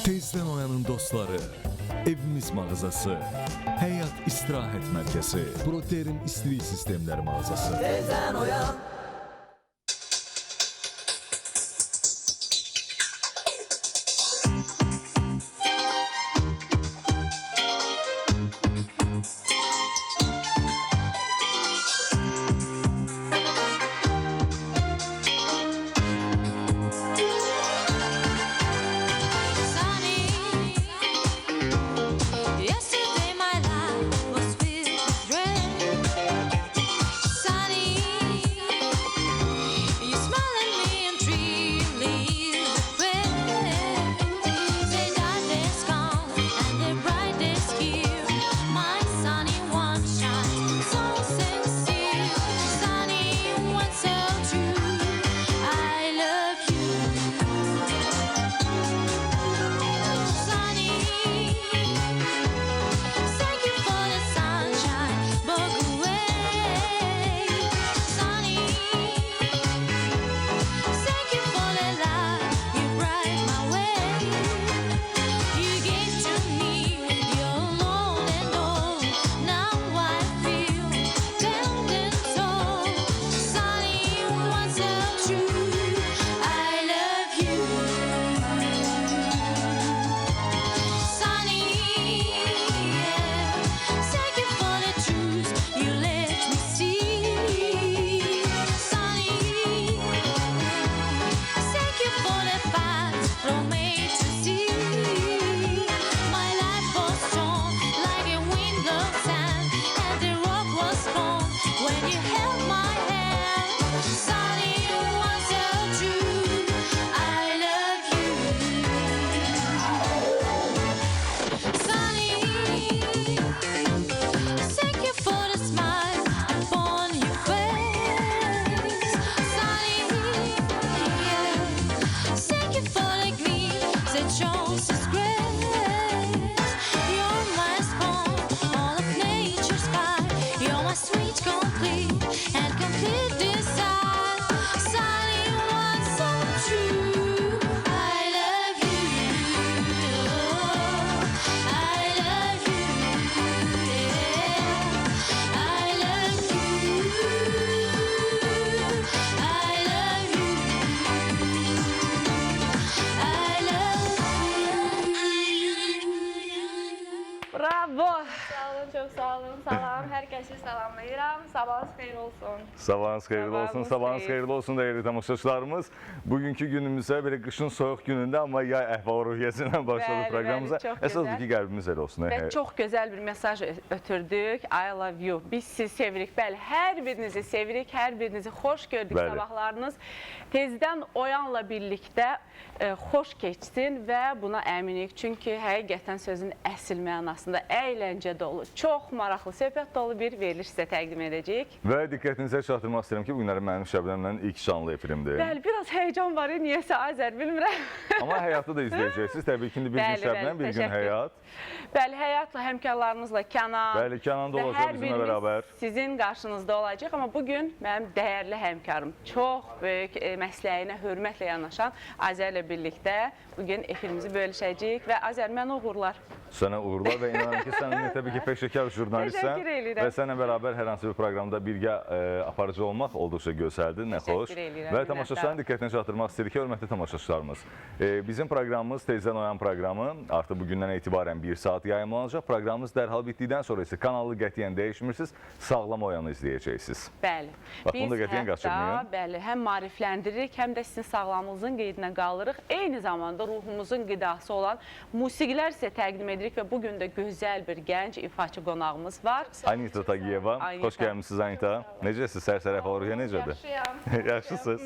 Tezdən oyanın dostları, evimiz mağazası, həyat istirahət mərkəzi, Protein istilik sistemləri mağazası. Tezdən oyan. Salam, hər kəsi salamlayıram. Sabahınız xeyir olsun. Sabahınız xeyirli olsun, sabahınız xeyirli olsun dəyərli tamaşaçılarımız. Bugünkü günümüzə belə qışın soyuq günündə, amma yay əhval-ruhiyyəsi ilə başladı proqramımıza. Əsasdır ki, qəlbimiz elə olsun. Və çox gözəl bir mesaj ötürdük. I love you. Biz sizi sevirik. Bəli, hər birinizi sevirik, hər birinizi xoş gördük. Sabahlarınız tezdən oyanla birlikdə xoş keçsin və buna əminik. Çünki həqiqətən sözün əsl mənasında əyləncə dolu, çox maraqlı, söhbət dolu bir veriliş sizə təqdim edəcəyik. Və diqqətinizə çatdırmaq istəyirəm ki, bugünləri mənim Şəbnəmlə ilk canlı efrimdir. Bəli, biraz heyecan var, niyəsə Azər, bilmirəm. Amma həyatı da izləyəcəksiniz. Təbii ki, bir gün Şəbnəm, bir gün həyat. Bəli, həyatla, həmkarlarınızla Kənan. Bəli, Kənan da olacaq bizimlə bərabər. Sizin qarşınızda olacaq, amma bugün mənim dəyərli həmkarım, çox böyük məsləyinə hörmətlə yanaşan Azər ilə birlikdə bugün efirimizi bölüşəcəyik və Azər, mənə uğurlar. Sənə uğurlar və inanırım ki, sən təbii ki, peşəkar jurnalistsən və sənlə bərabər hər hansı bir proqramda birgə aparıcı olmaq olduqca gözəldir, nə xoş. Və tamaşaçıların diqqətini çatdırmaq istəyirik ki, hörmətli tamaşaçılarımız. Bizim proqramımız Tezdən Oyan proqramı artıq bugündən etibarən 1 saat yayımlanacaq. Proqramımız dərhal bitdikdən sonra isə kanalı qətiyyən dəyişmirsiniz, Sağlam Oyanı izləyəcəksiniz. Bəli. Biz hətta həm maarifləndiririk, həm də sizin sağlamlığınızın qeydinə qalırıq. Eyni zamanda ruhumuzun qidası olan musiqilər sizə təqdim edirik və bugün də gözəl bir gənc ifaçı qonağımız var. Anita Tagiyeva, xoş gəlmişsiniz Anita. Necəsiniz, sərsərə əhval-ruhiyyə necədir? Yaxşıyam. Yaxşısınız.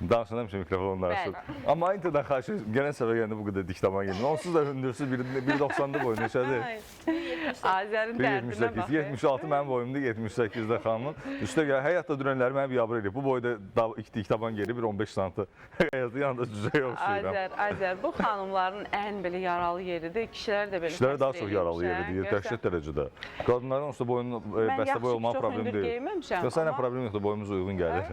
Danışın həmişə mikrofonun arasın. Amma Anita'dan xahiş edirəm, gələn səfər gəndə bu qədər diktama gelin. Onsuz da hündürsüz, 1.90'da boyu neçədir? Azərin dərdinə bax. 76 mənim boyumdur, 78-də xanımın. Üstə gəl, həyatda dünənləri mənə biabır edib. Bu boyda diktaban geri bir 15 santı. Həyatda yanında cüzəyə oxşayıram. Azər, bu xanımların ən belə yaralı yeridir. Kişilər də belə Kişilər daha çox yaralı yeridir, dəhşət dərəcədə. Qadınların onsuz da boyunun bəstə boy olmaq problem deyil. Mən yaxşı, çox hündür geyməmişəm. Sənə problem yoxdur, boyumuz uyğun gəlir.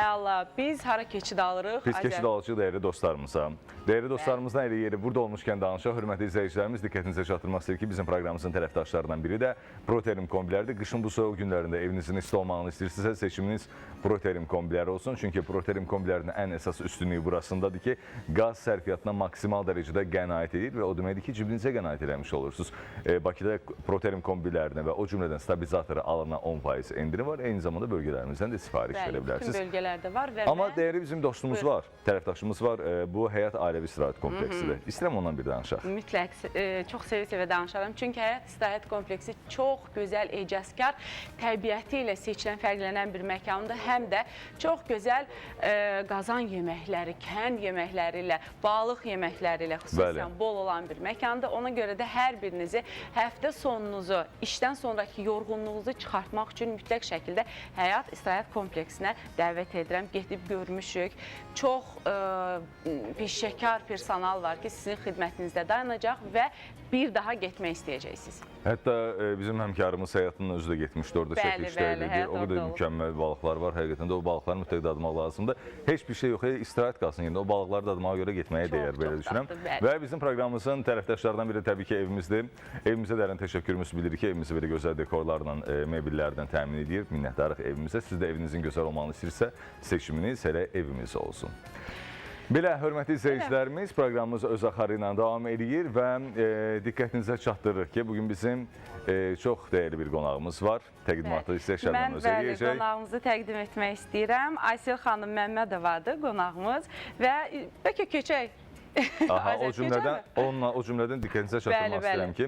Allah. biz hara keçid alırıq? Biz keçid alıcı dəyərli dostlarımıza. Dəyərli dostlarımızdan elə yeri burada olmuşkən danışaq. Hörmətli izləyicilərimiz, diqqətinizə çatdırmaq istəyir ki, bizim proqramımızın tərəfdaşlarından biri də Proterim kombilərdir. Qışın bu soyuq günlərində evinizin isti olmağını istəyirsinizsə, seçiminiz Proterim kombiləri olsun. Çünki Proterim kombilərinin ən əsas üstünlüyü burasındadır ki, qaz sərfiyyatına maksimal dərəcədə qənaət edir və o deməkdir ki, cibinizə qənaət eləmiş olursunuz. Bakıda Proterim kombilərinə və o cümlədən stabilizatoru alınan 10% endirim var. Eyni zamanda bölgələrimizdən də sifariş verə bilərsiniz. Bütün bölgələrdə var. Amma dəyərli bizim dostumuz var, tərəfdaşımız var. Bu Həyat Ailəvi İstirahət Kompleksidir. İstəyirəm ondan bir danışaq. Mütləq, çox sevə-sevə danışaram. Çünki Həyat İstirahət Kompleksi çox gözəl, ecazkar, təbiəti ilə seçilən, fərqlənən bir məkandır. Həm də çox gözəl qazan yeməkləri, kən yeməkləri ilə, balıq yeməkləri ilə xüsusən bol olan bir məkandır. Ona görə də hər birinizi həftə sonunuzu, işdən sonraki yorğunluğunuzu çıxartmaq üçün mütləq şəkildə Həyat İstirahət Kompleksinə dəvət edirəm. Gedib görmüşük. Çox peşəkar personal var ki, sizin xidmətinizdə dayanacaq və bir daha getmək istəyəcəksiniz. Hətta bizim həmkarımız həyatının özü də getmişdi, orada çəkilişlər edir. O qədər mükəmməl balıqlar var. Həqiqətən də o balıqları mütləq dadmaq lazımdır. Heç bir şey yox, istirahət qalsın yerində. O balıqları dadmağa görə getməyə dəyər, belə düşünürəm. Və bizim proqramımızın tərəfdaşlarından biri təbii ki, evimizdir. Evimizə dərin təşəkkürümüzü bilirik ki, evimizi belə gözəl dekorlarla, mebellərdən təmin edir. Minnətdarıq evimizə. Siz də evinizin gözəl olmağını istəyirsə, seçiminiz elə evimiz olsun. Belə, hörmətli izləyicilərimiz, proqramımız öz axarı ilə davam edir və diqqətinizə çatdırırıq ki, bugün bizim çox dəyərli bir qonağımız var. Təqdimatı isə Şəbnəm özə eləyəcək. Mən qonağımızı təqdim etmək istəyirəm. Aysel xanım Məmmədovadır qonağımız və bəlkə keçək. Aha, o cümlədən diqqətinizə çatdırmaq istəyirəm ki,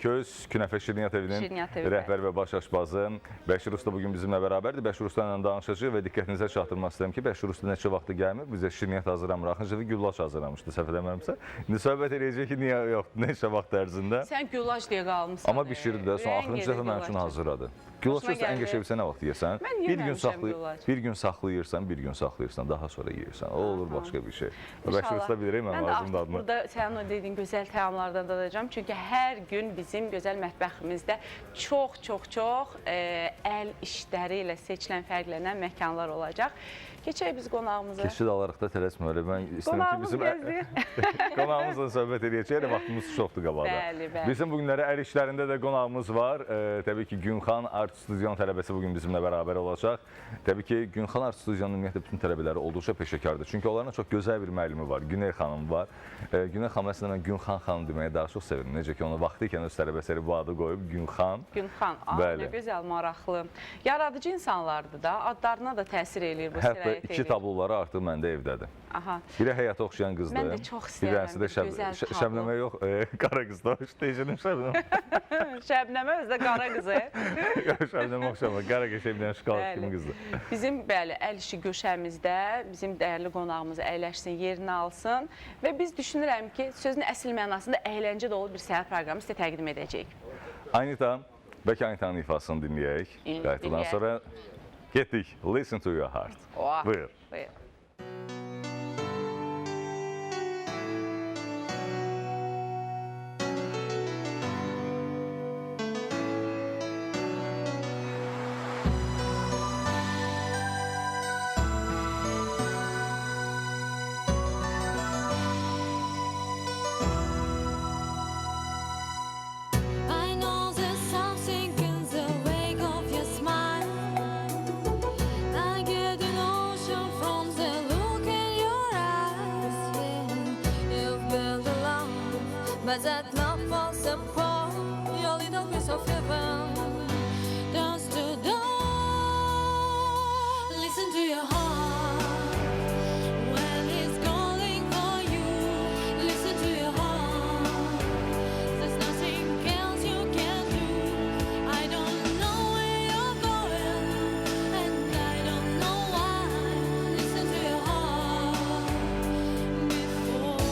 Köz Künəfə Şirniyyat evinin rəhbər və baş aşbazı Bəşir Usta bugün bizimlə bərabərdir. Bəşir Usta ilə danışacağıq və diqqətinizə çatdırmaq istəyirəm ki, Bəşir Usta neçə vaxtı gəlmir, bizə şirniyyat hazırlamır. Axıncı güllaç hazırlamışdı, səhv eləmirəmsə. İndi söhbət eləyəcək ki, niyə yox, neçə vaxt ərzində. Sən güllaç deyə qalmışsan. Amma bişirdi də, sonra axırıncı dəfə mənim üçün hazırladı. Güllaç olsa ən qəşəngisi nə vaxt yeyirsən? Mən yeməmişəm güllaç. Bir gün saxlayırsan, daha sonra yeyirsən. O olur başqa bir şey. Bəşir Usta bilirəm mən lazım dadını. Burada sənin o dediyin gözəl təamlardan dadacağım. Çünki hər gün bizim gözəl mətbəximizdə çox əl işləri ilə seçilən, fərqlənən məkanlar olacaq. Keçək biz qonağımıza. Keçid alarıq da tələsməli. Mən istəyirəm ki, bizim qonağımızla söhbət edəcəyik. Vaxtımız çoxdur qabaqda. Bizim bugünləri əl işlərində də qonağımız var. Təbii ki, Günxan Art Studiyanın tələbəsi bugün bizimlə bərabər olacaq. Təbii ki, Günxan Art Studiyanın ümumiyyətlə bütün tələbələri olduqca peşəkardır. Çünki onların çox gözəl bir müəllimi var. Güney xanım var. Güney xanım əslində mən Günxan xanım deməyə daha çox sevirəm. Necə ki, onu vaxtı ikən öz tələbəsləri bu adı qoyub Günxan. Günxan, nə gözəl, maraqlı. Yaradıcı insanlardır da, adlarına da təsir eləyir bu sirayət. Hətta iki tabloları artıq məndə evdədir. Biri həyata oxşayan qızdır. Mən də çox istəyirəm bir gözəl tablo. Şəbnəmə yox, qara qızdır. Deyəcəm Şəbnəm. Şəbnəmə özdə qara qızı. Şəbnəmə oxşamır, qara qəşəngdən şokolad kimi qızdır. Bizim bəli, əl işi göşəmizdə bizim dəyərli qonağımız əyləşsin, yerini alsın və biz düşünürəm ki, sözün əsl mənasında əyləncə dolu bir səhər proqramı sizə təqdim edəcəyik. Anita, bəlkə Anitanın ifasını dinləyək. Qayıtdan sonra getdik. Listen to your heart. Buyur. But that love falls apart, your little piece of heaven dance to dawn. Listen to your heart when it's calling for you. Listen to your heart, there's nothing else you can do. I don't know where you're going, and I don't know why. Listen to your heart before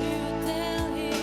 you tell him.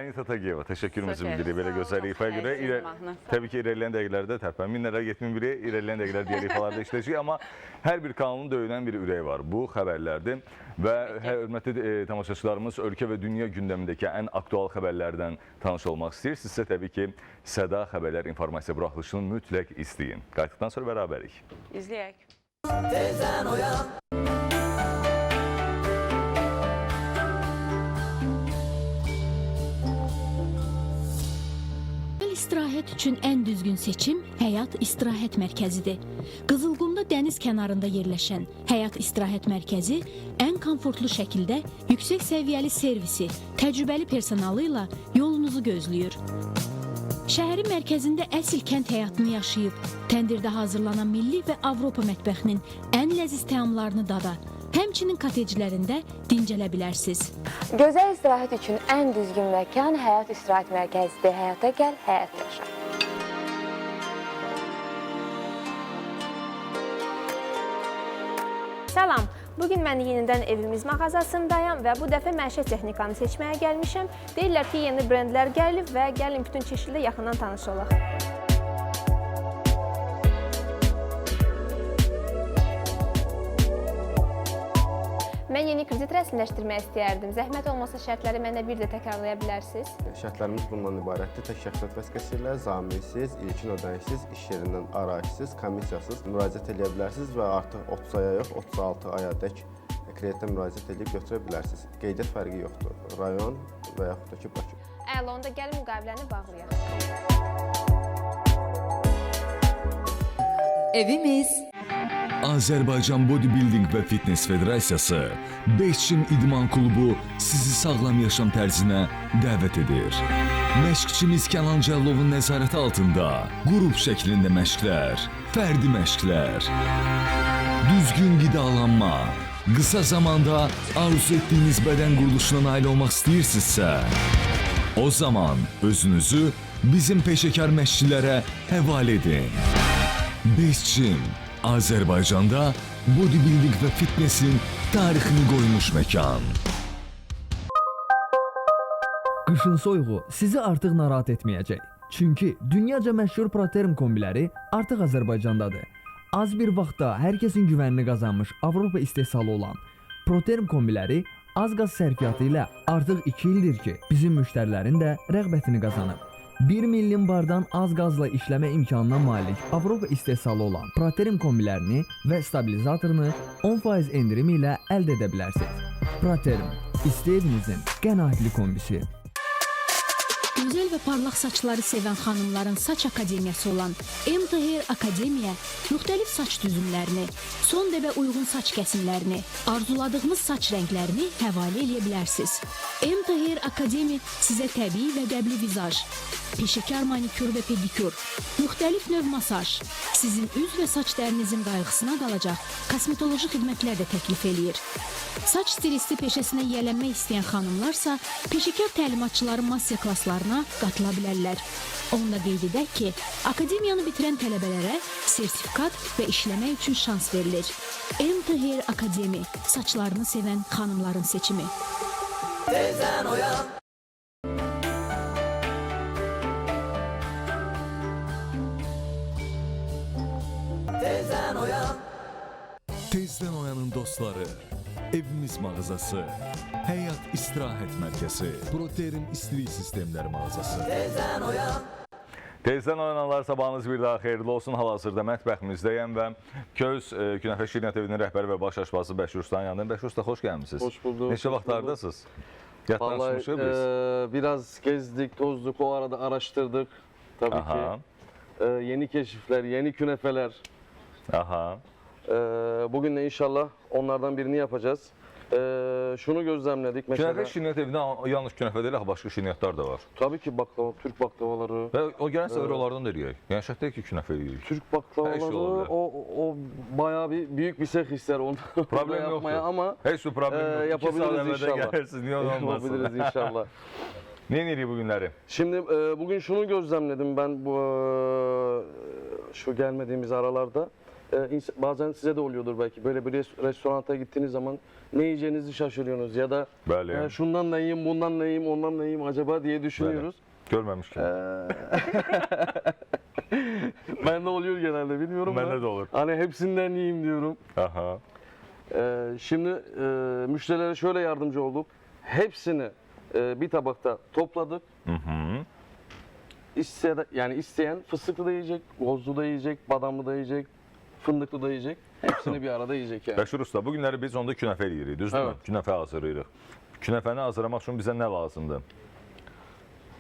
Anita Tagiyeva, təşəkkürümüzü Süper. bildiririk belə gözəl ifaya görə. Əziz mahnısı. Təbii ki, irəliləyən dəqiqələrdə tərpənminlərə 71-ə, irəliləyən dəqiqələr digər ifalarda işləyəcək, amma hər bir kanalın döyülən bir ürəyi var. Bu xəbərlərdir və hörmətli tamaşaçılarımız ölkə və dünya gündəmindəki ən aktual xəbərlərdən tanış olmaq istəyirsinizsə, təbii ki, Səda Xəbərlər informasiya buraxılışını mütləq izləyin. Qayıtdıqdan sonra bərabərik. İzləyək. İstirahət üçün ən düzgün seçim Həyat İstirahət Mərkəzidir. Qızılqumda dəniz kənarında yerləşən Həyat İstirahət Mərkəzi ən komfortlu şəkildə yüksək səviyyəli servisi, təcrübəli personalı ilə yolunuzu gözləyir. Şəhərin mərkəzində əsl kənd həyatını yaşayıb, təndirdə hazırlanan milli və Avropa mətbəxinin ən ləziz təamlarını dada, həmçinin koteclərində dincələ bilərsiniz. Gözəl istirahət üçün ən düzgün məkan Həyat İstirahət Mərkəzidir. Həyata gəl, həyat yaşa. Salam, bugün mən yenidən evimiz mağazasındayım və bu dəfə məişət texnikanı seçməyə gəlmişəm. Deyirlər ki, yeni brendlər gəlib və gəlin bütün çeşidlə yaxından tanış olaq. Mən yeni kredit rəsmiləşdirmək istəyərdim. Zəhmət olmasa şərtləri mənə bir də təkrarlaya bilərsiniz? Şərtlərimiz bundan ibarətdir. Tək şəxsiyyət vəsiqəsilə, zaminsiz, ilkin ödənişsiz, iş yerindən arayışsız, komissiyasız müraciət edə bilərsiniz və artıq 30 aya yox, 36 ayadək kreditə müraciət edib götürə bilərsiniz. Qeydiyyat fərqi yoxdur. Rayon və yaxud da ki, Bakı. Əla, onda gəlin müqaviləni bağlayaq. Evimiz Azərbaycan Bodybuilding və Fitness Federasiyası Beşçin İdman Klubu sizi sağlam yaşam tərzinə dəvət edir. Məşqçimiz Kənan Cəllovun nəzarəti altında qrup şəklində məşqlər, fərdi məşqlər, düzgün qidalanma, qısa zamanda arzu etdiyiniz bədən quruluşuna nail olmaq istəyirsinizsə, o zaman özünüzü bizim peşəkar məşqçilərə həvalə edin. Beşçin Azərbaycanda bodybuilding və fitnessin tarixini qoymuş məkan. Qışın soyuğu sizi artıq narahat etməyəcək. Çünki dünyaca məşhur Proterm kombiləri artıq Azərbaycandadır. Az bir vaxtda hər kəsin güvənini qazanmış Avropa istehsalı olan Proterm kombiləri az qaz sərfiyyatı ilə artıq 2 ildir ki, bizim müştərilərin də rəğbətini qazanıb. 1 milyon bardan az qazla işləmə imkanına malik Avropa istehsalı olan Proterm kombilərini və stabilizatorunu 10% endirim ilə əldə edə bilərsiniz. Proterm, istəyinizin qənaətli kombisi. Gözəl və parlaq saçları sevən xanımların saç akademiyası olan MT Hair Akademiya müxtəlif saç düzümlərini, son dəbə uyğun saç kəsimlərini, arzuladığınız saç rənglərini həvalə edə bilərsiniz. MT Hair Akademiya sizə təbii və qəbli vizaj, peşəkar manikür və pedikür, müxtəlif növ masaj, sizin üz və saç dərinizin qayğısına qalacaq kosmetoloji xidmətlər də təklif eləyir. Saç stilisti peşəsinə yiyələnmək istəyən xanımlarsa peşəkar təlimatçıların master klasslarına qatıla bilərlər. Onunla qeyd edək ki, akademiyanı bitirən tələbələrə sertifikat və işləmək üçün şans verilir. MT Hair Akademi, saçlarını sevən xanımların seçimi. tezdən oyan. Tezdən oyan. Tezdən oyanın dostları, evimiz mağazası, Həyat İstirahət Mərkəzi, Proterm İstilik Sistemləri mağazası. Tezdən oyan. Tezdən oyananlar sabahınız bir daha xeyirli olsun. Hal-hazırda mətbəximizdəyəm və Köz Künəfə Şirniyyat evinin rəhbəri və baş aşbazı Bəşir Usta'nın yanındayım. Bəşir Usta, xoş gəlmişsiniz. Hoş bulduk. Neçə vaxtlardasınız? Yatdan Vallahi çıxmışıq biz. biraz gezdik, tozduk, o arada araştırdık tabii Aha. ki. Yeni keşifler, yeni künefeler. Aha. Bugün de inşallah onlardan birini yapacağız. Şunu gözlemledik mesela. Künəfə Şirniyyat evində yalnız künəfə deyil, başqa şirniyyatlar da var. Tabii ki baklava, Türk baklavaları. Və o gələn səfər onlardan da eləyək. Yəni şərtdir ki, künəfə eləyirik. Türk Her şey baklavaları olabilir. o bayağı büyük bir seh ister onu Problem yapmaya yoktur. ama Heç bir problem yoxdur. yapabiliriz inşallah. Gəlirsiniz, niyə olmasın? Yapabiliriz inşallah. Ne edirik bu günləri? Şimdi bugün şunu gözlemledim ben bu şu gelmediğimiz aralarda. bazen size de oluyordur belki. Böyle bir restoranta gittiğiniz zaman ne yiyeceğinizi şaşırıyorsunuz ya da Bəli. şundan da yiyeyim, bundan da yiyeyim, ondan da yiyeyim acaba diye düşünüyoruz. Görmemişken. Bende oluyor genelde, bilmiyorum Bende da. de olur. Hani hepsinden yiyeyim diyorum. Aha. Şimdi müşterilere şöyle yardımcı olduk. Hepsini bir tabakta topladık. İsteyen fıstıklı da yiyecek, gozlu da yiyecek, badamlı da yiyecek, fındıklı da yiyecek. Hepsini bir arada yiyecek yani. Bəşir usta, bu günləri biz onda künəfə eləyirik, düzdürmü? Evet. Künəfə hazırlayırıq. Künəfəni hazırlamaq üçün bizə nə lazımdır?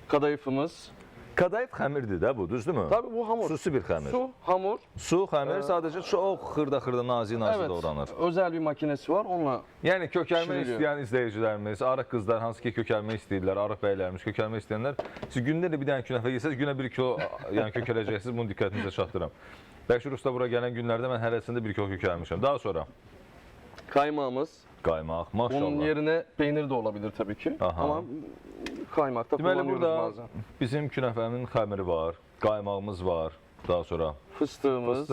Kadayıfımız. Kadayıf xəmirdir də bu, düzdürmü? Tabii bu hamur. Susi bir xəmir. Su, hamur. Su, xəmir sadəcə çox xırda nazik Evet, doğranır. özel bir makinesi var onunla. Yəni kökəlmə Pişiriliyor. istəyən izləyicilərimiz, arıq qızlar hansı ki kökəlmə istəyirlər, arıq bəylərimiz kökəlmə istəyənlər, siz gündə də bir dənə künəfə yesəz, günə 1 kilo yəni kökələcəksiniz, bunu diqqətinizə çatdırıram. Bəşir usta bura gələn günlərdə mən hərəsində 1 kilo kökəlmişəm. Daha sonra Kaymağımız. qaymaq, maşallah. Bunun yerine peynir de olabilir tabii ki. Aha. Ama kaymakta Deməli kullanıyoruz burada bazen. bizim künəfənin xəmiri var, qaymağımız var. Daha sonra Fıstığımız,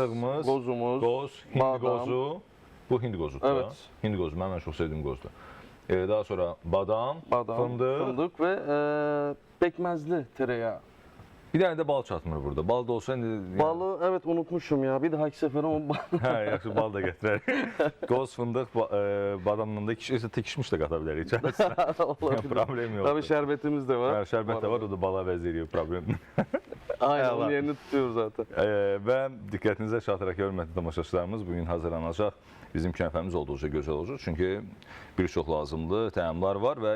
gozumuz, qoz, hindi badam. qozu. Bu hindi qozudur. Evet. Hindi qozu, mənim ən çox sevdiyim qozdur. Daha sonra badam, fındık. ve pekmezli tereyağı. Bir dənə də bal çatmır burada. Bal da olsa indi... Balı evet unutmuşum ya. Bir dahaki sefere o Hə, yaxşı bal da gətirərik. Qoz, fındıq, badamla da tikişmiş də qata bilərik içərisinə. olabilir. Problem yoxdur. Tabii şerbetimiz de var. Hə, şərbət də var, o da bala vəziriyor, problem. Aynen Eyvallah. onun yerini tutuyor zaten. Və diqqətinizə çatdıraq ki, hörmətli tamaşaçılarımız, bugün hazırlanacaq bizim künəfəmiz olduqca gözəl olacaq. Çünki bir çox lazımlı təamlar var və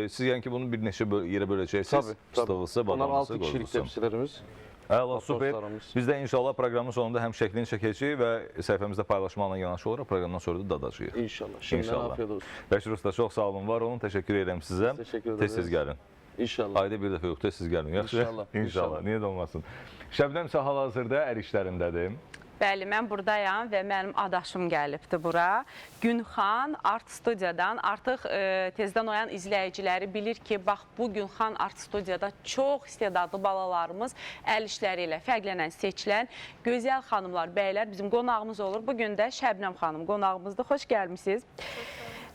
siz yəni ki, bunu bir neçə yerə böləcəksiniz. Fıstıqlısı, Bunlar badamlısı, 6 kişilik qozlusu. tepsilerimiz. Əla, super. Dostlarımız. Biz də inşallah proqramın sonunda həm şəklini çəkəcəyik və səhifəmizdə paylaşmaqla yanaşı olaraq proqramdan sonra da dadacağıq. İnşallah. Şimdiden İnşallah. afiyet olsun. Bəşir usta, çox sağ olun, var olun. Təşəkkür edirəm sizə. Teşekkür ederiz. Tez-tez gəlin. İnşallah. Ayda bir dəfə yox, tez-tez gəlin. Yaxşı? İnşallah, İnşallah. inşallah. Niyə də olmasın. Şəbnəm isə hal-hazırda əl işlərindədir. Bəli, mən buradayam və mənim adaşım gəlibdir bura. Günxan Art Studiyadan. Artıq tezdən oyan izləyiciləri bilir ki, bax bu Günxan Art Studiyada çox istedadlı balalarımız əl işləri ilə fərqlənən, seçilən gözəl xanımlar, bəylər bizim qonağımız olur. Bugün də Şəbnəm xanım qonağımızdır. Xoş gəlmisiniz.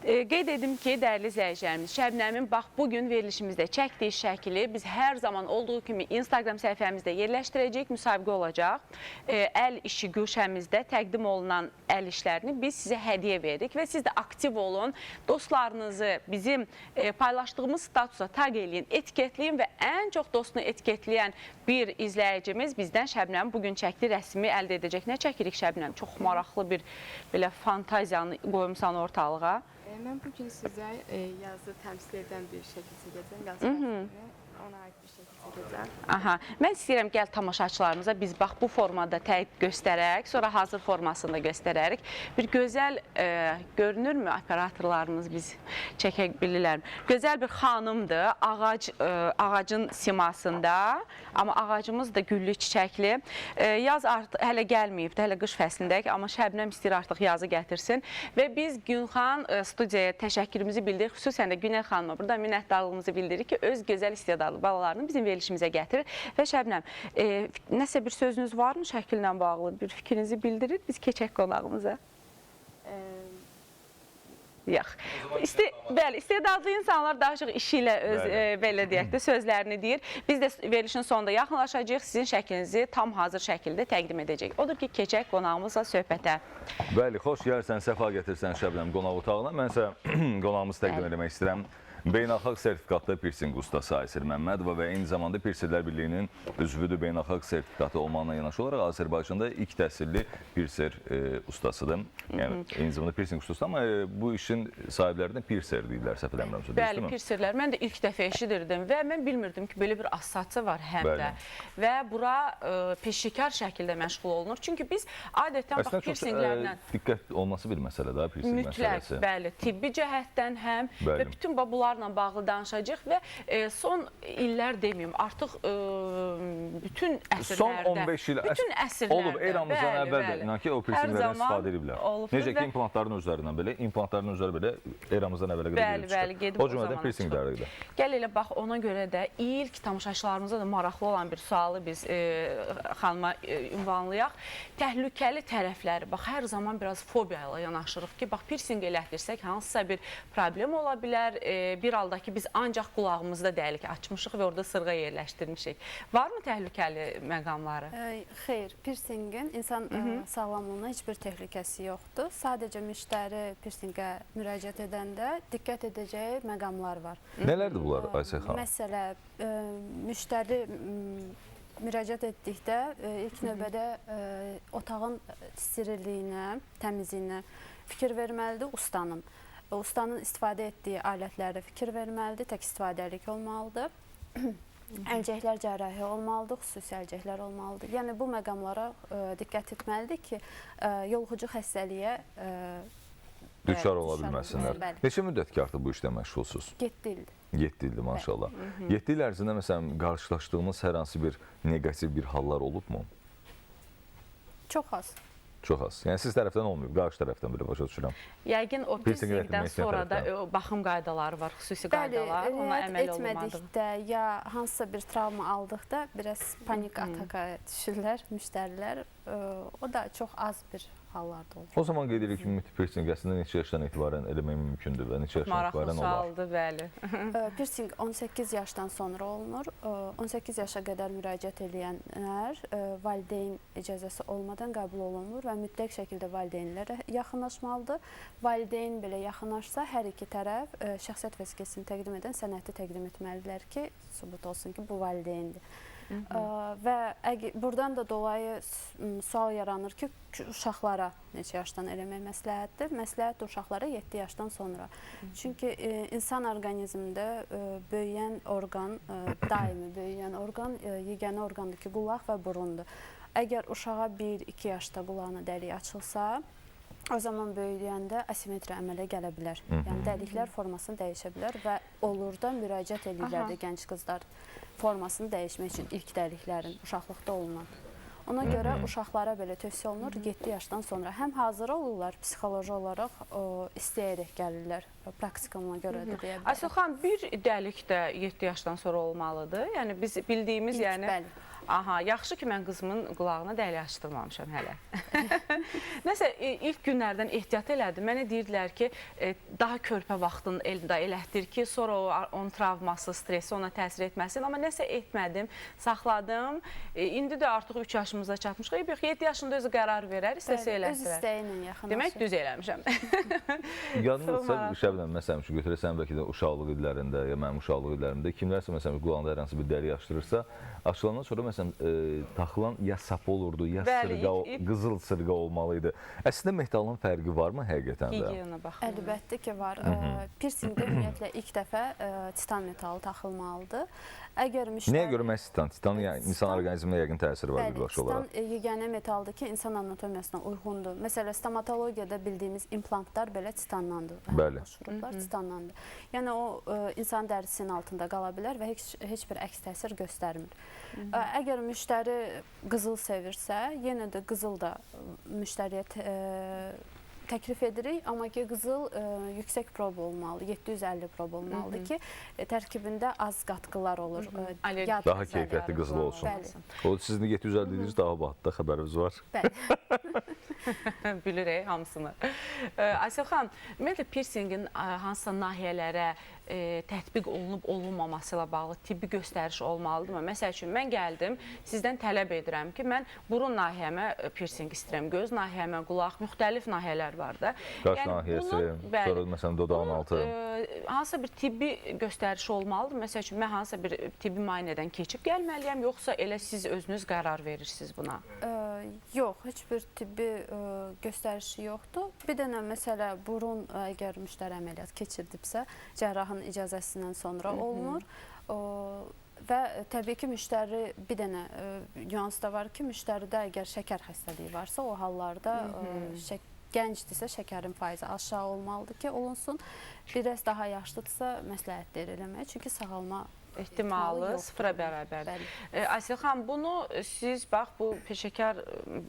Qeyd edim ki, dəyərli izləyicilərimiz, Şəbnəmin bax bugün verilişimizdə çəkdiyi şəkili biz hər zaman olduğu kimi Instagram səhifəmizdə yerləşdirəcəyik, müsabiqə olacaq. Əl işi güşəmizdə təqdim olunan əl işlərini biz sizə hədiyyə veririk və siz də aktiv olun, dostlarınızı bizim paylaşdığımız statusa taq eləyin, etiketləyin və ən çox dostunu etiketləyən bir izləyicimiz bizdən Şəbnəmin bugün çəkdiyi rəsmi əldə edəcək. Nə çəkirik Şəbnəm? Çox maraqlı bir belə fantaziyanı qoyumsan ortalığa. Mən bugün sizə yazı təmsil edən bir şəkil çəkəcəm, yazı rəsmini, ona aid bir şəkil çəkəcəm. Aha, mən istəyirəm gəl tamaşaçılarımıza biz bax bu formada göstərək, sonra hazır formasında göstərərik. Bir gözəl, görünürmü operatorlarımız biz çəkək bilirlər. Gözəl bir xanımdır, ağacın simasında, amma ağacımız da güllü çiçəkli. Yaz artıq hələ gəlməyibdir, hələ qış fəslindəyik, amma Şəbnəm istəyir artıq yazı gətirsin. Və biz Günxan studiyaya təşəkkürümüzü bildiririk, xüsusən də Günel xanıma burada minnətdarlığımızı bildiririk ki, öz gözəl istedadlı balalarını bizim verilişimizə gətirir. Və Şəbnəm, nəsə bir sözünüz varmı şəkillə bağlı? Bir fikrinizi bildirir, biz keçək qonağımıza. Yox. Bəli, istedadlı insanlar daha çox işi ilə öz, belə deyək də, sözlərini deyir. Biz də verilişin sonunda yaxınlaşacağıq, sizin şəklinizi tam hazır şəkildə təqdim edəcək. Odur ki, keçək qonağımızla söhbətə. Bəli, xoş gəlsən, səfa gətirsən Şəbnəm qonaq otağına. Mən isə qonağımızı təqdim etmək istəyirəm. Beynəlxalq sertifikatlı pirsing ustası Aysel Məmmədova və eyni zamanda Pirsirlər Birliyinin üzvüdür. Beynəlxalq sertifikatı olmağına yanaşı olaraq Azərbaycanda ilk təhsilli pirsir ustasıdır. Yəni, eyni zamanda pirsing ustası, amma bu işin sahiblərindən pirser deyirlər, səhv eləmirəmsə. Bəli, pirsirlər. Mən də ilk dəfə eşidirdim və mən bilmirdim ki, belə bir assosiasiya var həm də. Və bura peşəkar şəkildə məşğul olunur. Çünki biz adətən bax pirsinglərlə... Diqqət olması bir məsələ daha, pirsing məsələsi. Mütləq, bəli. Tibbi cəhətdən həm və bütün bunlar onlarla bağlı danışacağıq və son illər deməyim, artıq bütün əsrlərdə, son 15 il bütün əsrlərdə olub, eramızdan əvvəldir, inan ki, o piercinglərdən istifadə ediblər. Necə ki, implantların özlərindən belə, implantların özləri belə eramızdan əvvələ qədər gedib o cümlədən piercingləri də. Gəl elə bax, ona görə də ilk tamaşaçılarımıza da maraqlı olan bir sualı biz xanıma ünvanlayaq. Təhlükəli tərəfləri, bax, hər zaman biraz fobiya ilə yanaşırıq ki, bax, piercing elətdirsək hansısa bir problem ola bilər. Bir halda ki, biz ancaq qulağımızda dəlik açmışıq və orada sırğa yerləşdirmişik. Varmı təhlükəli məqamları? Xeyr, piercingin insan sağlamlığına heç bir təhlükəsi yoxdur. Sadəcə müştəri piercingə müraciət edəndə diqqət edəcəyi məqamlar var. Nələrdir bunlar, Aysel xanım? Məsələ, müştəri müraciət etdikdə ilk növbədə otağın sterilliyinə, təmizliyinə fikir verməlidir ustanın. Ustanın istifadə etdiyi alətlərdə fikir verməlidir, tək istifadəlik olmalıdır. Əlcəklər cərrahi olmalıdır, xüsusi əlcəklər olmalıdır. Yəni, bu məqamlara diqqət etməlidir ki, yoluxucu xəstəliyə düşar ola bilməsinlər. Neçə müddət ki, artıq bu işlə məşğulsuz? 7 ildir. 7 ildir, maşallah. 7 il ərzində, məsələn, qarşılaşdığımız hər hansı bir negativ bir hallar olubmu? Çox az. Çox az. Yəni, siz tərəfdən olmayıb, qarşı tərəfdən belə başa düşürəm. Yəqin o piercingdən sonra da baxım qaydaları var, xüsusi qaydalar, ona əməl olunmadığı. Etmədikdə, ya hansısa bir travma aldıqda biraz panik atakaya düşürlər müştərilər. O da çox az bir hallarda olur. O zaman qeyd edirik ki, ümumi piercing əslində neçə yaşdan etibarən eləmək mümkündür və neçə yaşdan etibarən olar? Maraqlı sualdır, bəli. Piercing 18 yaşdan sonra olunur. 18 yaşa qədər müraciət edənlər valideyn icazəsi olmadan qəbul olunur və mütləq şəkildə valideynlərə yaxınlaşmalıdır. Valideyn belə yaxınlaşsa, hər iki tərəf şəxsiyyət vəsiqəsini təqdim edən sənədi təqdim etməlidirlər ki, sübut olsun ki, bu valideyndir. Və buradan da dolayı sual yaranır ki, uşaqlara neçə yaşdan eləmək məsləhətdir? Məsləhət uşaqlara 7 yaşdan sonra. Çünki insan orqanizmində böyüyən orqan, daimi böyüyən orqan, yeganə orqandır ki, qulaq və burundur. Əgər uşağa 1-2 yaşda qulağına dəlik açılsa, o zaman böyüyəndə asimetriya əmələ gələ bilər. Yəni, dəliklər formasını dəyişə bilər və olur da müraciət edirlər də gənc qızlar formasını dəyişmək üçün ilk dəliklərin uşaqlıqda olunan. Ona görə uşaqlara belə tövsiyə olunur 7 yaşdan sonra. Həm hazır olurlar, psixoloji olaraq istəyərək gəlirlər. Praktikamına görə də deyə bilərəm. Aysel xanım, bir dəlik də 7 yaşdan sonra olmalıdır. Yəni, biz bildiyimiz, yəni... Aha, yaxşı ki, mən qızımın qulağına dəlik açdırmamışam hələ. Nəsə, ilk günlərdən ehtiyat elədim. Mənə deyirdilər ki, daha körpə vaxtında elətdir ki, sonra onun travması, stresi ona təsir etməsin. Amma nəsə etmədim, saxladım. İndi də artıq 3 yaşımıza çatmışıq. 7 yaşında özü qərar verər, istəsə elətdirər. Öz istəyinə yaxınlaşır. Demək, düz eləmişəm. Yadınızda Şəbnəm, məsələn, götürəsən bəlkə də uşaqlıq illərində, ya mənim uşaqlıq illərində kimlərsə, məsələn, qulağında hər hansı bir dəlik açdırırsa, açılandan sonra məsələn, taxılan ya sap olurdu, ya qızıl sırğa olmalıydı. Əslində metalın fərqi varmı həqiqətən də? Higiyena baxımından. Əlbəttə ki, var. Piercingdə ümumiyyətlə ilk dəfə titan metalı taxılmalıdır. Nəyə görə məhz titan? Titanın insan orqanizminə yəqin təsiri var birbaşa olaraq. Titan yeganə metaldır ki, insan anatomiyasına uyğundur. Məsələn, stomatologiyada bildiyimiz implantlar belə titandandır. Bəli. Titandandır. Yəni, o insan dərisinin altında qala bilər və heç bir əks təsir göstərmir. Əgər müştəri qızıl sevirsə, yenə də qızıl da müştəriyə təklif edirik, amma ki, qızıl yüksək prob olmalı, 750 prob olmalıdır ki, tərkibində az qatqılar olur. Daha keyfiyyətli qızıl olsun. O, sizin 750 dediniz, daha vaxtda xəbərimiz var. Bilirik hamısını. Aysel xanım, ümumiyyətlə, piercingin hansısa nahiyələrə tətbiq olunub-olunmaması ilə bağlı tibbi göstəriş olmalıdırmı? Məsəl üçün, mən gəldim, sizdən tələb edirəm ki, mən burun nahiyəmə piercing istəyirəm, göz nahiyəmə, qulaq, müxtəlif nahiyələr var da. Qaş nahiyəsi, sonra məsələn, dodağın altı. Hansısa bir tibbi göstəriş olmalıdır? Məsəl üçün, mən hansısa bir tibbi müayinədən keçib gəlməliyəm, yoxsa elə siz özünüz qərar verirsiniz buna? Yox, heç bir tibbi göstərişi yoxdur. Bir dənə məsələ, burun əgər müştəri əməliyyat keçirdibsə, cərrahın icazəsindən sonra olunur. Və təbii ki, müştəri bir dənə nüans da var ki, müştəridə əgər şəkər xəstəliyi varsa, o hallarda Gəncdirsə şəkərin faizi aşağı olmalıdır ki, olunsun. Biraz daha yaşlıdırsa məsləhət deyil eləmək, çünki sağalma ehtimalı sıfıra bərabərdir. Aysel xanım, bunu siz bax, bu peşəkar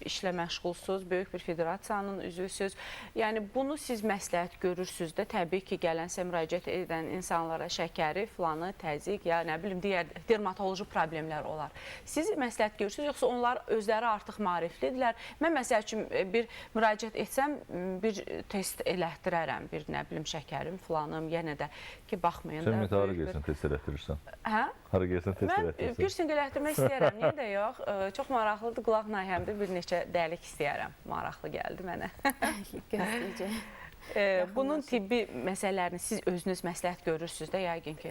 işlə məşğulsuz, böyük bir federasiyanın üzvüsüz. Yəni, bunu siz məsləhət görürsünüz də, təbii ki, gələnsə müraciət edən insanlara şəkəri, filanı, təzyiq, ya nə bilim, digər dermatoloji problemlər olar. Siz məsləhət görürsünüz, yoxsa onlar özləri artıq maariflidirlər? Mən məsəl üçün bir müraciət etsəm, bir test elətdirərəm, bir nə bilim, şəkərim, filanım, yenə də ki, baxmayın da. Sən mütəharı gəlsən, test elətdirirsən? Hə? Hara gəlsən test elətdirsən? Mən piercing elətdirmək istəyərəm, niyə də yox. Çox maraqlıdır, qulaq nahiyəmdə bir neçə dəlik istəyərəm. Maraqlı gəldi mənə. Gözləyəcək. Bunun tibbi məsələlərini siz özünüz məsləhət görürsünüz də yəqin ki?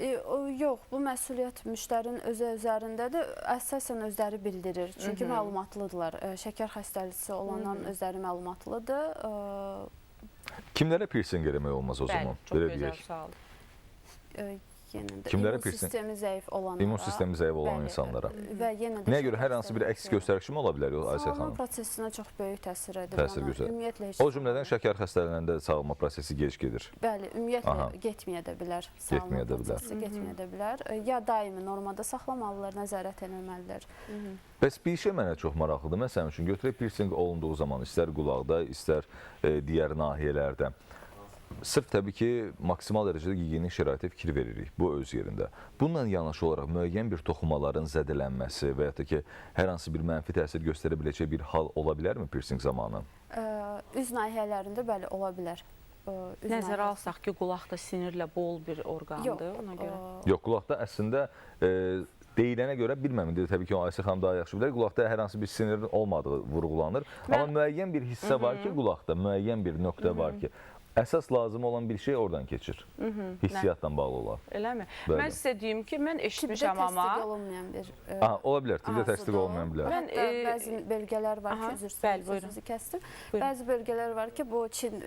Yox, bu məsuliyyət müştərinin özü üzərindədir. Əsasən özləri bildirir. Çünki məlumatlıdırlar. Şəkər xəstəliyi olanların özləri məlumatlıdır. Kimlərə piercing eləmək olmaz o zaman? Bəli, çox gözəl sualdır. Kimlərə piercing? İmmun sistemi zəif olanlara. İmmun sistemi zəif olan insanlara. Və yenə də nəyə görə hər hansı bir əks göstərişi mi ola bilər Aysel xanım? Sağalma prosesinə çox böyük təsir edir. Təsir göstərir. O cümlədən şəkər xəstəliklərində sağalma prosesi gec gedir. Bəli, ümumiyyətlə getməyə də bilər. Getməyə də bilər. Getməyə də bilər. Ya daimi normada saxlamalılar, nəzarət etməlidirlər. Bəs bir şey mənə çox maraqlıdır. Məsələn üçün götürək piercing olunduğu zaman istər qulaqda, istər digər nahiyələrdə. Sırf təbii ki, maksimal dərəcədə gigiyenik şəraitə fikir veririk, bu öz yerində. Bununla yanaşı olaraq müəyyən bir toxumaların zədələnməsi və ya da ki, hər hansı bir mənfi təsir göstərə biləcək bir hal ola bilərmi piercing zamanı? Üz nahiyələrində bəli, ola bilər. Nəzərə alsaq ki, qulaqda sinirlə bol bir orqandır ona görə. Yox, qulaqda əslində deyilənə görə bilməmdir. Təbii ki, Aysel xanım daha yaxşı bilər. Qulaqda hər hansı bir sinirin olmadığı vurğulanır. Amma müəyyən bir hissə var ki, qulaqda müəyyən bir nöqtə var ki, əsas lazım olan bir şey oradan keçir. Hissiyatla bağlı olar. Eləmi? Mən sizə deyim ki, mən eşitmişəm amma... Tibdə təsdiq olunmayan bir... Ola bilər, tibdə təsdiq olmayan bilər. Hətta bəzi bölgələr var ki, üzr sözünüzü kəsdim. Bəzi bölgələr var ki, bu Çin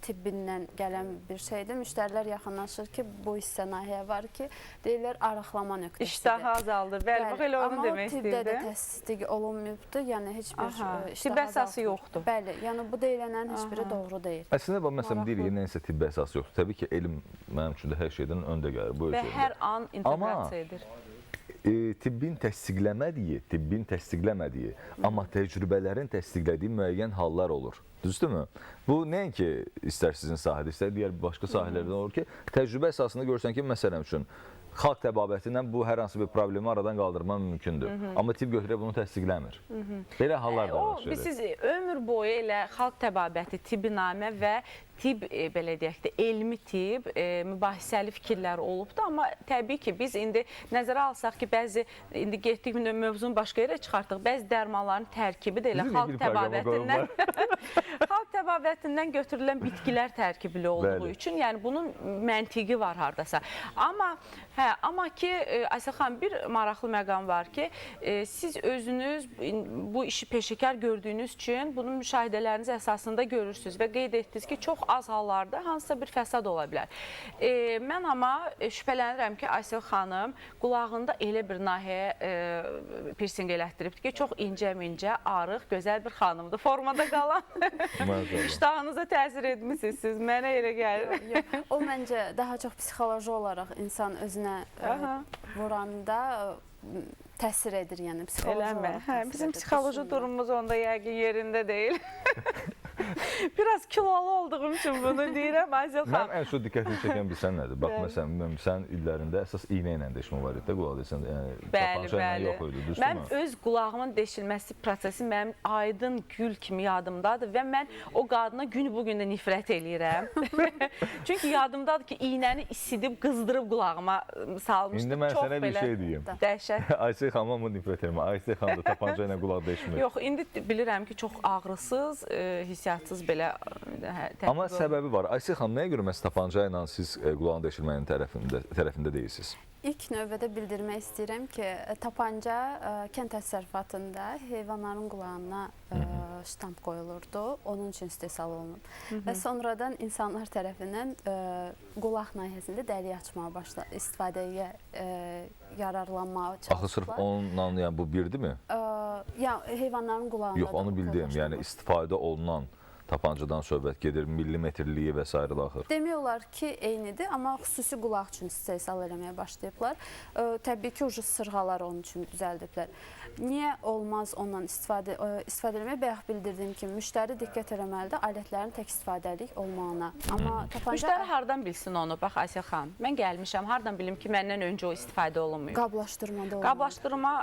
tibbindən gələn bir şeydir. Müştərilər yaxınlaşır ki, bu hissə nahiyə var ki, deyirlər arıqlama nöqtəsidir. İştahı azaldır. Bəli, bax elə onu demək istəyirdim. Amma o tibdə də təsdiq olunmayıbdır. Yəni, heç bir tibbi əsası yoxdur. Bəli, yəni bu deyilənlərin heç biri doğru deyil. Əslində, məsələn, deyir, nəysə tibbi əsas yoxdur. Təbii ki, elm mənim üçün də hər şeydən öndə gəlir. Və hər an inteqrasiya edir. Tibbin təsdiqləmədiyi, amma təcrübələrin təsdiqlədiyi müəyyən hallar olur. Düzdürmü? Bu nəinki istər sizin sahədə, istər digər başqa sahələrdən olur ki, təcrübə əsasında görsən ki, məsələn üçün, xalq təbabətindən bu hər hansı bir problemi aradan qaldırmaq mümkündür. Amma tibb götürə bunu təsdiqləmir. Belə hallar da var. Siz ömür boyu elə xalq təbabəti, tibbinamə və tibb, belə deyək də, elmi tibb, mübahisəli fikirlər olubdur. Amma təbii ki, biz indi nəzərə alsaq ki, bəzi, indi getdik mövzunu başqa yerə çıxartdıq, bəzi dərmanların tərkibi də elə xalq təbabətindən götürülən bitkilər tərkibli olduğu üçün, yəni bunun məntiqi var hardasa. Amma ki, Aysel xanım, bir maraqlı məqam var ki, siz özünüz bu işi peşəkar gördüyünüz üçün bunun müşahidələriniz əsasında görürsünüz və qeyd etdiniz ki, çox az hallarda hansısa bir fəsad ola bilər. Mən amma şübhələnirəm ki, Aysel xanım qulağında elə bir nahiyyə piercing elətdiribdir ki, çox incə-mincə, arıq, gözəl bir xanımdır. Formada qalan iştahınıza təsir etmişsiniz siz, mənə elə gəlir. O məncə daha çox psixoloji olaraq insan özünə vuranda təsir edir, yəni psixoloji olaraq təsir edir. Bizim psixoloji durumumuz onda yəqin yerində deyil. Biraz kilolu olduğum üçün bunu deyirəm, Aysel xanım. Mənim ən çox diqqətini çəkən bilsən nədir? Bax, məsələn, sən illərində əsas iynə ilə deşmə var idi, qulaq desən, tapanca ilə yox idi, düzdürmü? Mən öz qulağımın deşilməsi prosesi mənim aydın gül kimi yadımdadır və mən o qadına günü bugün də nifrət eləyirəm. Çünki yadımdadır ki, iynəni isidib, qızdırıb qulağıma salmışdım. İndi mən sənə bir şey deyim. Dəhşət. Aysel xanıma bunu nifrət elmə. Aysel xanım da tapanca ilə qulaq deşmir. Yox, indi bilirəm ki, çox ağrısız, hissiyatsız belə təhqiq Amma səbəbi var. Aysel xanım, nəyə görə məhz tapanca ilə siz qulağın deşilməyinin tərəfində deyilsiniz? İlk növbədə bildirmək istəyirəm ki, tapanca kənd təsərrüfatında heyvanların qulağına ştamp qoyulurdu, onun üçün istehsal olunur. Və sonradan insanlar tərəfindən qulaq nahiyəsində dəlik açmağa başladı, istifadəyə yararlanmağa çalışdılar. Axı sırf onunla, yəni bu birdir mi? Heyvanların qulağında. Yox, onu bildim, yəni istifadə olunan tapancadan söhbət gedir, millimetrliyi və s. daxil. Demək olar ki, eynidir, amma xüsusi qulaq üçün istehsal eləməyə başlayıblar. Təbii ki, ucu sırğalar onun üçün düzəldiblər. Niyə olmaz ondan istifadə eləməyə? Bayaq bildirdiyim kimi, müştəri diqqət eləməlidir alətlərin tək istifadəlik olmağına. Amma müştəri hardan bilsin onu? Bax, Asiya xanım, mən gəlmişəm, hardan bilim ki, məndən öncə o istifadə olunmuyor? Qablaşdırmada olunur. Qablaşdırma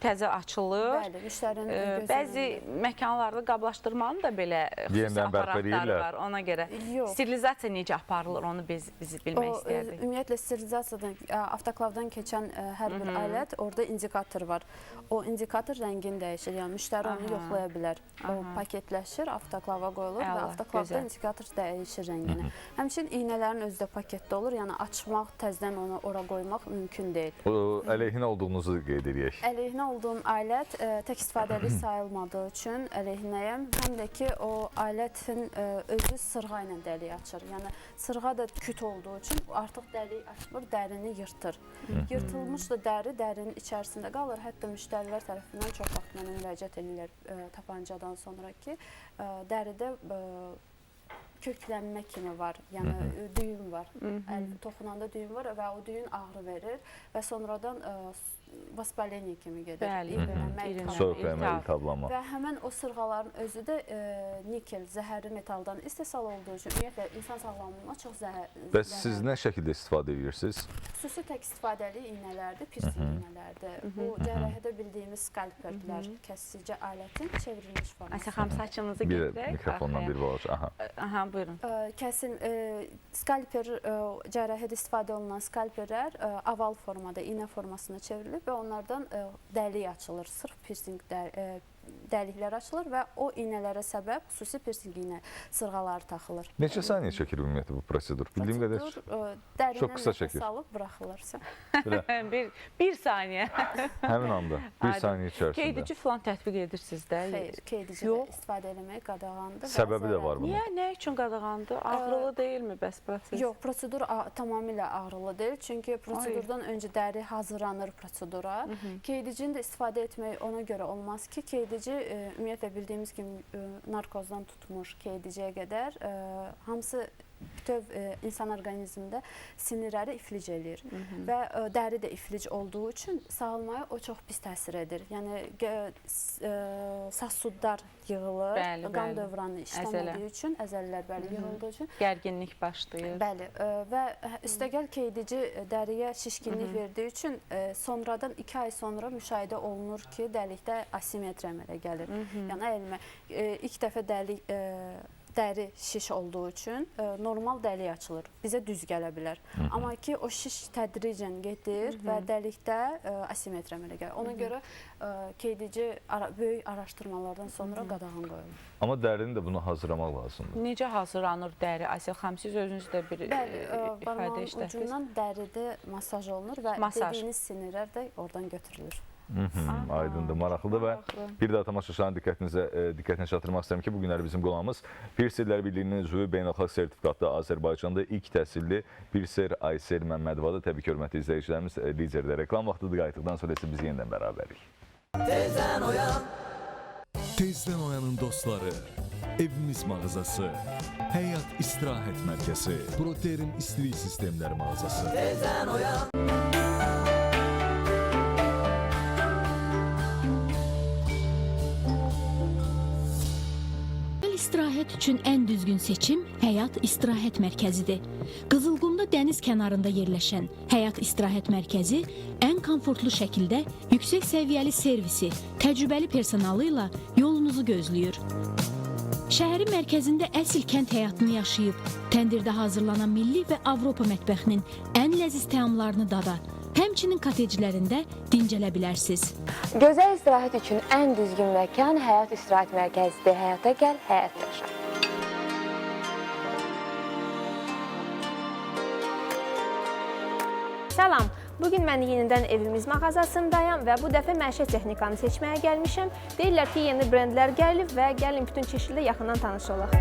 təzə açılır. Bəli, müştərinin gözü. Bəzi məkanlarda qablaşdırmanın da belə xüsusi aparatları var, ona görə. Sterilizasiya necə aparılır, onu biz bilmək istəyərdik. Ümumiyyətlə, sterilizasiyadan, avtoklavdan keçən hər bir alət, orada indikator var. O indikator rəngini dəyişir, yəni müştəri onu yoxlaya bilər. O paketləşir, avtoklava qoyulur və avtoklavda indikator dəyişir rəngini. Həmçinin iynələrin özü də paketdə olur, yəni açmaq, təzdən onu ora qoymaq mümkün deyil. Əleyhinə olduğunuzu qeyd edirik. Əleyhinə olduğum alət tək istifadəli sayılmadığı üçün əleyhinəyəm. Həm də ki, o alətin özü sırğa ilə dəliyi açır. Yəni, sırğa da küt olduğu üçün artıq dəliyi açmır, dərini yırtır. Yırtılmış da dərinin içərisində qalır. Hətta müştərilər tərəfindən çox vaxt mənə müraciət edirlər tapancadan sonra ki, dəridə köklənmə kimi var, yəni düyün var. Toxunanda düyün var və o düyün ağrı verir və sonradan vaspaleniya kimi gedir. Soyuq vermə, iltihablama. Və həmən o sırğaların özü də nikel, zəhərli metaldan istehsal olduğu üçün ümumiyyətlə insan sağlamlığına çox zəhərli. Bəs siz nə şəkildə istifadə edirsiniz? Xüsusi tək istifadəli iynələrdir, piercing iynələrdir. Bu cərrahiyədə bildiyimiz skalperlər, kəsici alətin çevrilmiş forması. Asiya xanım, saçınızı getirək. Mikrofondan bir balaca. Aha, buyurun. Skalper, cərrahiyədə istifadə olunan skalperlər oval formada, iynə formasına çevrilir və onlardan dəlik açılır, sırf piercing dəliklər açılır və o iynələrə səbəb xüsusi piercing iynə sırğaları taxılır. Neçə saniyə çəkir ümumiyyətlə bu prosedur? Bildiyim qədər çox qısa çəkir. Dərindən nəfəs alıb buraxılırsa. Bir saniyə. Həmin anda, bir saniyə içərisində. Qeydici falan tətbiq edirsiniz də? Xeyr, qeydici də istifadə eləmək qadağandır. Səbəbi də var bunun. Niyə? Nə üçün qadağandır? Ağrılı deyilmi bəs proses? Yox, prosedur tamamilə ağrılı deyil. Çünki prosedurdan öncə dəri hazırlanır prosedura. Qeydicini də istifadə etmək ona görə olmaz ki, qeydici ümumiyyətlə bildiyimiz kimi narkozdan tutmuş qeydiciyə qədər hamısı bütöv insan orqanizmində sinirləri iflic eləyir və dəri də iflic olduğu üçün sağalmaya o çox pis təsir edir. Yəni, sasudlar yığılır, qan dövranı işləmədiyi üçün, əzəllər yığıldığı üçün gərginlik başlayır. Bəli, və üstəgəl qeydici dəriyə şişkinlik verdiyi üçün sonradan 2 ay sonra müşahidə olunur ki, dəlikdə asimetriya əmələ gəlir. Yəni, ilk dəfə dəri şiş olduğu üçün normal dəlik açılır. Bizə düz gələ bilər. Amma ki, o şiş tədricən gedir və dəlikdə asimetriya əmələ gəlir. Ona görə qeydici böyük araşdırmalardan sonra qadağan qoyulur. Amma dərini də bunu hazırlamaq lazımdır. Necə hazırlanır dəri? Asiya xanım, siz özünüz də bir ifadə işlətdiniz. Ucundan dəridə masaj olunur və dediyiniz sinirlər də oradan götürülür. Aydındır, maraqlıdır və bir daha tamaşaçıların diqqətinə çatdırmaq istəyirəm ki, bugünləri bizim qonağımız Pirserlər Birliyinin üzvü beynəlxalq sertifikatlı Azərbaycanda ilk təhsilli Pirser Aysel Məmmədovadır. Təbii ki, hörmətli izləyicilərimiz, liderdə reklam vaxtıdır, qayıtdıqdan sonra isə biz yenidən bərabərik. Tezdən oyan. Tezdən oyanın dostları, evimiz mağazası, həyat istirahət mərkəzi, Proterim istilik sistemləri mağazası. Tezdən oyan. İstirahət üçün ən düzgün seçim Həyat İstirahət Mərkəzidir. Qızılqumda dəniz kənarında yerləşən Həyat İstirahət Mərkəzi ən komfortlu şəkildə yüksək səviyyəli servisi, təcrübəli personalı ilə yolunuzu gözləyir. Şəhərin mərkəzində əsl kənd həyatını yaşayıb, təndirdə hazırlanan milli və Avropa mətbəxinin ən ləziz təamlarını dada, həmçinin koteclərində dincələ bilərsiniz. Gözəl istirahət üçün ən düzgün məkan Həyat İstirahət Mərkəzidir. Həyata gəl, həyat yaşa. Salam, bugün mən yenidən evimiz mağazasındayım və bu dəfə məişət texnikanı seçməyə gəlmişəm. Deyirlər ki, yeni brendlər gəlib və gəlin bütün çeşidlə yaxından tanış olaq.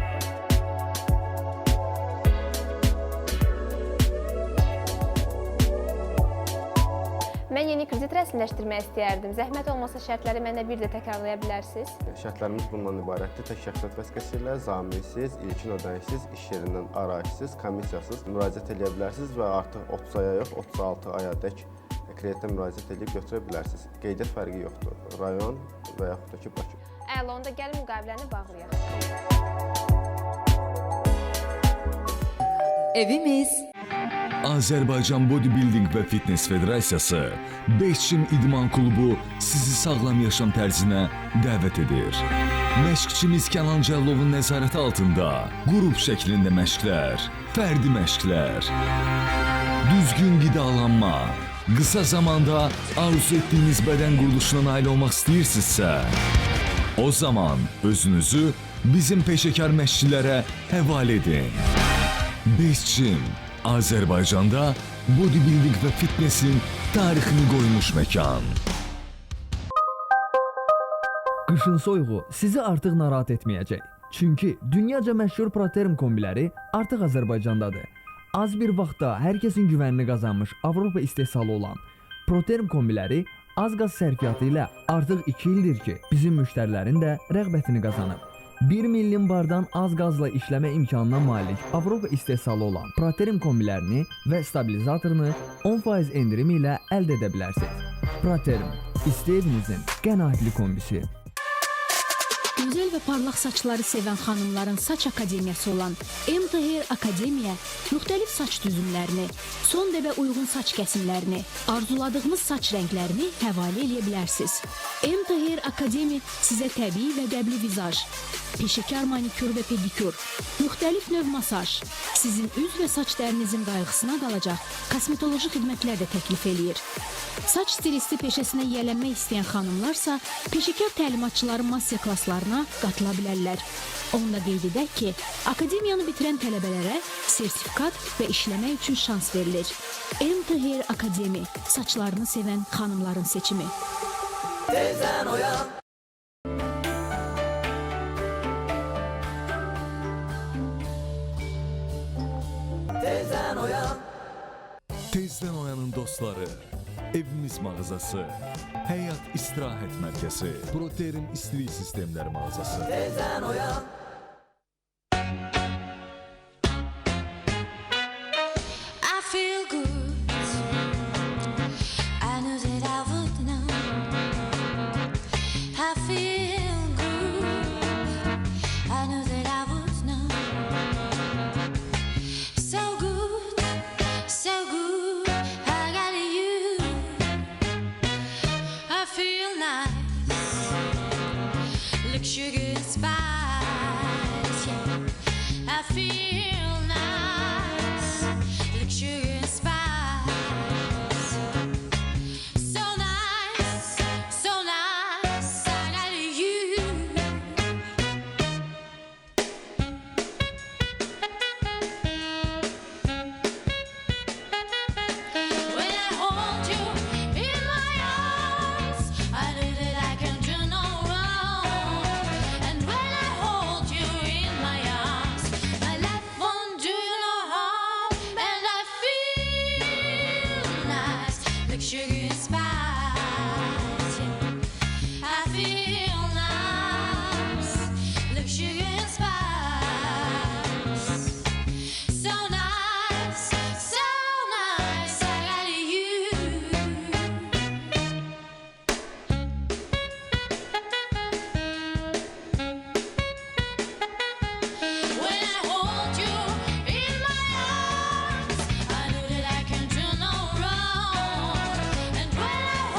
Mən Mən yeni kredit rəsmiləşdirmək istəyərdim. Zəhmət olmasa şərtləri mənə bir də təkrarlaya bilərsiniz? Şərtlərimiz bundan ibarətdir. Tək şəxsiyyət vəsiqəsi ilə zaminsiz, ilkin ödənişsiz, iş yerindən arayışsız, komissiyasız müraciət edə bilərsiniz və artıq 30 aya yox, 36 ayadək kreditə müraciət edib götürə bilərsiniz. Qeydiyyat fərqi yoxdur. Rayon və yaxud da ki, Bakı. Əla, onda gəlin müqaviləni bağlayaq. Evimiz Azərbaycan Bodybuilding və Fitness Federasiyası Beşçim İdman Klubu sizi sağlam yaşam tərzinə dəvət edir. Məşqçimiz Kənan Cəllovun nəzarəti altında qrup şəklində məşqlər, fərdi məşqlər, düzgün qidalanma, qısa zamanda arzu etdiyiniz bədən quruluşuna nail olmaq istəyirsinizsə, o zaman özünüzü bizim peşəkar məşqçilərə həvalə edin. Beşçim, Azərbaycanda bodybuilding və fitnessin tarixini qoymuş məkan. Qışın soyuğu sizi artıq narahat etməyəcək. Çünki dünyaca məşhur Proterm kombiləri artıq Azərbaycandadır. Az bir vaxtda hər kəsin güvənini qazanmış Avropa istehsalı olan Proterm kombiləri az qaz sərfiyyatı ilə artıq 2 ildir ki, bizim müştərilərin də rəğbətini qazanıb. 1 milyon bardan az qazla işləmə imkanına malik Avropa istehsalı olan Proterm kombilərini və stabilizatorunu 10% endirim ilə əldə edə bilərsiniz. Proterm, istəyinizin qənaətli kombisi. Gözəl və parlaq saçları sevən xanımların saç akademiyası olan MTHR Akademiya müxtəlif saç düzümlərini, son dəbə uyğun saç kəsimlərini, arzuladığınız saç rənglərini həvalə edə bilərsiniz. MTHR Akademiya sizə təbii və qəbli vizaj, peşəkar manikür və pedikür, müxtəlif növ masaj, sizin üz və saç dərinizin qayğısına qalacaq kosmetoloji xidmətlər də təklif eləyir. Saç stilisti peşəsinə yiyələnmək istəyən xanımlarsa peşəkar təlimatçıların master klasslarına qatıla bilərlər. Onda qeyd edək ki, akademiyanı bitirən tələbələrə sertifikat və işləmək üçün şans verilir. MTHR Akademi, saçlarını sevən xanımların seçimi. Tezdən oyan. Tezdən oyan. Tezdən oyanın dostları, evimiz mağazası, həyat istirahət mərkəzi, Proterm istilik sistemləri mağazası. Tezdən oyan. I feel good. I knew that I would know. I feel good. I knew that I would know. So good, so good. I got you. I feel nice. Look, sugar and spice. Yeah. I feel nice. Look, sugar and spice. So nice, so nice. I got you. When I hold you in my arms, I know that I can do no wrong. And when I hold you in my arms, my life won't do you no harm. And I feel nice, like sugar and spice. Yeah. I feel nice, like sugar and spice. So nice, so nice. I got you. When I hold you in my arms, I know that I can do no wrong. And when I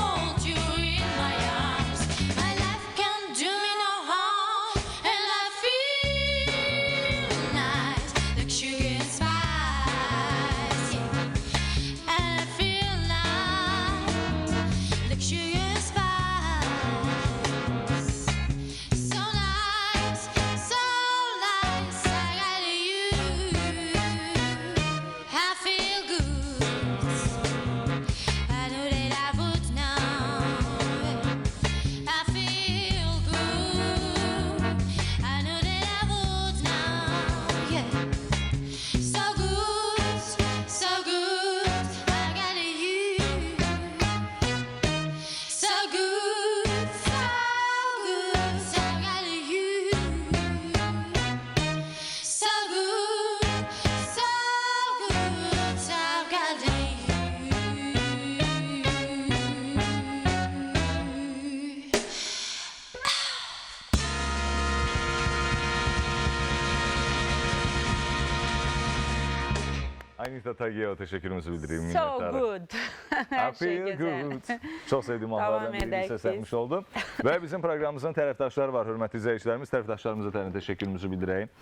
Anita Tagiyeva təşəkkürümüzü bildirim. So good. I feel good. Çox sevdiyim anlardan birini səslənmiş oldum. Və bizim proqramımızın tərəfdaşları var, hörmətli izləyicilərimiz. Tərəfdaşlarımıza təşəkkürümüzü bildirəyim.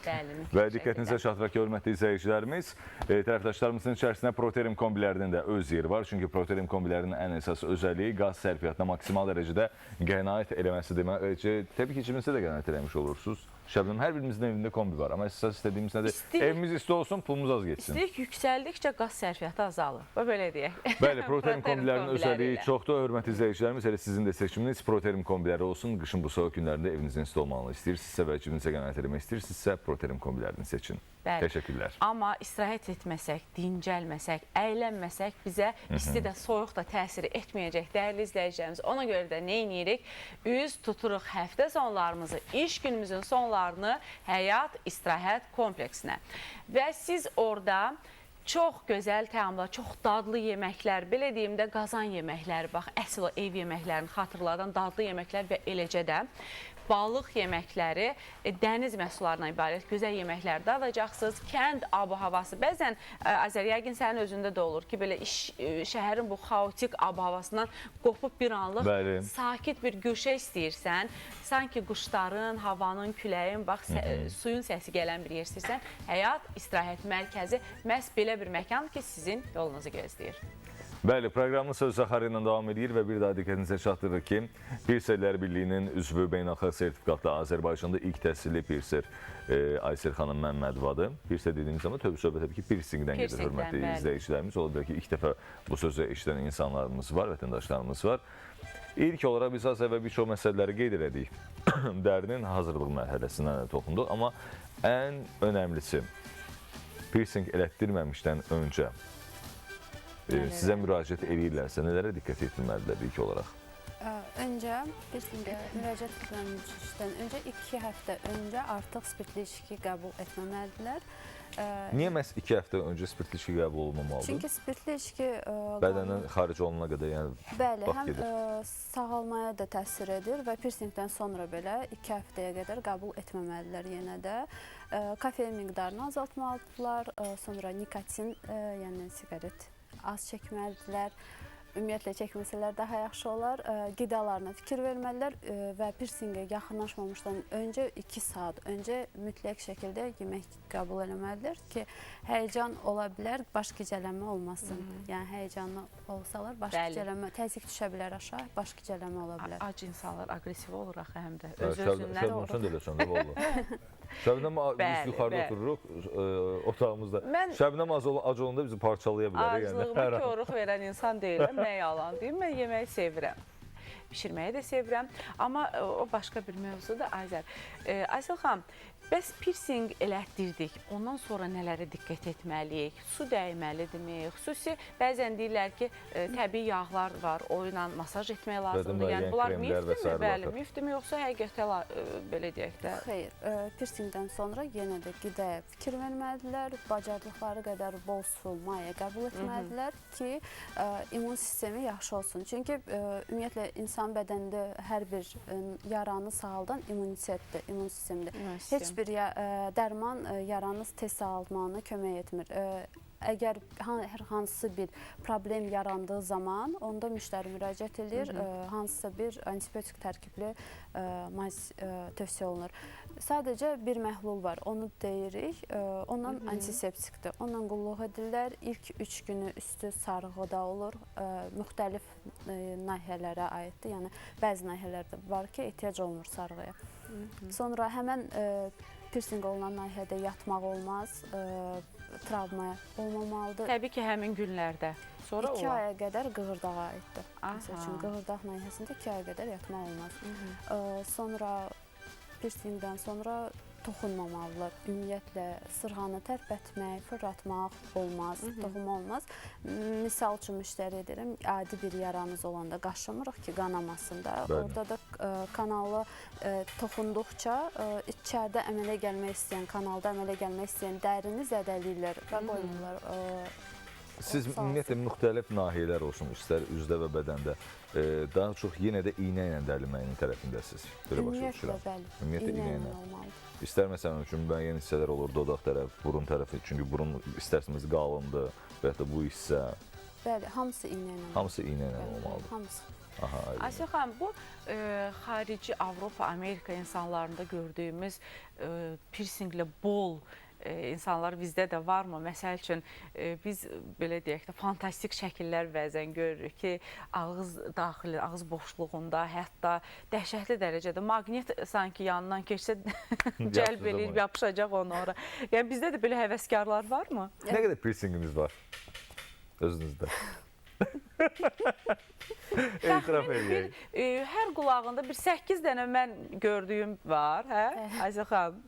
Və diqqətinizə çatdıraq ki, hörmətli izləyicilərimiz, tərəfdaşlarımızın içərisində Proterim kombilərinin də öz yeri var. Çünki Proterim kombilərinin ən əsas özəlliyi qaz sərfiyyatına maksimal dərəcədə qənaət eləməsi demək. Təbii ki, cibinizdə də qənaət eləmiş olursunuz. Şəbnəm, hər birimizin evində kombi var. Amma əsas istədiyimiz nədir? Evimiz isti olsun, pulumuz az geçsin. İstilik yüksəldikcə qaz sərfiyyatı azalır. Və belə deyək. Bəli, Proterim kombilərinin özəlliyi çoxdur. Hörmətli izləyicilərimiz, elə sizin də seçiminiz Proterim kombiləri olsun. Qışın bu soğuk günlərində evinizin isti olmağını istəyirsinizsə və cibinizə qənaət eləmək istəyirsinizsə Proterim kombilərini seçin. Təşəkkürlər. Amma istirahət etməsək, dincəlməsək, əylənməsək bizə isti də, soyuq da təsir etməyəcək dəyərli izləyicilərimiz. Ona görə də nə edirik? Üz tuturuq həftə sonlarımızı, iş günümüzün sonlarını həyat istirahət kompleksinə. Və siz orada çox gözəl təamlar, çox dadlı yeməklər, belə deyim də qazan yeməkləri, bax, əsl o ev yeməklərini xatırladan dadlı yeməklər və eləcə də balıq yeməkləri, dəniz məhsullarından ibarət gözəl yeməklər dadacaqsınız. Kənd ab-havası, bəzən Azər, yəqin sənin özündə də olur ki, belə şəhərin bu xaotik ab-havasından qopub bir anlıq sakit bir güşə istəyirsən, sanki quşların, havanın, küləyin, bax, suyun səsi gələn bir yer istəyirsən, həyat istirahət mərkəzi məhz belə bir məkan ki, sizin yolunuzu gözləyir. Bəli, proqramın söz Zaxarı ilə davam edir və bir daha diqqətinizə çatdırır ki, Pirserlər Birliyinin üzvü beynəlxalq sertifikatlı Azərbaycanda ilk təhsilli pirser Aysel xanım Məmmədovadır. Pirser dediyimiz zaman söhbət təbii ki, pirsingdən gedir, hörmətli izləyicilərimiz. Ola bilər ki, ilk dəfə bu sözü eşidən insanlarımız var, vətəndaşlarımız var. İlk olaraq biz az əvvəl bir çox məsələləri qeyd elədik. Dərinin hazırlıq mərhələsindən də toxunduq. Amma ən önəmlisi, pirsing elətdirməmişdən öncə sizə müraciət edirlərsə, nələrə diqqət etməlidirlər ilk olaraq? Öncə, pirsingə müraciət etməmişdən öncə 2 həftə öncə artıq spirtli içki qəbul etməməlidirlər. Niyə məhz 2 həftə öncə spirtli içki qəbul olunmamalıdır? Çünki spirtli içki bədəndən xaric olunana qədər, yəni bəli, həm sağalmaya da təsir edir və pirsingdən sonra belə 2 həftəyə qədər qəbul etməməlidirlər yenə də. Kafein miqdarını azaltmalıdırlar, sonra nikotin, yəni siqaret az çəkməlidirlər. Ümumiyyətlə çəkməsələr daha yaxşı olar. Qidalarına fikir verməlidirlər və pirsingə yaxınlaşmamışdan öncə 2 saat öncə mütləq şəkildə yemək qəbul etməlidirlər ki, həyəcan ola bilər, baş gicəllənmə olmasın. Yəni həyəcanlı olsalar, baş gicəllənmə, təzyiq düşə bilər aşağı, baş gicəllənmə ola bilər. Ac insanlar aqressiv olur axı həm də. Öz-özündən olur. Şəbnəm, sən də eləsən də valla. Şəbnəm, biz yuxarıda otururuq otağımızda. Şəbnəm ac olanda bizi parçalaya bilər. Acılığıma koruq verən insan deyiləm, nə yalan deyim. Mən yeməyi sevirəm. Pişirməyi də sevirəm. Amma o başqa bir mövzudur, Azər. Aysel xanım, bəs pirsing elətdirdik, ondan sonra nələrə diqqət etməliyik? Su dəyməlidirmi? Xüsusi bəzən deyirlər ki, təbii yağlar var, o ilə masaj etmək lazımdır. Yəni bunlar mifdirmi? Bəli, mifdirmi yoxsa həqiqətən belə deyək də? Xeyr, pirsingdən sonra yenə də qidaya fikir verməlidirlər, bacardıqları qədər bol su, maya qəbul etməlidirlər ki, immun sistemi yaxşı olsun. Çünki ümumiyyətlə insan bədənində hər bir yaranı sağaldan immunitetdir, immun sistemidir. Heç bir dərman yaranı tez sağaltmağına kömək etmir. Əgər hər hansı bir problem yarandığı zaman onda müştəri müraciət edir, hansısa bir antibiotik tərkibli tövsiyə olunur. Sadəcə bir məhlul var, onu deyirik, ondan antiseptikdir. Ondan qulluq edirlər. İlk 3 günü üstü sarğıda olur, müxtəlif nahiyələrə aiddir. Yəni bəzi nahiyələrdə var ki, ehtiyac olmur sarğıya. Sonra həmən pirsing olunan nahiyədə yatmaq olmaz, travma olmamalıdır. Təbii ki, həmin günlərdə. Sonra 2 aya qədər qığırdağa aiddir. Məsəl üçün, qığırdaq nahiyəsində 2 aya qədər yatmaq olmaz. Sonra pirsingdən sonra toxunmamalılar. Ümumiyyətlə, sırğanı tərpətmək, fırlatmaq olmaz, toxunma olmaz. Misal üçün müştəri edirəm, adi bir yaranız olanda qaşımırıq ki, qanamasın da. Orada da kanalı toxunduqca içəridə kanalda əmələ gəlmək istəyən dərini zədələyirlər və qoymurlar Siz Sağ olsun. ümumiyyətlə müxtəlif nahiyələr olsun, istər üzdə və bədəndə daha çox yenə də iynə ilə dəliməyin tərəfindəsiz. Belə başa Ümumiyyətlə, düşürəm. bəli. Ümumiyyətlə İynə iynə ilə ilə. olmalıdır. İstər məsələn üçün müəyyən hissələr olur, dodaq tərəf, burun tərəfi, çünki burun istərsiniz qalındır və ya da bu hissə. Bəli, hamısı iynə ilə. Hamısı iynə ilə olmalıdır. Hamısı. Aha, aydın. Asiya xanım, bu xarici Avropa, Amerika insanlarında gördüyümüz piercinglə bol insanlar bizdə də varmı? Məsəl üçün biz belə deyək də fantastik şəkillər bəzən görürük ki, ağız daxili, ağız boşluğunda, hətta dəhşətli dərəcədə maqnit sanki yanından keçsə cəlb eləyib yapışacaq ona ora. Yəni bizdə də belə həvəskarlar varmı? Nə qədər piercinginiz var özünüzdə? Etiraf edəyək. Hər qulağında bir 8 dənə mən gördüyüm var, hə? Asiya xanım.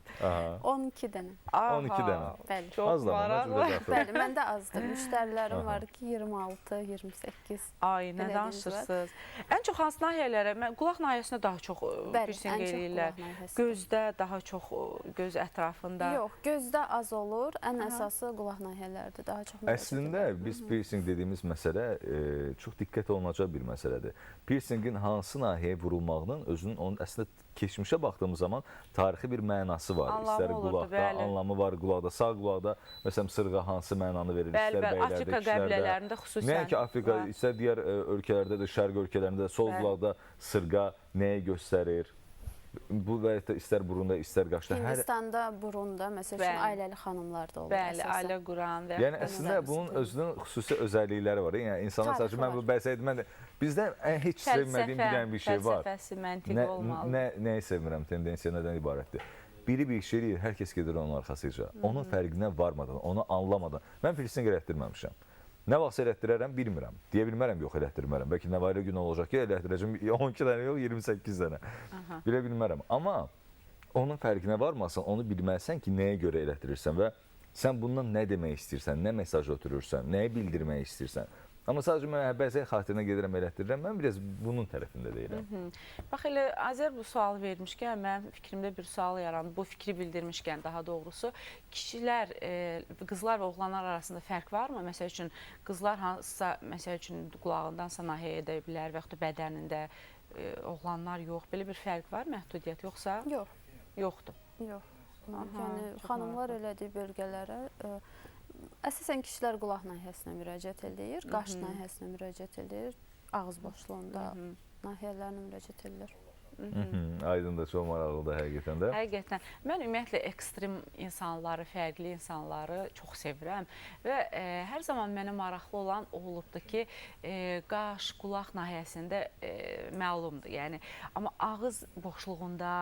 12 dənə. 12 dənə. Bəli. Çox maraqlı. Bəli, məndə azdır. Müştərilərim var ki, 26, 28. Ay, nə danışırsınız? Ən çox hansı nahiyələrə? Qulaq nahiyəsində daha çox piercing eləyirlər. Gözdə daha çox, göz ətrafında. Yox, gözdə az olur. Ən əsası qulaq nahiyələrdir. Daha çox. Əslində biz piercing dediyimiz məsələ çox diqqət olunacaq bir məsələdir. Piercingin hansı nahiyəyə vurulmağının özünün onun əslində keçmişə baxdığımız zaman tarixi bir mənası var. İstər qulaqda anlamı var, qulaqda, sağ qulaqda məsələn sırğa hansı mənanı verir, istər bəylərdə, Afrika qəbilələrində xüsusən. Nəinki Afrika, istər digər ölkələrdə də, şərq ölkələrində sol qulaqda sırğa nəyi göstərir? Bu və ya istər burunda, istər qaşda. Hindistanda, burunda, məsəl üçün ailəli xanımlarda olur. Bəli, ailə quran. Yəni əslində bunun özünün xüsusi özəllikləri var. Yəni insanlar sadəcə mən bu bəsəydim, bizdə heç sevmədiyim bir dənə bir şey var. Fəlsəfəsi, məntiqi olmalı. Nəyi sevmirəm, tendensiya nədən ibarətdir? Biri bir şey eləyir, hər kəs gedir onun arxasıca. Onun fərqinə varmadan, onu anlamadan. Mən piercing elətdirməmişəm. Nə vaxt elətdirərəm bilmirəm. Deyə bilmərəm, yox elətdirmərəm. Bəlkə nə var gün olacaq ki, elətdirəcəm 12 dənə yox, 28 dənə. Bilə bilmərəm. Amma onun fərqinə varmasan, onu bilməlisən ki, nəyə görə elətdirirsən və sən bundan nə demək istəyirsən, nə mesaj ötürürsən, nəyi bildirmək istəyirsən. Amma sadəcə mən bəzək xatirinə gedirəm, elətdirirəm. Mən biraz bunun tərəfində deyirəm. Bax, elə Azər bu sualı vermişkən, mənim fikrimdə bir sual yarandı. Bu fikri bildirmişkən daha doğrusu. Kişilər, qızlar və oğlanlar arasında fərq varmı? Məsəl üçün, qızlar hansısa, məsəl üçün, qulağındansa nahiyə edə bilər və yaxud da bədənində, oğlanlar yox. Belə bir fərq var, məhdudiyyət yoxsa? Yox. Yoxdur. Yox. Yəni, xanımlar elədiyi bölgələrə əsasən kişilər qulaq nahiyəsinə müraciət edir, qaş nahiyəsinə müraciət edir, ağız boşluğunda nahiyələrinə müraciət edir. Aydındır, çox maraqlıdır həqiqətən də. Həqiqətən. Mən ümumiyyətlə ekstrem insanları, fərqli insanları çox sevirəm və hər zaman mənə maraqlı olan olubdur ki, qaş, qulaq nahiyəsində məlumdur. Yəni, amma ağız boşluğunda,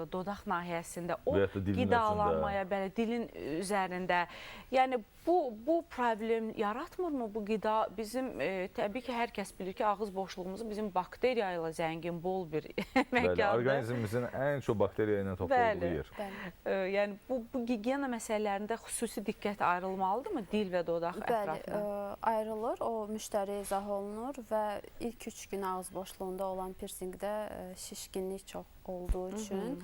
dodaq nahiyəsində, o qidalanmaya, belə dilin üzərində, yəni bu problem yaratmırmı bu qida? Bizim, təbii ki, hər kəs bilir ki, ağız boşluğumuzu bizim bakteriya ilə zəngin, bol bir Bəli, orqanizmimizin ən çox bakteriya ilə toxlu olduğu yer. Yəni, bu gigiyena məsələlərində xüsusi diqqət ayrılmalıdırmı dil və dodaq ətrafına? Bəli, ayrılır, o müştəri izah olunur və ilk 3 gün ağız boşluğunda olan piercingdə şişkinlik çox olduğu üçün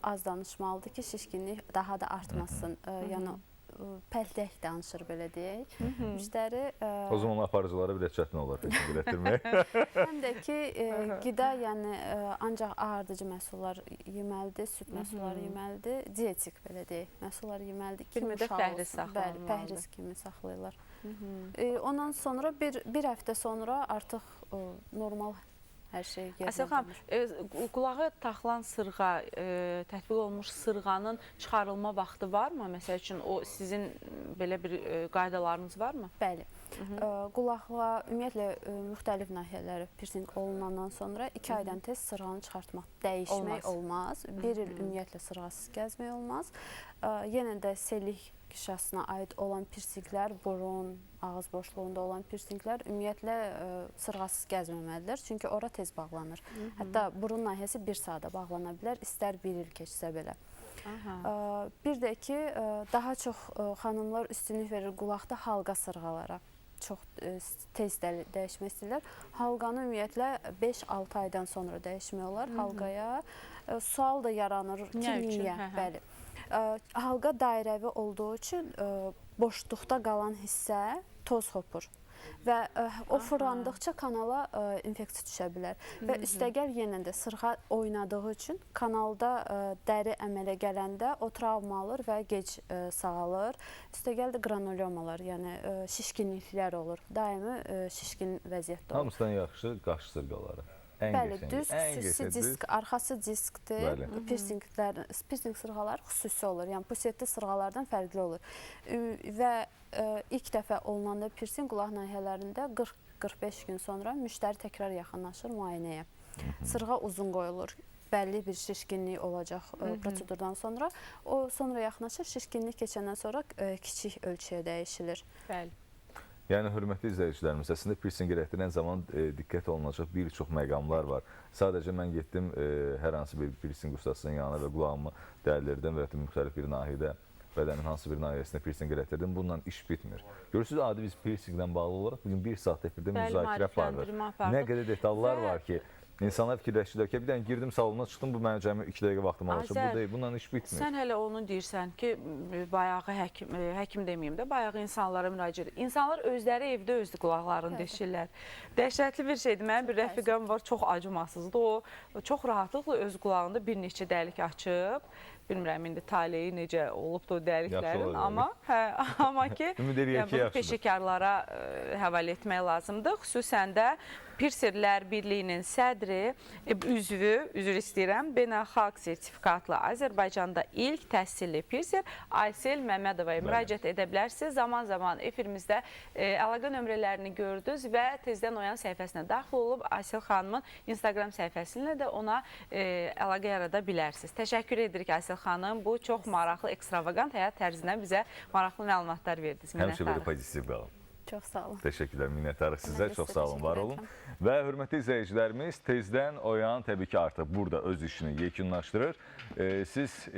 az danışmalıdır ki, şişkinlik daha da artmasın. Yəni, pəldək danışır, belə deyək. Müştəri... O zaman aparıcılara bir çətin olur piercing elətdirmək. Həm də ki, qida, yəni ancaq ağardıcı məhsullar yeməlidir, süd məhsulları yeməlidir, dietik, belə deyək, məhsullar yeməlidir. Bir müddət pəhriz saxlanmalıdır. Bəli, pəhriz kimi saxlayırlar. Ondan sonra, bir həftə sonra artıq normal hər şey yerinə Asiya xanım, qulağa taxılan sırğa, tətbiq olunmuş sırğanın çıxarılma vaxtı varmı? Məsəl üçün, o sizin belə bir qaydalarınız varmı? Bəli. Qulaqla, ümumiyyətlə, müxtəlif nahiyələri piercing olunandan sonra 2 aydan tez sırğanı çıxartmaq, dəyişmək olmaz. 1 il ümumiyyətlə sırğasız gəzmək olmaz. Yenə də sellik qişasına aid olan piercinglər, burun, ağız boşluğunda olan piercinglər ümumiyyətlə sırğasız gəzməməlidir. Çünki ora tez bağlanır. Hətta burun nahiyəsi 1 saata bağlana bilər, istər 1 il keçsə belə. Bir də ki, daha çox xanımlar üstünlük verir qulaqda halqa sırğalara. Çox tez dəyişmək istəyirlər. Halqanı ümumiyyətlə 5-6 aydan sonra dəyişmək olar halqaya. Sual da yaranır ki, niyə? Bəli. Halqa dairəvi olduğu üçün boşluqda qalan hissə toz hopur. Və o fırlandıqca kanala infeksiya düşə bilər. Və üstəgəl yenə də sırğa oynadığı üçün kanalda dəri əmələ gələndə o travma alır və gec sağalır. Üstəgəl də granulomalar, yəni şişkinliklər olur. Daimi şişkin vəziyyətdə olur. Hamısından yaxşı qaş sırğaları. Bəli, düz xüsusi disk, arxası diskdir. Piercing sırğalar xüsusi olur. Yəni pusetli sırğalardan fərqli olur. Və ilk dəfə olunanda piercing qulaq nahiyələrində 40-45 gün sonra müştəri təkrar yaxınlaşır müayinəyə. Sırğa uzun qoyulur. Bəlli bir şişkinlik olacaq prosedurdan sonra. O sonra yaxınlaşır, şişkinlik keçəndən sonra kiçik ölçüyə dəyişilir. Bəli. Yəni, hörmətli izləyicilərimiz, əslində piercing etdirən zaman diqqət olunacaq bir çox məqamlar var. Sadəcə mən getdim hər hansı bir piercing ustasının yanına və qulağımı dəldirdim və müxtəlif bir nahidə bədənin hansı bir nahiyəsində piercing etdirdim. Bununla iş bitmir. Görürsünüz, adi biz piercinglə bağlı olaraq bugün bir saat efirdə müzakirə aparılır. Nə qədər detallar var ki, İnsanlar fikirləşdilər ki, bir dənə girdim salona çıxdım, bu mənim cəmi 2 dəqiqə vaxtım alacaq. Bu deyil, bununla iş bitmir. Sən hələ onu deyirsən ki, bayağı həkim deməyim də, bayağı insanlara müraciət edir. İnsanlar özləri evdə özlü qulaqlarını deşirlər. Dəhşətli bir şeydir. Mənim bir rəfiqəm var, çox acımasızdır. O çox rahatlıqla öz qulağında bir neçə dəlik açıb. Bilmirəm, indi taleyi necə olubdur o dəliklərin, amma ki, bunu peşəkarlara həvalə etmək lazımdır. Xüsusən də Piercerlər Birliyinin sədri, üzr istəyirəm, beynəlxalq sertifikatlı Azərbaycanda ilk təhsilli piercer Aysel Məmmədovaya müraciət edə bilərsiniz. Zaman-zaman efirimizdə əlaqə nömrələrini gördünüz və tezdən oyan səhifəsinə daxil olub Aysel xanımın Instagram səhifəsində də ona əlaqə yarada bilərsiniz. Təşəkkür edirik Aysel xanım. Bu çox maraqlı, ekstravagant həyat tərzindən bizə maraqlı məlumatlar verdiniz. Həmişə belə pozitiv qalın. Çox sağ olun. Təşəkkürlər, minnətdarıq sizə. Çox sağ olun, var olun. Və hörmətli izləyicilərimiz, tezdən oyan təbii ki, artıq burada öz işini yekunlaşdırır. Siz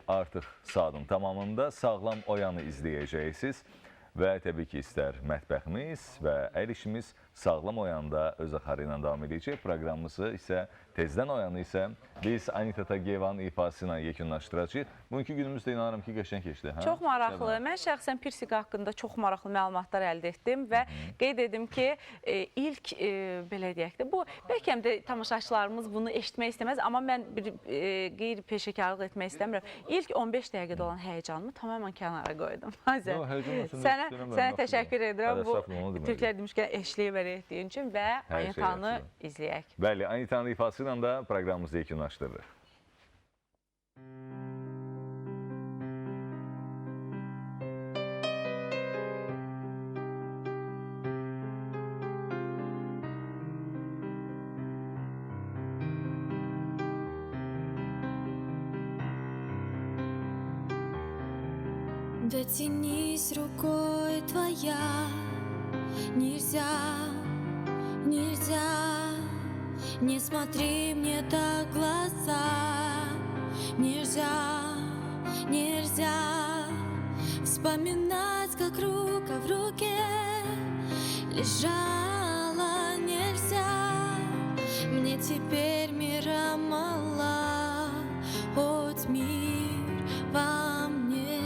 artıq saatın tamamında sağlam oyanı izləyəcəksiniz. Və təbii ki, istər mətbəximiz və əl işimiz sağlam oyanda öz axarı ilə davam edəcək. Proqramımızı isə tezdən oyanı isə biz Anita Tagiyevanın ifası ilə yekunlaşdıracağıq. Bugünkü günümüz də inanırım ki, qəşəng keçdi. Çox maraqlı. Mən şəxsən piercing haqqında çox maraqlı məlumatlar əldə etdim və qeyd edim ki, ilk, belə deyək də, bu bəlkə də tamaşaçılarımız bunu eşitmək istəməz, amma mən bir qeyri-peşəkarlıq etmək istəmirəm. İlk 15 dəqiqədə olan həyəcanımı tamamən kənara qoydum. Sənə təşəkkür edirəm bu Türklər demişkən eşliyə verə etdiyin üçün və Anitanı izləyək. Bəli, Anitanın ifası ilə də proqramımızı yekunlaşdırırıq. Дотянись рукой твоя, нельзя, нельзя, не смотри мне так в глаза, нельзя, нельзя вспоминать, как рука в руке лежала, нельзя, мне теперь мира мало, хоть мир во мне.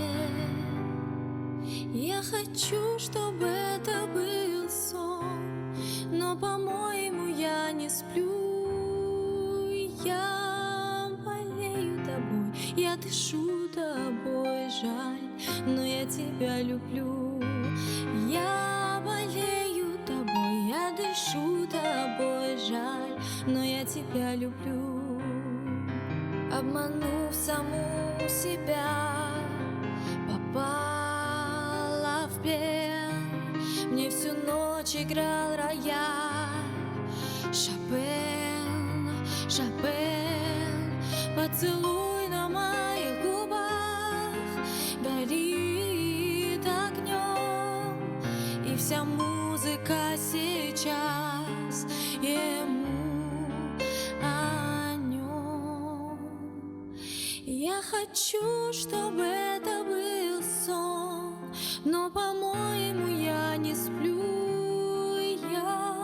Я хочу, чтобы это был сон, но, по-моему, я не сплю. Я болею тобой, я дышу тобой, жаль, но я тебя люблю. Я болею тобой, я дышу тобой, жаль, но я тебя люблю. Обманув саму себя, попала в плен. Мне всю ночь играл рояль Шопен, Шопен. Поцелуй на моих губах горит огнем, и вся музыка сейчас ему о нем. Я хочу, чтобы это был сон, но, по-моему, я не сплю. Я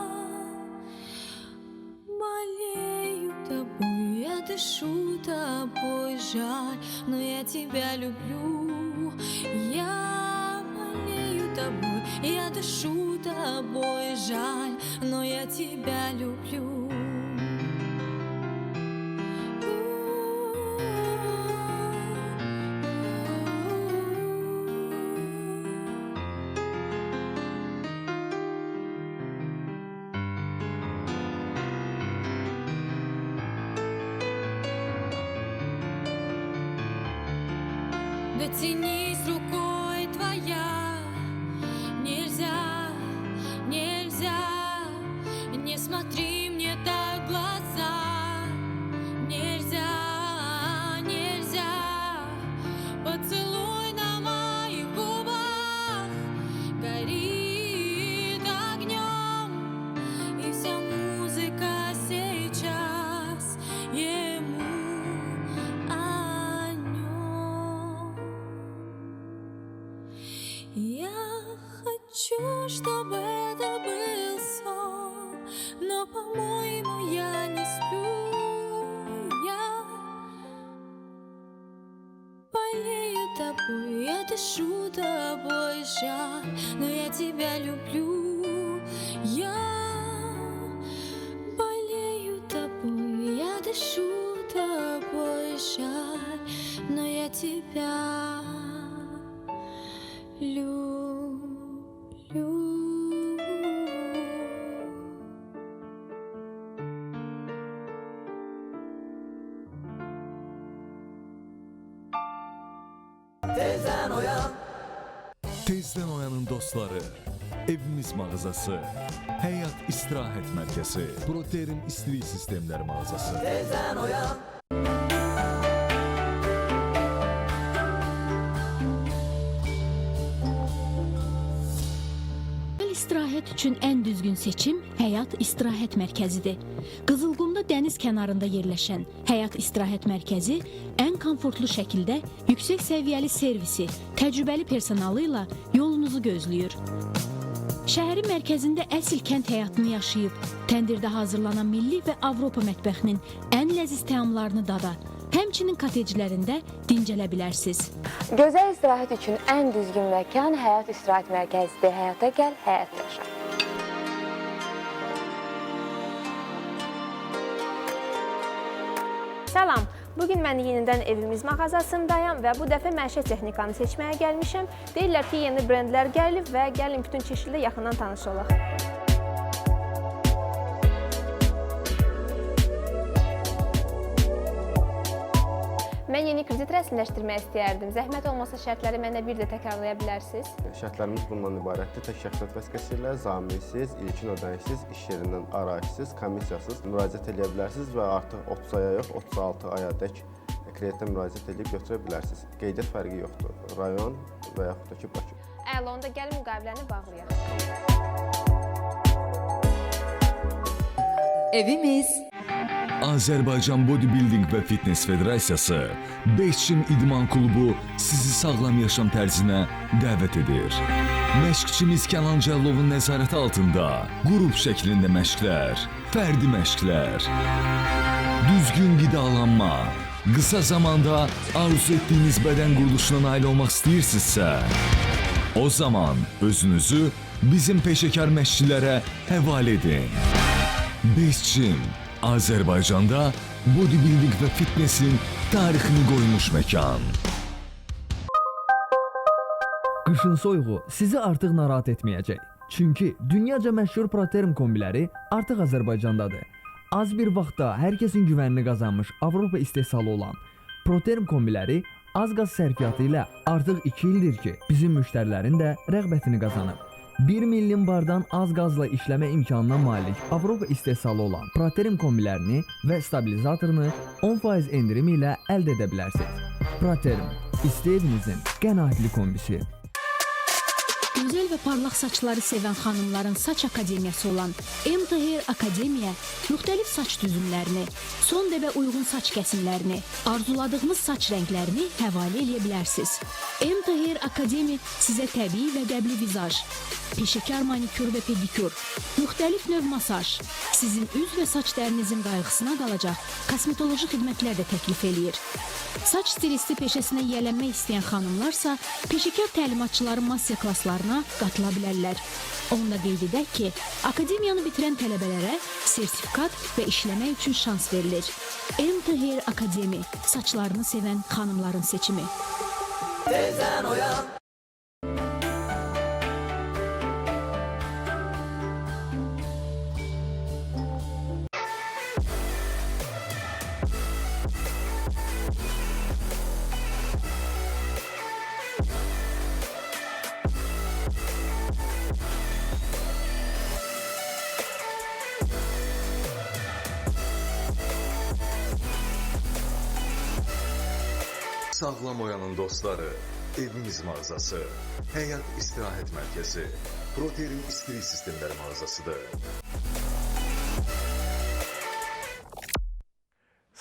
болею тобой, я дышу тобой, жаль, но я тебя люблю. Я болею тобой, я дышу тобой, жаль, но я тебя люблю. Дотянись рукой твоя, нельзя, нельзя, не смотри мне так в глаза, нельзя, нельзя, поцелуй на моих губах, горит огнем, и вся музыка сейчас ему. Я хочу, чтобы это был сон, но, по-моему, я не сплю. Я болею тобой, я дышу тобой, жаль, но я тебя люблю. Я болею тобой, я дышу тобой, жаль, но я тебя люблю. Tezden oyan. Tezden oyanın dostları, evimiz mağazası, həyat istirahət mərkəzi, Proterim istilik sistemləri mağazası. Tezden oyan. İstirahət üçün ən düzgün seçim Həyat İstirahət Mərkəzidir. Qızılqumda dəniz kənarında yerləşən Həyat İstirahət Mərkəzi ən komfortlu şəkildə yüksək səviyyəli servisi, təcrübəli personalı ilə yolunuzu gözləyir. Şəhərin mərkəzində əsl kənd həyatını yaşayıb, təndirdə hazırlanan milli və Avropa mətbəxinin ən ləziz təamlarını dada, həmçinin koteclərində dincələ bilərsiniz. Gözəl istirahət üçün ən düzgün məkan Həyat İstirahət Mərkəzidir. Həyata gəl, həyat yaşa. Salam, bugün mən yenidən evimiz mağazasındayım və bu dəfə məişət texnikanı seçməyə gəlmişəm. Deyirlər ki, yeni brendlər gəlib və gəlin bütün çeşidlə yaxından tanış olaq. Mən yeni kredit rəsmiləşdirmək istəyərdim. Zəhmət olmasa şərtləri mənə bir də təkrarlaya bilərsiniz? Şərtlərimiz bundan ibarətdir. Tək şəxsiyyət vəsiqəsilə, zaminsiz, ilkin ödənişsiz, iş yerindən arayışsız, komissiyasız müraciət edə bilərsiniz və artıq 30 aya yox, 36 ayadək kreditə müraciət edib götürə bilərsiniz. Qeydiyyat fərqi yoxdur. Rayon və yaxud da ki, Bakı. Əla, onda gəlin müqaviləni bağlayaq. Evimiz Azərbaycan Bodybuilding və Fitness Federasiyası Beşçim İdman Klubu sizi sağlam yaşam tərzinə dəvət edir. Məşqçimiz Kənan Cəllovun nəzarəti altında qrup şəklində məşqlər, fərdi məşqlər, düzgün qidalanma, qısa zamanda arzu etdiyiniz bədən quruluşuna nail olmaq istəyirsinizsə, o zaman özünüzü bizim peşəkar məşqçilərə həvalə edin. Beşçim Azərbaycanda bodybuilding və fitnessin tarixini qoymuş məkan. Qışın soyuğu sizi artıq narahat etməyəcək. Çünki dünyaca məşhur Proterim kombiləri artıq Azərbaycandadır. Az bir vaxtda hər kəsin güvənini qazanmış Avropa istehsalı olan Proterim kombiləri az qaz sərfiyyatı ilə artıq 2 ildir ki, bizim müştərilərin də rəğbətini qazanıb. 1 milyon bardan az qazla işləmə imkanına malik Avropa istehsalı olan Proterim kombilərini və stabilizatorunu 10% endirim ilə əldə edə bilərsiniz. Proterim, istəyinizin qənaətli kombisi. Gözəl və parlaq saçları sevən xanımların saç akademiyası olan MTHR Akademiya müxtəlif saç düzümlərini, son dəbə uyğun saç kəsimlərini, arzuladığınız saç rənglərini həvalə edə bilərsiniz. MTHR Akademi sizə təbii və qəbli vizaj, peşəkar manikür və pedikür, müxtəlif növ masaj, sizin üz və saç dərinizin qayğısına qalacaq kosmetoloji xidmətlər də təklif eləyir. Saç stilisti peşəsinə yiyələnmək istəyən xanımlarsa peşəkar təlimatçıların master klasslarına qatıla bilərlər. Onu da qeyd edək ki, akademiyanı bitirən tələbələrə sertifikat və işləmək üçün şans verilir. MTHR Akademi, saçlarını sevən xanımların seçimi. Tezən oyan. Sağlam Oyanın dostları, evimiz mağazası, həyat istirahət mərkəzi, Protein istilik sistemləri mağazasıdır.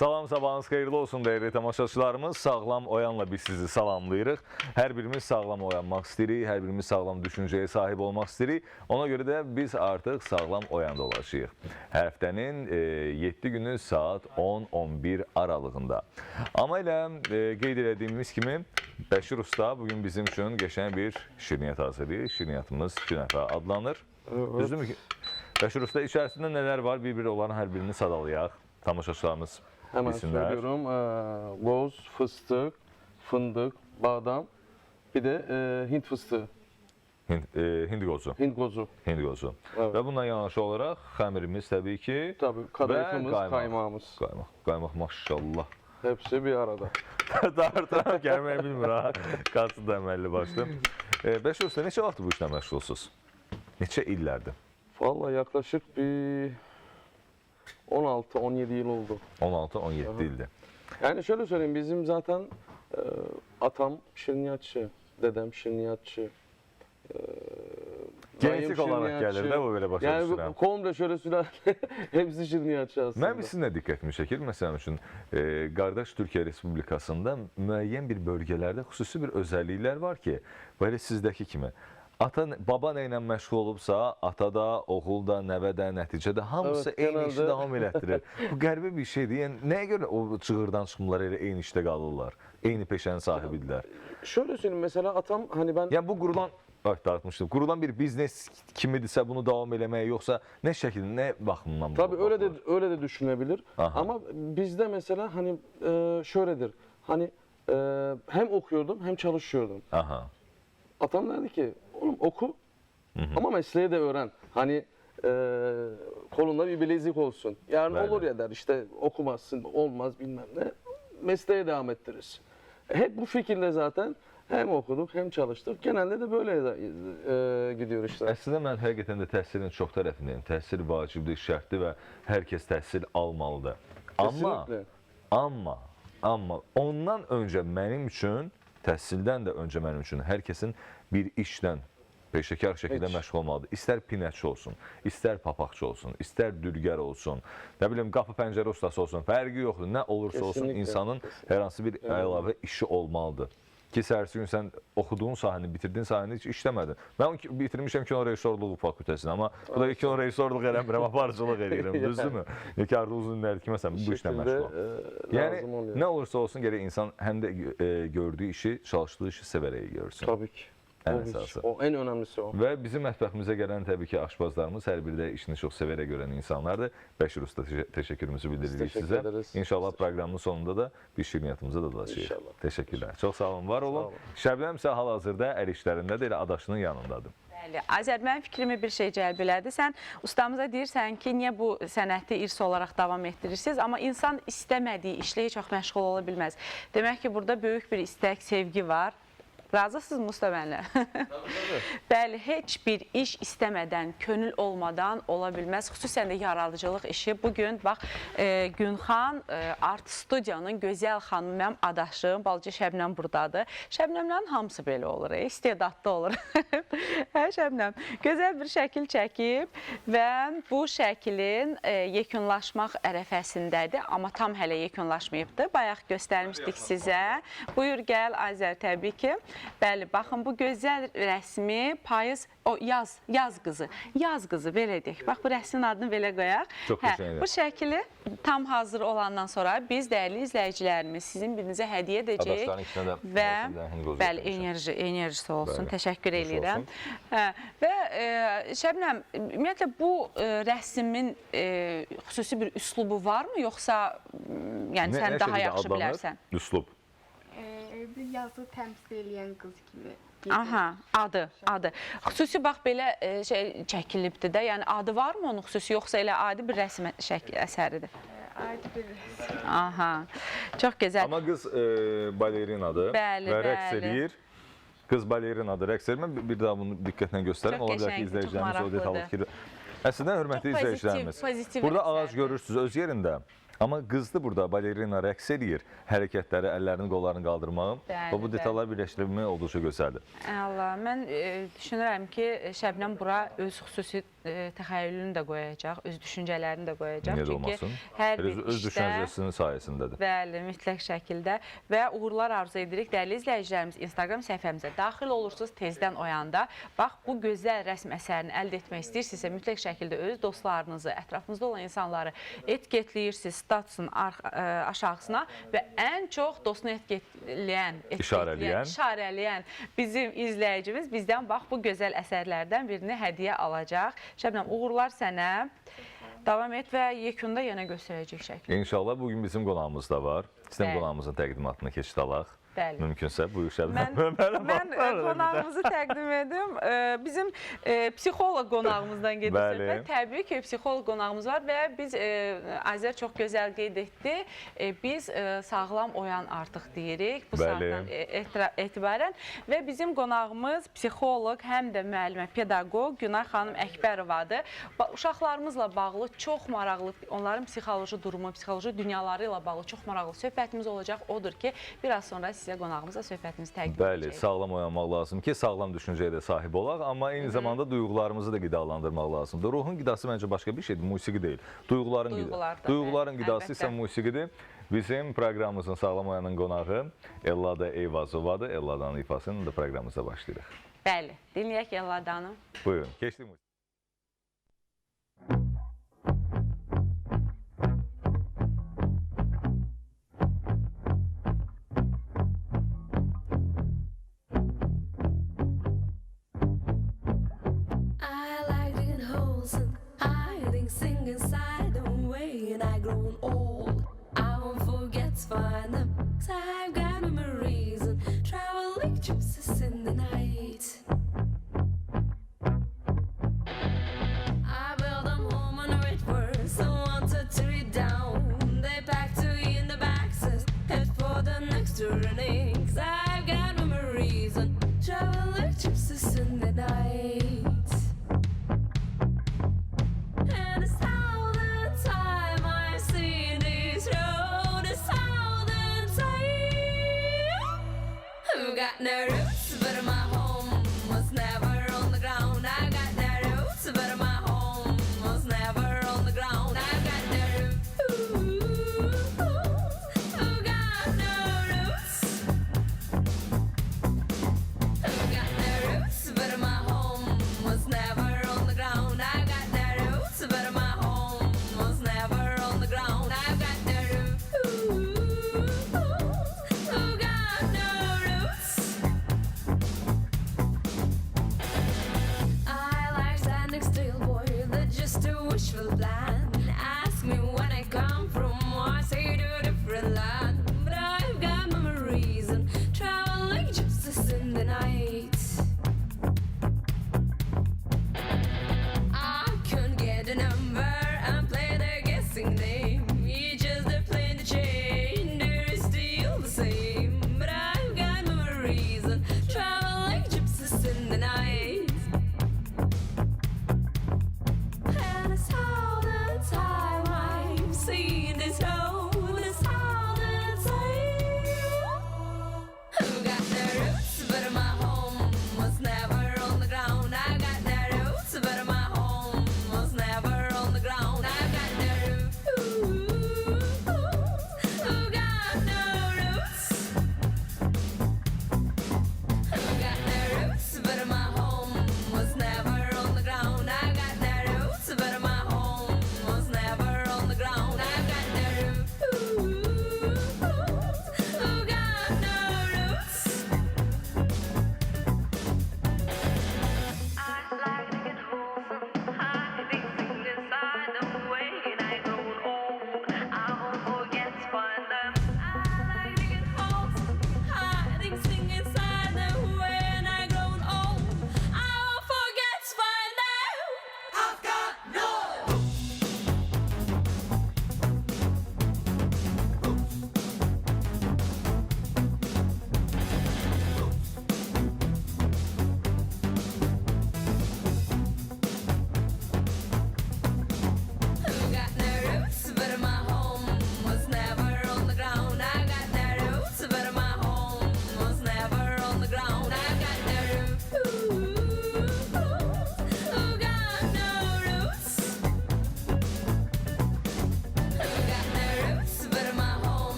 Salam, sabahınız xeyirli olsun dəyərli tamaşaçılarımız. Sağlam Oyanla biz sizi salamlayırıq. Hər birimiz sağlam oyanmaq istəyirik, hər birimiz sağlam düşüncəyə sahib olmaq istəyirik. Ona görə də biz artıq sağlam oyanda olacağıq. Hər həftənin 7 günü saat 10-11 aralığında. Amma elə qeyd edədiyimiz kimi Bəşir Usta bugün bizim üçün qəşəng bir şirniyyat hazırlayır. Şirniyyatımız künəfə adlanır. Düzdürmü ki? Bəşir Usta içərisində nələr var? Bir-bir onların hər birini sadalayaq. Tamaşaçılarımız Hemen söylüyorum. Loz, fıstık, fındık, badam, bir de Hint fıstığı. Hindigozu. Hindigozu. Evet. Ve bundan yanaşı olarak xəmirimiz tabii ki. Tabii kadayıfımız, qaymağımız. Qaymaq maşallah. Hepsi bir arada. Dartıram gəlməyi bilmir ha. Qatı da əməlli başlı. Bəşir Usta, neçə vaxtdır bu işlə məşğulsuz? Neçə illərdir? Vallahi yaklaşık bir 16-17 yıl oldu. 16-17 ildir. Yani şöyle söyleyeyim, bizim zaten atam şirniyatçı, dedem şirniyatçı. Genetik olarak gelir de bu böyle başa düşürəm. Yani komple şöyle sürer, hepsi şirniyatçı aslında. Mən sizin də diqqətimi çəkir. Məsələn üçün, qardaş Türkiyə Respublikasında müəyyən bir bölgələrdə xüsusi bir özəlliklər var ki, böyle sizdəki kimi. Baba nə ilə məşğul olubsa, ata da, oğul da, nəvə də, nəticədə hamısı eyni işi davam elətdirir. Bu qəribə bir şeydir. Yəni, nəyə görə o çığırdan çıxımlar elə eyni işdə qalırlar? Eyni peşənin sahibidirlər. Şöyle söyleyeyim, mesela atam hani ben... Yəni bu qurulan, dağıtmışdım, qurulan bir biznes kimidirsə bunu davam eləməyə, yoxsa nə şəkildə, nə baxımdan? Tabii öyle de düşünebilir. Aha. Ama bizde mesela hani şöyledir. Hani hem okuyordum hem çalışıyordum. Aha. Atam derdi ki, oğlum oku ama mesleği de öğren. Hani kolunda bir bilezik olsun. Yarın olur ya der, işte okumazsın, olmaz bilmem ne. Mesleğe devam ettirirsin. Hep bu fikirle zaten hem okuduk hem çalıştık. Genelde de böyle gidiyor işte. Əslində mən həqiqətən də təhsilin çox tərəfindəyim. Təhsil vacibdir, şərtdir və hər kəs təhsil almalıdır. Amma ondan öncə mənim üçün, təhsildən də öncə mənim üçün hər kəsin bir işlə peşəkar şəkildə məşğul olmalıdır. İstər pinətçi olsun, istər papaqçı olsun, istər dülgər olsun, nə bilim qapı pəncərə ustası olsun, fərqi yoxdur. Nə olursa olsun insanın hər hansı bir əlavə işi olmalıdır. Ki, səhərsi gün sən oxuduğun sahəni, bitirdiyin sahəni heç işləmədin. Mən bitirmişəm kino rejissorluğu fakültəsini, amma bu da kino rejissorluq eləmirəm, aparıcılıq edirəm, düzdürmü? Nikarda uzun illərdir ki, məsələn, bu işlə məşğul ol. Yəni, nə olursa olsun, gərək insan həm də gördüyü işi, çalışdığı işi sevərək görsün. Tabii ki. Ən əsası. O, en önemlisi o. Və bizim mətbəximizə gələn təbii ki, aşbazlarımız hər biri də işini çox sevərək görən insanlardır. Bəşir Usta, təşəkkürümüzü bildiririk sizə. İnşallah proqramın sonunda da bir şirniyyatımıza da dalaşıyıq. Təşəkkürlər. Çox sağ olun, var olun. Şəbnəm isə hal-hazırda əl işlərindədir, elə adaşının yanındadır. Bəli, Azər, mənim fikrimi bir şey cəlb elədi. Sən ustamıza deyirsən ki, niyə bu sənəti irs olaraq davam etdirirsiniz? Amma insan istəmədiyi işlə heç vaxt məşğul ola bilməz. Demək ki, burada böyük bir istək, sevgi var. Razısınız Mustafa mənlə? Bəli, heç bir iş istəmədən, könül olmadan ola bilməz. Xüsusən də yaradıcılıq işi. Bugün, bax, Günxan Art Studiyanın gözəl xanımı, mənim adaşım, Balcı Şəbnəm buradadır. Şəbnəmlərin hamısı belə olur, istedadlı olur. Hə, Şəbnəm? Gözəl bir şəkil çəkib və bu şəklin yekunlaşmaq ərəfəsindədir, amma tam hələ yekunlaşmayıbdır. Bayaq göstərmişdik sizə. Buyur, gəl, Azər, təbii ki. Bəli, baxın, bu gözəl rəsmi payız, yaz qızı, belə deyək. Bax, bu rəsmin adını belə qoyaq. Çox qəşəngdir. Bu şəkili tam hazır olandan sonra biz dəyərli izləyicilərimiz sizin birinizə hədiyyə edəcəyik və bəli, enerjisi olsun. Təşəkkür edirəm. Və Şəbnəm, ümumiyyətlə, bu rəsmin xüsusi bir üslubu varmı, yoxsa sən daha yaxşı bilərsən? Üslub. Bir yazı təmsil edən qız kimi. Aha, adı. Xüsusi bax belə çəkilibdir də, yəni adı varmı onun xüsusi, yoxsa elə adi bir rəsm əsəridir? Adi bir rəsm. Aha, çox gözəl. Amma qız balerinadır və rəqs edir. Qız balerinadır, rəqs edir. Mən bir daha bunu diqqətlə göstərim. Ola bilər ki, izləyicilərimiz o detallı fikir. Əslində, hörmətli izləyicilərimiz, burada ağac görürsünüz öz yerində. Amma qızdır burada, balerina rəqs edir, hərəkətləri, əllərini, qollarını qaldırmağı və bu detallar birləşdirmək olduqca gözəldir. Allah, mən düşünürəm ki, Şəbnəm bura öz xüsusi təxəyyülünü də qoyacaq, öz düşüncələrini də qoyacaq. Niyə də olmasın? Öz düşüncəsinin sayəsindədir. Bəli, mütləq şəkildə və uğurlar arzu edirik. Dəyərli izləyicilərimiz, Instagram səhifəmizə daxil olursunuz tezdən oyanda. Bax, bu gözəl rəsm əsərini əldə etmək istəyirsinizsə, mütləq şəkildə öz dostlarınızı, ətrafınızda olan insanları etiketləyirsiniz, statusun aşağısına və ən çox dostunu işarələyən bizim izləyicimiz bizdən bax bu gözəl əsərlərdən birini hədiyyə alacaq. Şəbnəm, uğurlar sənə. Davam et və yekunda yenə göstərəcək şəkil. İnşallah bugün bizim qonağımız da var. İstəyəm qonağımızın təqdimatını keçid alaq. Mümkünsə, buyur Şəbnəm. Mən qonağımızı təqdim edim. Bizim psixoloq qonağımızdan gedir söhbət. Təbii ki, psixoloq qonağımız var və biz, Azər çox gözəl qeyd etdi, biz sağlam oyan artıq deyirik bu saatdan etibarən və bizim qonağımız psixoloq, həm də müəllimə, pedaqoq Günay xanım Əkbərovadır. Uşaqlarımızla bağlı çox maraqlı, onların psixoloji durumu, psixoloji dünyaları ilə bağlı çox maraqlı söhbətimiz olacaq. Odur ki, biraz sonra sizə qonağımıza söhbətimizi təqdim edəcəyik. Bəli, sağlam oyanmaq lazım ki, sağlam düşüncəyə də sahib olaq, amma eyni zamanda duyğularımızı da qidalandırmaq lazımdır. Ruhun qidası məncə başqa bir şeydir, musiqi deyil. Duyğuların qidası isə musiqidir. Bizim proqramımızın sağlam oyanan qonağı Ellada Eyvazovadır. Elladanın ifasını da proqramımıza başlayırıq. Bəli, dinləyək Elladanı. Buyurun, keçdik musiqi. I've got memories and traveling gypsies in the night. I built them home on a red verse. I wanted to read down. They packed to in the boxes, head for the next journey. I've got memories and traveling gypsies in the night. And it's all the time I see this road. It's all the time. I've got no roots, but my home was never on the ground. I got no roots, but my home was never on the ground. I got no roots. I've got no roots. I've got no roots, but my home was never on the ground. I got no roots, but my home was never on the ground. I've got no roots. I've got no roots.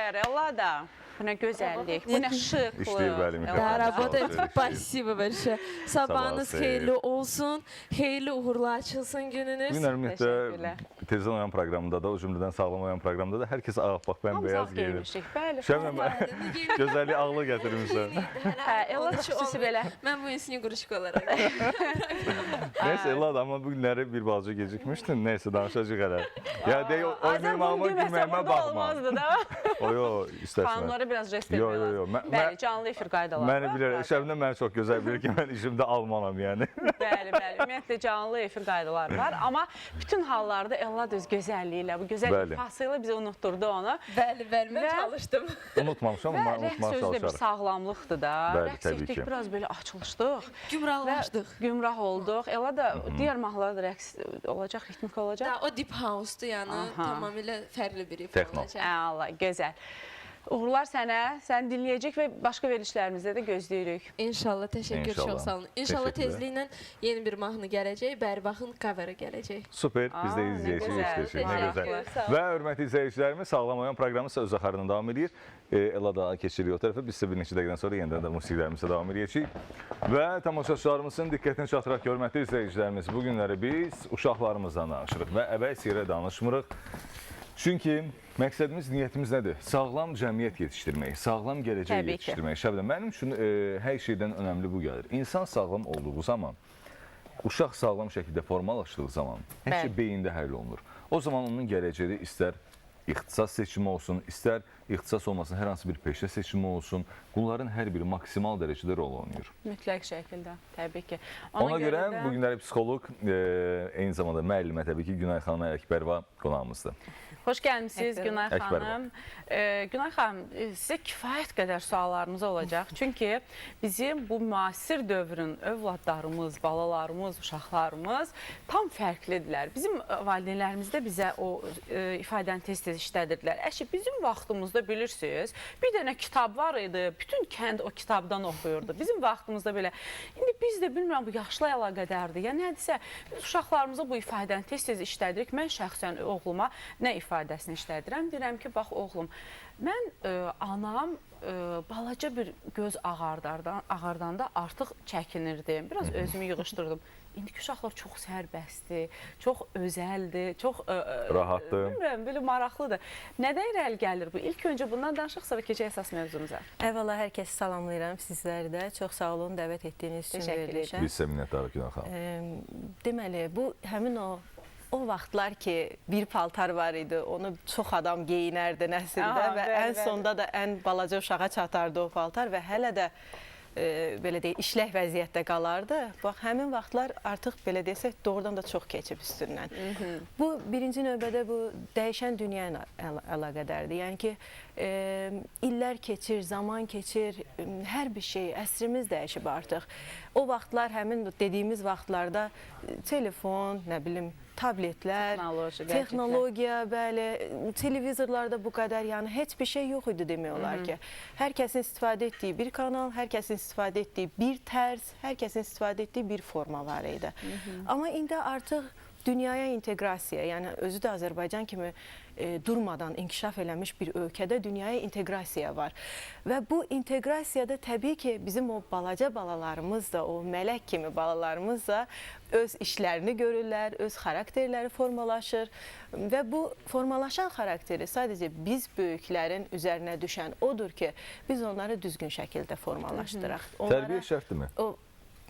Süper, Allah da. Bu nə gözəllik, bu nə şıqlıq. İşləyir bəli, mikrofon. Работает. Спасибо большое. Sabahınız Sabahınız xeyirli olsun. Xeyirli uğurlu açılsın gününüz. Bugün ümumiyyətlə Tezdən Oyan proqramında da, o cümlədən Sağlam Oyan proqramında da hər kəs ağappaq, bənbəyaz geyinir. Şəbnəm, gözəllik ağlı gətirmişsən. Ela da xüsusi belə. Mən bu insin quruşq olaraq. Neyse Ela da, amma bu günləri bir balaca gecikmişdin. Neyse, danışacaq hələ. Ya deyək, oynayımağıma, gülməyimə baxma. O, istəsinə. Biraz rest etmək Bəli, canlı efir qaydaları var. Məni bilir, Şəbnəm məni çox gözəl bilir ki, mən işimdə almanam yəni. Bəli, ümumiyyətlə canlı efir qaydaları var. Amma bütün hallarda Ela da öz gözəlliyi ilə, bu gözəl ifasıyla bizə unutturdu onu. Bəli, mən çalışdım. Unutmamışam, amma unutmağa çalışarıq. Sözdə bir sağlamlıqdır da. Rəqs etdik, biraz belə açılışdıq. Gümrahlaşdıq. Gümrah olduq. Ela da digər mahnılarda rəqs olacaq, ritmik olacaq. O deep house-dur, yəni tamamilə fərqli bir ifa olacaq. Allah, gözəl. Uğurlar sənə, səni dinləyəcək və başqa verilişlərimizdə də gözləyirik. İnşallah, təşəkkür, çox sağ olun. İnşallah tezliklə yeni bir mahnı gələcək, Bərbaxın cover-ı gələcək. Super, biz də izləyəcəyik, nə gözəl. Və hörmətli izləyicilərimiz, Sağlam Oyan proqramı isə öz axarını davam edir. Ela da keçirik o tərəfə, biz isə bir neçə dəqiqədən sonra yenidən də musiqilərimizə davam edəcəyik. Və tamaşaçılarımızın diqqətini çatdıraq, hörmətli izləyicilərimiz, bu günləri biz uşaqlarımızdan danışırıq və əbəs yerə danışmırıq. Çünki məqsədimiz, niyyətimiz nədir? Sağlam cəmiyyət yetişdirmək, sağlam gələcək yetişdirmək. Şəbnəm, mənim üçün hər şeydən önəmli bu gəlir. İnsan sağlam olduğu zaman, uşaq sağlam şəkildə formalaşdığı zaman, hər şey beyində həll olunur. O zaman onun gələcəyi istər ixtisas seçimi olsun, istər ixtisas olmasın, hər hansı bir peşə seçimi olsun, bunların hər biri maksimal dərəcədə rol oynayır. Mütləq şəkildə, təbii ki. Ona görə bu günləri psixoloq, eyni zamanda müəllimə təbii ki, Günay xanım Əkbərova qonağımızdır. Xoş gəlmişsiniz Günay xanım. Günay xanım, sizə kifayət qədər suallarımız olacaq. Çünki bizim bu müasir dövrün övladlarımız, balalarımız, uşaqlarımız tam fərqlidirlər. Bizim valideynlərimiz də bizə o ifadəni tez-tez işlədirdilər. Əşi, bizim vaxtımızda bilirsiniz, bir dənə kitab var idi, bütün kənd o kitabdan oxuyurdu. Bizim vaxtımızda belə. İndi biz də bilmirəm, bu yaşlı əlaqədardır. Ya nədirsə, biz uşaqlarımıza bu ifadəni tez-tez işlədirik. Mən şəxsən oğluma nə ifadəsini işlədirəm. Deyirəm ki, bax oğlum, mən anam balaca bir göz ağardanda artıq çəkinirdim. Biraz özümü yığışdırdım. İndiki uşaqlar çox sərbəstdir, çox özəldir, çox rahatdır. Bilmirəm, belə maraqlıdır. Nədə irəli gəlir bu? İlk öncə bundan danışıq, sonra keçək əsas mövzumuza. Əvvəla hər kəsi salamlayıram sizləri də. Çox sağ olun, dəvət etdiyiniz üçün verilişə. Biz isə minnətdarıq Günay xanım. Deməli, bu həmin o vaxtlar ki, bir paltar var idi, onu çox adam geyinərdi nəsildə və ən sonda da ən balaca uşağa çatardı o paltar və hələ də belə deyək, işlək vəziyyətdə qalardı. Bax, həmin vaxtlar artıq belə desək, doğrudan da çox keçib üstündən. Bu, birinci növbədə bu dəyişən dünya ilə əlaqədardır. Yəni ki, illər keçir, zaman keçir, hər bir şey, əsrimiz dəyişib artıq. O vaxtlar, həmin dediyimiz vaxtlarda telefon, nə bilim, tabletlər, texnologiya, bəli, televizorlarda bu qədər, yəni heç bir şey yox idi demək olar ki. Hər kəsin istifadə etdiyi bir kanal, hər kəsin istifadə etdiyi bir tərz, hər kəsin istifadə etdiyi bir forma var idi. Amma indi artıq dünyaya inteqrasiya, yəni özü də Azərbaycan kimi durmadan inkişaf eləmiş bir ölkədə dünyaya inteqrasiya var. Və bu inteqrasiyada təbii ki, bizim o balaca balalarımız da, o mələk kimi balalarımız da öz işlərini görürlər, öz xarakterləri formalaşır və bu formalaşan xarakteri sadəcə biz böyüklərin üzərinə düşən odur ki, biz onları düzgün şəkildə formalaşdıraq. Tərbiyə şərtdirmi?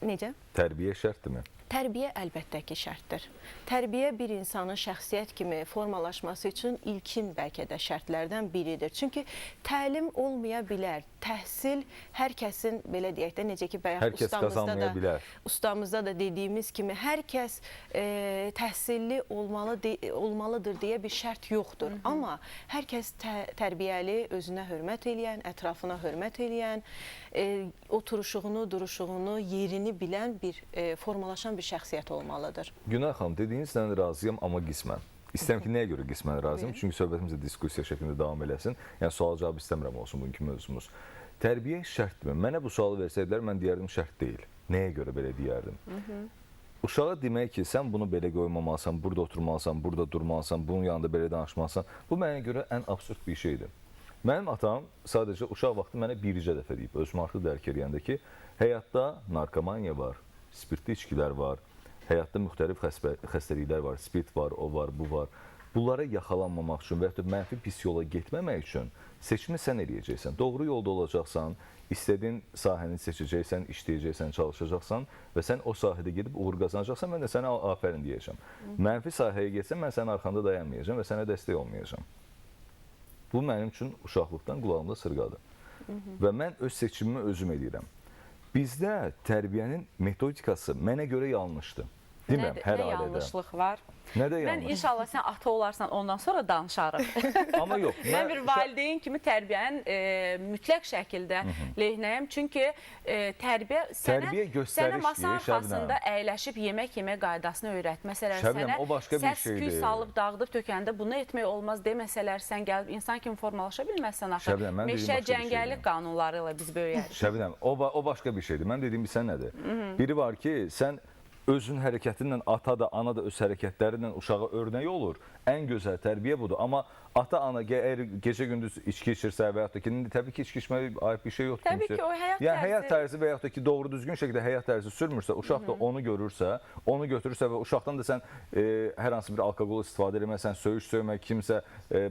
Necə? Tərbiyə şərtdirmi? Tərbiyə əlbəttə ki, şərtdir. Tərbiyə bir insanın şəxsiyyət kimi formalaşması üçün ilkin bəlkə də şərtlərdən biridir. Çünki təlim olmaya bilər. Təhsil hər kəsin, belə deyək də, necə ki, bayaq ustamızda da dediyimiz kimi, hər kəs təhsilli olmalıdır deyə bir şərt yoxdur. Amma hər kəs tərbiyəli, özünə hörmət eləyən, ətrafına hörmət eləyən, oturuşuğunu, duruşuğunu, yerini bilən bir formalaşan bir şəxsiyyət olmalıdır. Günay xanım, dediyinizlə razıyam, amma qismən. İstəyirəm ki, nəyə görə qismən razıyam? Çünki söhbətimizdə diskussiya şəklində davam eləsin. Yəni, sual cavab istəmirəm olsun bugünkü mövzumuz. Tərbiyə şərtdirmi? Mənə bu sualı versəydilər, mən deyərdim şərt deyil. Nəyə görə belə deyərdim? Uşağa demək ki, sən bunu belə qoymamalısan, burada oturmalısan, burada durmalısan, bunun yanında belə danışmalısan, bu mənə görə ən absurd bir şeydir. Mənim atam sadəcə uşaq vaxtı mənə bircə dəfə deyib, özümü artıq dərk eləyəndə ki, həyatda narkomaniya var, spirtli içkilər var, həyatda müxtəlif xəstəliklər var, spirt var, o var, bu var. Bunlara yaxalanmamaq üçün və ya da mənfi pis yola getməmək üçün seçimi sən eləyəcəksən. Doğru yolda olacaqsan, istədiyin sahəni seçəcəksən, işləyəcəksən, çalışacaqsan və sən o sahədə gedib uğur qazanacaqsan, mən də sənə afərin deyəcəm. Mənfi sahəyə getsən, mən sənin arxanda dayanmayacam və sənə dəstək olmayacam. Bu mənim üçün uşaqlıqdan qulağımda sırğadır. Və mən öz seçimimi özüm edirəm. Bizdə tərbiyənin metodikası mənə görə yanlışdır. Demirəm, hər ailədə. Nə yanlışlıq var? Nədə yanlış? Mən inşallah sən ata olarsan, ondan sonra danışarıq. Amma yox. Mən bir valideyn kimi tərbiyənin mütləq şəkildə lehnəyəm. Çünki tərbiyə sənə masa arxasında əyləşib yemək yemək qaydasını öyrət. Məsələn, sənə səs küy salıb, dağıdıb, tökəndə bunu etmək olmaz deməsələr, sən gəlib insan kimi formalaşa bilməzsən axı. Meşə cəngəllik qanunları ilə biz böyüyərik. Şəbnəm, o başqa bir şeydir. Mən dediyim sən nədir? Biri var ki, sən özün hərəkətinlə, ata da, ana da öz hərəkətlərindən uşağa örnəyi olur. Ən gözəl tərbiyə budur. Amma ata, ana əgər gecə-gündüz içki içirsə və yaxud da ki, təbii ki, içki içməyə aid bir şey yoxdur. Təbii ki, o həyat tərzi. Yəni, həyat tərzi və yaxud da ki, doğru düzgün şəkildə həyat tərzi sürmürsə, uşaq da onu görürsə, onu götürürsə və uşaqdan da sən hər hansı bir alkoqol istifadə eləməsən, söyüş söymə, kimsə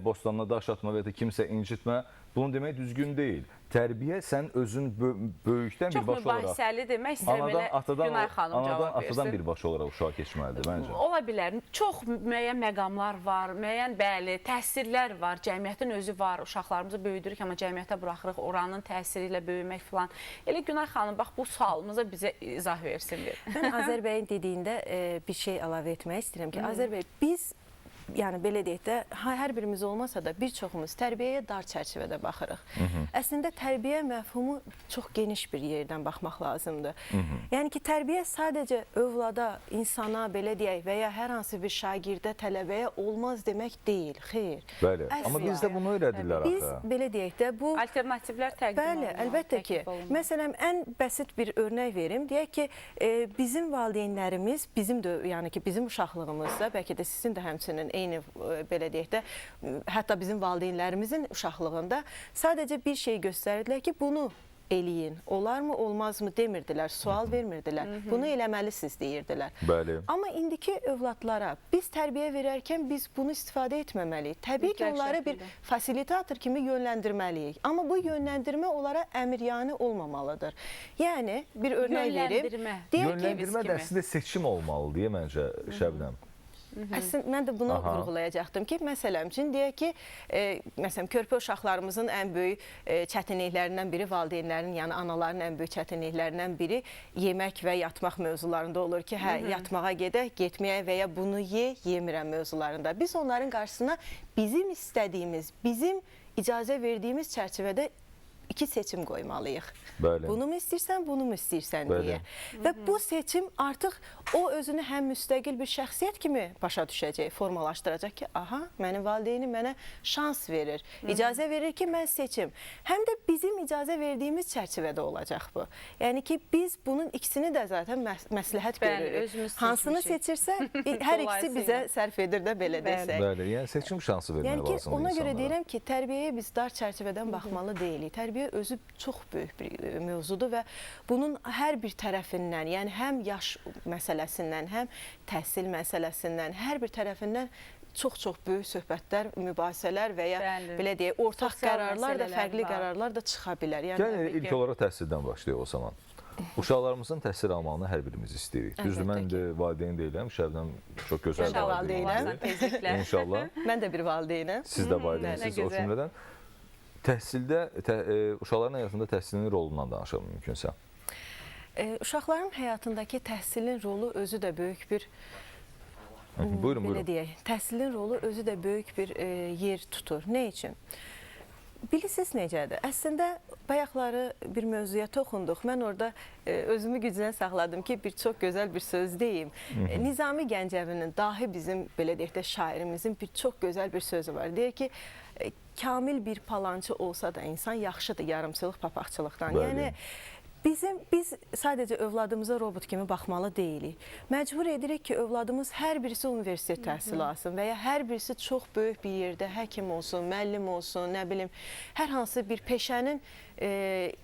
bostanına daş atma və ya da kimsə incitmə, bunu demək düzgün deyil. Tərbiyə sən özün böyükdən birbaşa olaraq... Çox mübahisəli demək istəyirəm, elə Günay xanım cavab versin. Anadan, atadan birbaşa olaraq uşağa keçməlidir, məncə. Ola bilər. Çox müəyyən məqamlar var, müəyyən, bəli, təsirlər var, cəmiyyətin özü var. Uşaqlarımızı böyüdürük, amma cəmiyyətə buraxırıq, oranın təsiri ilə böyümək filan. Elə Günay xanım, bax, bu sualımıza bizə izah versin. Mən Azər bəyin dediyində bir şey əlavə etmək istəyirəm ki, Azər bəy, biz yəni belə deyək də, hər birimiz olmasa da bir çoxumuz tərbiyəyə dar çərçivədə baxırıq. Əslində tərbiyə məfhumu çox geniş bir yerdən baxmaq lazımdır. Yəni ki, tərbiyə sadəcə övlada, insana, belə deyək və ya hər hansı bir şagirdə, tələbəyə olmaz demək deyil, xeyr. Bəli, amma bizdə bunu öyrədirlər axı. Biz belə deyək də, bu... Alternativlər təqdim olunur. Bəli, əlbəttə ki. Məsələn, ən bəsit bir örnək verim. Deyək ki, bizim valideynlərimiz, bizim də, yəni ki, bizim uşaqlığımızda, bəlkə də sizin də həmçinin eyni, belə deyək də, hətta bizim valideynlərimizin uşaqlığında sadəcə bir şey göstərirdilər ki, bunu eləyin. Olarmı, olmazmı demirdilər, sual vermirdilər. Bunu eləməlisiniz deyirdilər. Bəli. Amma indiki övladlara biz tərbiyə verərkən biz bunu istifadə etməməliyik. Təbii ki, onları bir fasilitator kimi yönləndirməliyik. Amma bu yönləndirmə onlara əmiryani olmamalıdır. Yəni, bir örnək verim. Yönləndirmə də əslində seçim olmalı deyə məncə, Şəbnəm. Əslində, mən də bunu vurğulayacaqdım ki, məsələn üçün deyək ki, məsələn, körpə uşaqlarımızın ən böyük çətinliklərindən biri, valideynlərin, yəni anaların ən böyük çətinliklərindən biri yemək və yatmaq mövzularında olur ki, hə, yatmağa gedək, getməyə və ya bunu yemirəm mövzularında. Biz onların qarşısına bizim istədiyimiz, bizim icazə verdiyimiz çərçivədə iki seçim qoymalıyıq. Bəli. Bunu mu istəyirsən, bunu mu istəyirsən deyə. Və bu seçim artıq o özünü həm müstəqil bir şəxsiyyət kimi başa düşəcək, formalaşdıracaq ki, aha, mənim valideynim mənə şans verir, icazə verir ki, mən seçim. Həm də bizim icazə verdiyimiz çərçivədə olacaq bu. Yəni ki, biz bunun ikisini də zaten məsləhət görürük. Hansını seçirsə, hər ikisi bizə sərf edir də belə desək. Bəli, yəni seçim şansı vermək lazımdır insanlara. Ona görə deyirəm ki, tərbiyəyə biz dar çərçivədən baxmalı deyilik. Tərbiyə özü çox böyük bir mövzudur və bunun hər bir tərəfindən, yəni həm yaş məsələsindən, həm təhsil məsələsindən, hər bir tərəfindən çox-çox böyük söhbətlər, mübahisələr və ya belə deyək, ortaq qərarlar da, fərqli qərarlar da çıxa bilər. Yəni ilk olaraq təhsildən başlayaq o zaman. Uşaqlarımızın təhsil almağını hər birimiz istəyirik. Düzdür, mən də valideyn deyiləm, Şəbnəm çox gözəl valideyndir. İnşallah. Mən də bir valideynəm. Siz də valideynsiniz o cümlədən. Təhsildə, uşaqların həyatında təhsilin rolundan danışalım mümkünsə. Uşaqların həyatındakı təhsilin rolu özü də böyük bir, buyurun. Belə deyək, təhsilin rolu özü də böyük bir yer tutur. Nə üçün? Bilirsiniz necədir? Əslində, bayaqları bir mövzuya toxunduq. Mən orada özümü gücünə saxladım ki, çox gözəl bir söz deyim. Nizami Gəncəvinin, dahi bizim, belə deyək də, şairimizin çox gözəl bir sözü var. Deyir ki, kamil bir palançı olsa da insan yaxşıdır yarımçılıq papaqçılıqdan. Yəni, Biz sadəcə övladımıza robot kimi baxmalı deyilik. Məcbur edirik ki, övladımız hər birisi universitet təhsili alsın və ya hər birisi çox böyük bir yerdə həkim olsun, müəllim olsun, nə bilim, hər hansı bir peşənin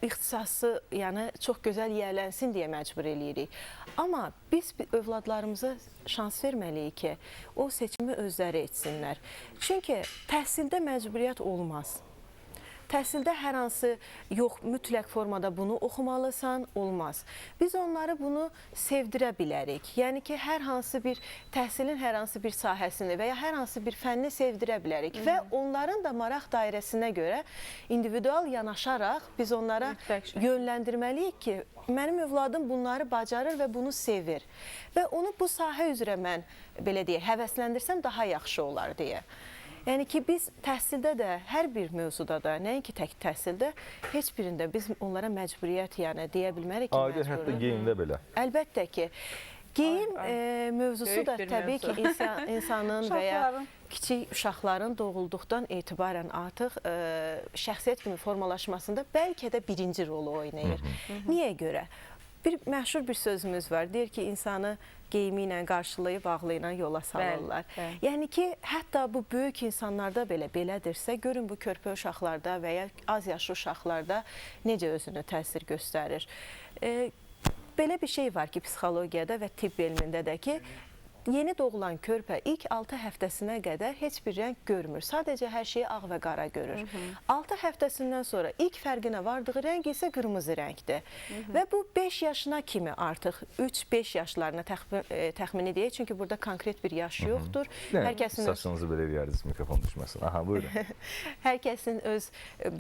ixtisası, yəni çox gözəl yiyələnsin deyə məcbur eləyirik. Amma biz övladlarımıza şans verməliyik ki, o seçimi özləri etsinlər. Çünki təhsildə məcburiyyət olmaz. Təhsildə hər hansı, yox, mütləq formada bunu oxumalısan, olmaz. Biz onları bunu sevdirə bilərik. Yəni ki, hər hansı bir təhsilin hər hansı bir sahəsini və ya hər hansı bir fənni sevdirə bilərik. Və onların da maraq dairəsinə görə individual yanaşaraq biz onlara yönləndirməliyik ki, mənim övladım bunları bacarır və bunu sevir. Və onu bu sahə üzrə mən, belə deyək, həvəsləndirsəm daha yaxşı olar deyə. Yəni ki, biz təhsildə də, hər bir mövzuda da, nəinki tək təhsildə, heç birində biz onlara məcburiyyət, yəni deyə bilmərik ki, məcburiyyət. Ayrı, hətta geyimdə belə. Əlbəttə ki, geyim mövzusu da təbii ki, insanın və ya kiçik uşaqların doğulduqdan etibarən artıq şəxsiyyət kimi formalaşmasında bəlkə də birinci rolu oynayır. Niyə görə? Məşhur bir sözümüz var, deyir ki, insanı geyimi ilə qarşılayıb, ağlı ilə yola salırlar. Yəni ki, hətta bu böyük insanlarda belə belədirsə, görün bu körpə uşaqlarda və ya az yaşlı uşaqlarda necə özünü təsir göstərir. Belə bir şey var ki, psixologiyada və tibb elmində də ki, yeni doğulan körpə ilk 6 həftəsinə qədər heç bir rəng görmür. Sadəcə hər şeyi ağ və qara görür. 6 həftəsindən sonra ilk fərqinə vardığı rəng isə qırmızı rəngdir. Və bu 5 yaşına kimi artıq 3-5 yaşlarına təxmini deyək. Çünki burada konkret bir yaş yoxdur. Saçınızı belə eləyərdiniz, mikrofon düşməsin. Aha, buyurun. Hər kəsin öz,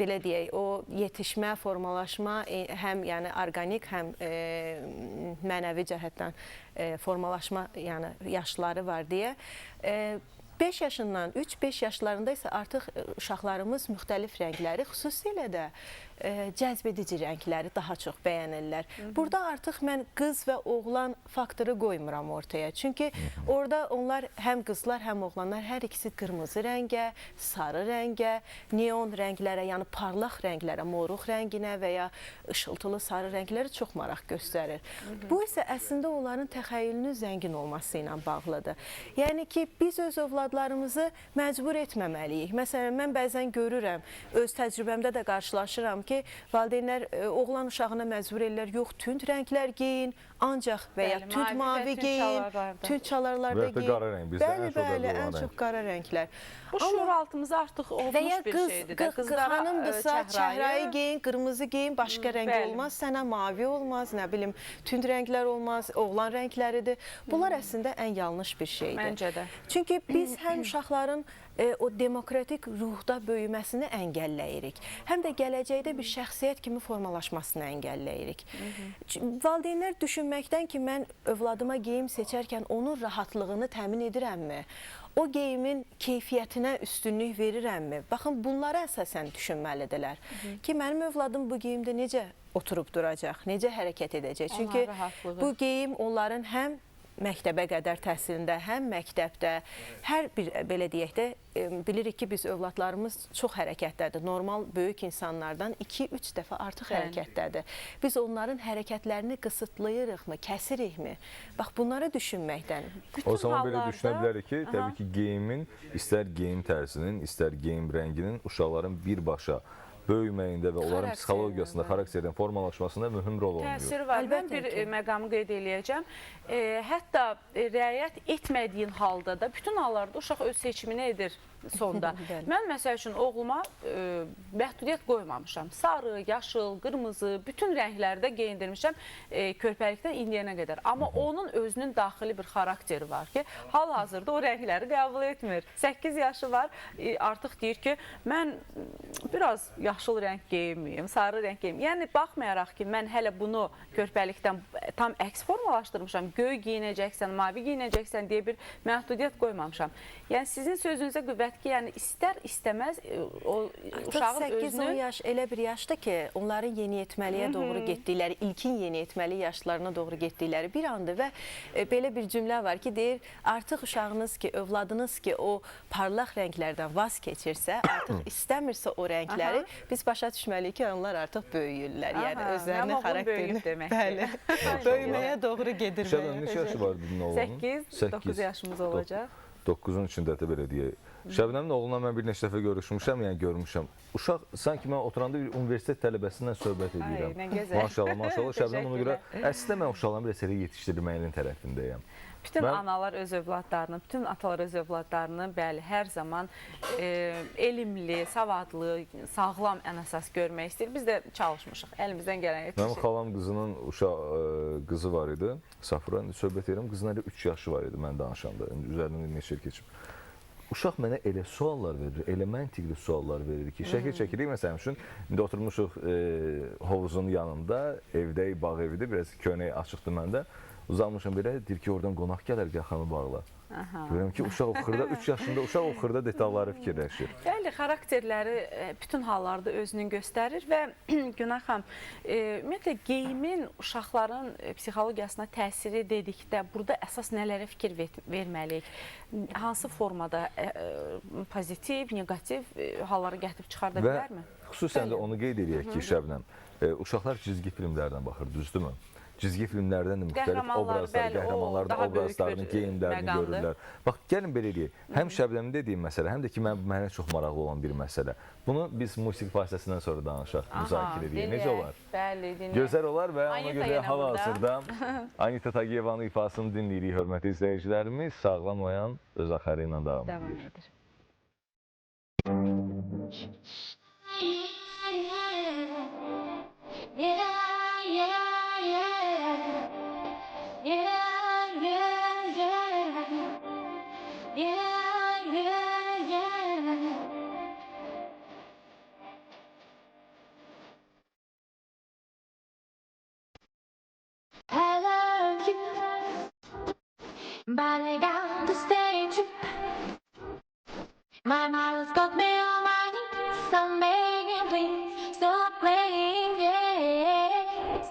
belə deyək, o yetişmə, formalaşma, həm yəni orqanik, həm mənəvi cəhətdən formalaşma, yəni yaşları var deyə. 5 yaşından 3-5 yaşlarında isə artıq uşaqlarımız müxtəlif rəngləri, xüsusilə də cəzb edici rəngləri daha çox bəyənirlər. Burada artıq mən qız və oğlan faktoru qoymuram ortaya. Çünki orada onlar həm qızlar, həm oğlanlar hər ikisi qırmızı rəngə, sarı rəngə, neon rənglərə, yəni parlaq rənglərə, moruq rənginə və ya ışıltılı sarı rənglərə çox maraq göstərir. Bu isə əslində onların təxəyyülünün zəngin olması ilə bağlıdır. Yəni ki, biz öz övladlarımızı məcbur etməməliyik. Məsələn, mən bəzən görürəm, öz təcrübəmdə də qarşılaşıram ki, valideynlər oğlan uşağına məcbur edirlər, yox, tünd rənglər geyin, ancaq və ya tünd mavi geyin, tünd çalarlarda geyin. Bəli, ən çox qara rənglər. Bu şuur altımızda artıq olmuş bir şeydir. Xanımdırsa, çəhrayı geyin, qırmızı geyin, başqa rəng olmaz, sənə mavi olmaz, nə bilim, tünd rənglər olmaz, oğlan rəngləridir. Bunlar əslində ən yanlış bir şeydir. Məncə də. Çünki biz həm uşaqların o demokratik ruhda böyüməsini əngəlləyirik, həm də gələcəkdə bir şəxsiyyət kimi formalaşmasını əngəlləyirik. Valideynlər düşünməkdən ki, mən övladıma geyim seçərkən onun rahatlığını təmin edirəmmi? O geyimin keyfiyyətinə üstünlük verirəmmi? Baxın, bunlara əsasən düşünməlidirlər ki, mənim övladım bu geyimdə necə oturub duracaq, necə hərəkət edəcək? Çünki bu geyim onların həm məktəbə qədər təhsilində, həm məktəbdə, hər bir, belə deyək də, bilirik ki, biz övladlarımız çox hərəkətdədir. Normal böyük insanlardan 2-3 dəfə artıq hərəkətdədir. Biz onların hərəkətlərini qısıtlayırıqmı, kəsirikmi? Bax, bunları düşünməkdən. O zaman belə düşünə bilərik ki, təbii ki, geyimin, istər geyim tərzinin, istər geyim rənginin uşaqların birbaşa böyüməyində və onların psixologiyasında, xarakterinin formalaşmasında mühüm rol oynuyor. Təsir var. Mən bir məqamı qeyd eləyəcəm. Hətta riayət etmədiyin halda da bütün hallarda uşaq öz seçimini edir sonda. Mən məsəl üçün oğluma məhdudiyyət qoymamışam. Sarı, yaşıl, qırmızı, bütün rənglərdə geyindirmişəm körpəlikdən indiyənə qədər. Amma onun özünün daxili bir xarakteri var ki, hal-hazırda o rəngləri qəbul etmir. 8 yaşı var, artıq deyir ki, mən biraz yaşıl rəng geyinməyim, sarı rəng geyinməyim. Yəni, baxmayaraq ki, mən hələ bunu körpəlikdən tam əks formalaşdırmışam, göy giyinəcəksən, mavi giyinəcəksən deyə bir məhdudiyyət qoymamışam. Yəni, sizin sözünüzə qüvvət ki, yəni istər-istəməz o uşağın özünü... 8-10 yaş elə bir yaşdır ki, onların yeniyetməliyə doğru getdikləri, ilkin yeniyetməli yaşlarına doğru getdikləri bir andır və belə bir cümlə var ki, deyir, artıq uşağınız ki, övladınız ki, o parlaq rənglərdən vaz keçirsə, artıq istəmirsə o rəngləri, Biz başa düşməliyik ki, onlar artıq böyüyürlər. Yəni özlərinin Mənim xarakterini demək. bəli, böyüməyə doğru gedir. Şəbnəm, neçə yaşı var dedin oğlunun? 8-9 yaşımız olacaq. 9-un içində də belə deyək. Şəbnəmin oğluna mən bir neçə dəfə görüşmüşəm, yəni görmüşəm. Uşaq sanki mən oturanda bir universitet tələbəsindən söhbət edirəm. Ay, nə gözəl. Maşallah, maşallah. Şəbnəm ona görə əslində mən uşaqların bir əsəri yetişdirməyinin tərəfindəyəm. Bütün analar öz övladlarını, bütün atalar öz övladlarını bəli, hər zaman elmli, savadlı, sağlam ən əsas görmək istəyir. Biz də çalışmışıq, əlimizdən gələn yetişir. Mənim xalam qızının qızı var idi, Safra, söhbət edirəm, qızının 3 yaşı var idi mən danışanda, üzərindən neçə il keçib. Uşaq mənə elə suallar verir, elə məntiqli suallar verir ki, şəkil çəkirik, məsələn üçün, indi oturmuşuq hovuzun yanında, evdə, bağ evidir, biraz köynək açıqdır məndə. Uzanmışım belə, deyir ki, oradan qonaq gələr, yaxanı bağla. Görürəm ki, uşaq oxurda, 3 yaşında uşaq oxurda detalları fikirləşir. Bəli, xarakterləri bütün hallarda özünü göstərir və Günay xanım, ümumiyyətlə geyimin uşaqların psixologiyasına təsiri dedikdə burada əsas nələrə fikir verməliyik? Hansı formada pozitiv, negativ halları gətirib çıxarda bilərmi? Və xüsusən də onu qeyd edək ki, Şəbnəm, uşaqlar cizgi filmlərdən baxır, düzdürmü? Cizgi filmlərdən də müxtəlif obrazlar, qəhrəmanların obrazlarını, geyimlərini görürlər. Bax, gəlin belə deyək, həm Şəbnəmin dediyim məsələ, həm də ki, mənə çox maraqlı olan bir məsələ. Bunu biz musiqi vasitəsindən sonra danışaq, müzakirə edək. Necə olar? Bəli, dinləyək. Gözəl olar və ona görə hal-hazırda Anita Tagiyevanın ifasını dinləyirik, hörmətli izləyicilərimiz. Sağlam oyan öz axarı ilə davam edir. I love you, but I got to stay true. My mouth's got me on my knees. I'm begging, please stop playing games.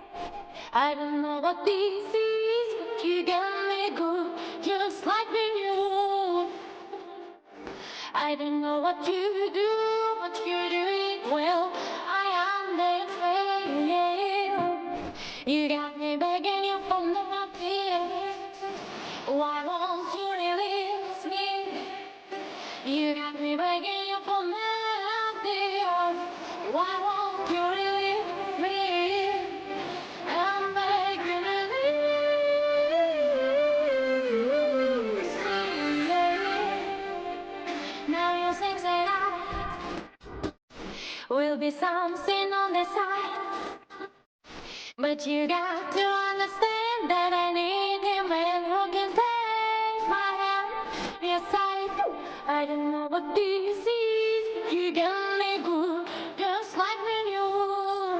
I don't know what this is, but you got me good, just like me you. I don't know what you do, but you do it well. I am the fail. You got me begging you for nothing. Why won't you release me? You got me begging you for nothing. Why won't you release me? I'm begging you release me. Now you think that I will be something on the side. But you got to understand that I need a man who can take my hand. Yes, I do. I don't know what this is. You got me good, just like me you.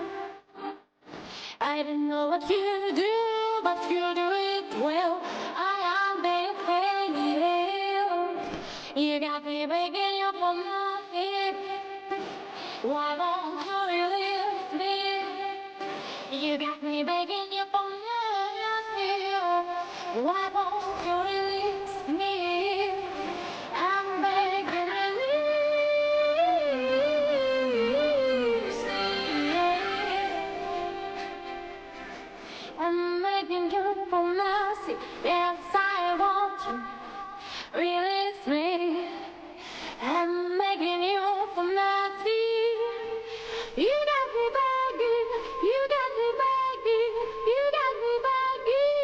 I don't know what you do, but you do it well. I am being failed. You got me begging you for nothing. Why won't you release me? You got me begging you for nothing. Why won't you release me? I'm begging you release me. I'm begging you for mercy. Yes, I want you. Release me. I'm begging you for mercy. You got me begging. You got me begging. You got me begging.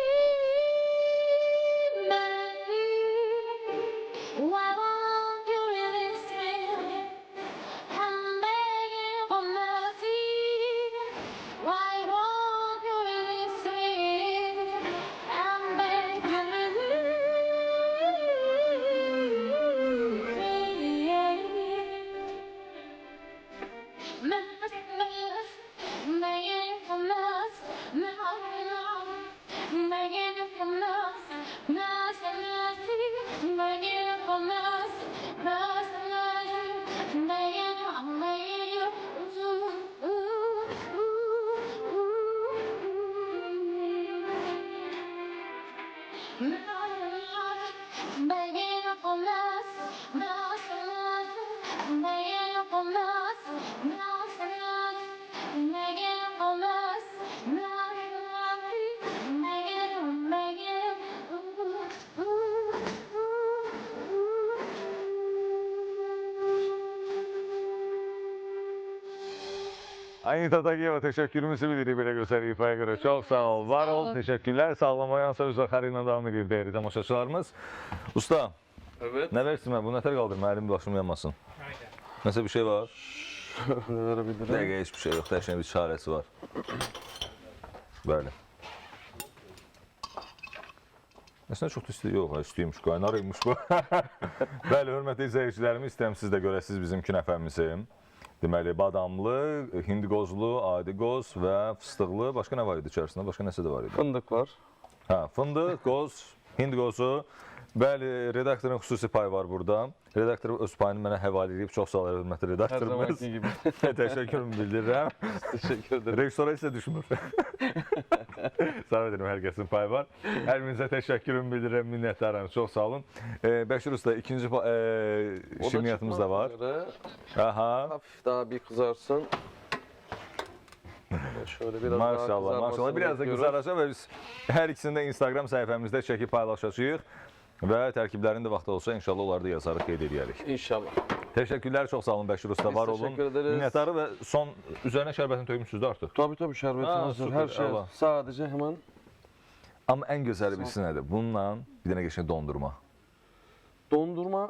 Anita Tagiyeva təşəkkürümüzü bilirik belə gözəl ifaya görə. Çox sağ ol, var ol, təşəkkürlər. Sağlamayansa öz axarı ilə devam edir deyir tamaşaçılarımız. Usta, nə versin mən? Bu nətər qaldırma, əlim başım yanmasın. Nəsə bir şey var? Nə verə bildirəm? Dəqiqə heç bir şey yox, hər şeyin bir çarəsi var. Bəli. Əslində çox da yox, istəyirmiş, qaynarıymış bu. Bəli, hörmətli izləyicilərimiz, istəyəm siz də görəsiniz bizim künəfəmizi. Deməli, badamlı, hindiqozlu, adiqoz və fıstıqlı. Başqa nə var idi içərisində? Başqa nəsə də var idi? Fındıq var. Hə, fındıq, qoz, hindiqozu. Bəli, redaktorun xüsusi payı var burada. Redaktor öz payını mənə həvalə edib. Çox sağ ol, hörmətli redaktorumuz. Hər zamanki gibi. Təşəkkürümü bildirirəm. Təşəkkür ederim. Rejissora isə düşmür. Sağ edelim, hər kəsin payı var. Hər birinizə təşəkkürümü bildirirəm, minnətdarım. Çox sağ olun. Bəşir Usta, ikinci şirniyyatımız da var. Aha. Hafif daha bir kızarsın. Şöyle biraz maşallah, maşallah. Biraz da qızaracaq və biz hər ikisini də Instagram səhifəmizdə çəkib paylaşacağıq. Və tərkiblərini də vaxtı olsa inşallah onları da yazarıq, qeyd edərik. İnşallah. Təşəkkürlər, çox sağ olun Bəşir Usta, var olun. Təşəkkür ederiz. Minnətdarı və son üzərinə şərbətini tökmüşsünüz də artıq. Tabii şərbətin hazır, hər şey. Sadəcə hemen. Amma ən gözəli bilsin nədir? Bununla bir dənə geçən dondurma. Dondurma.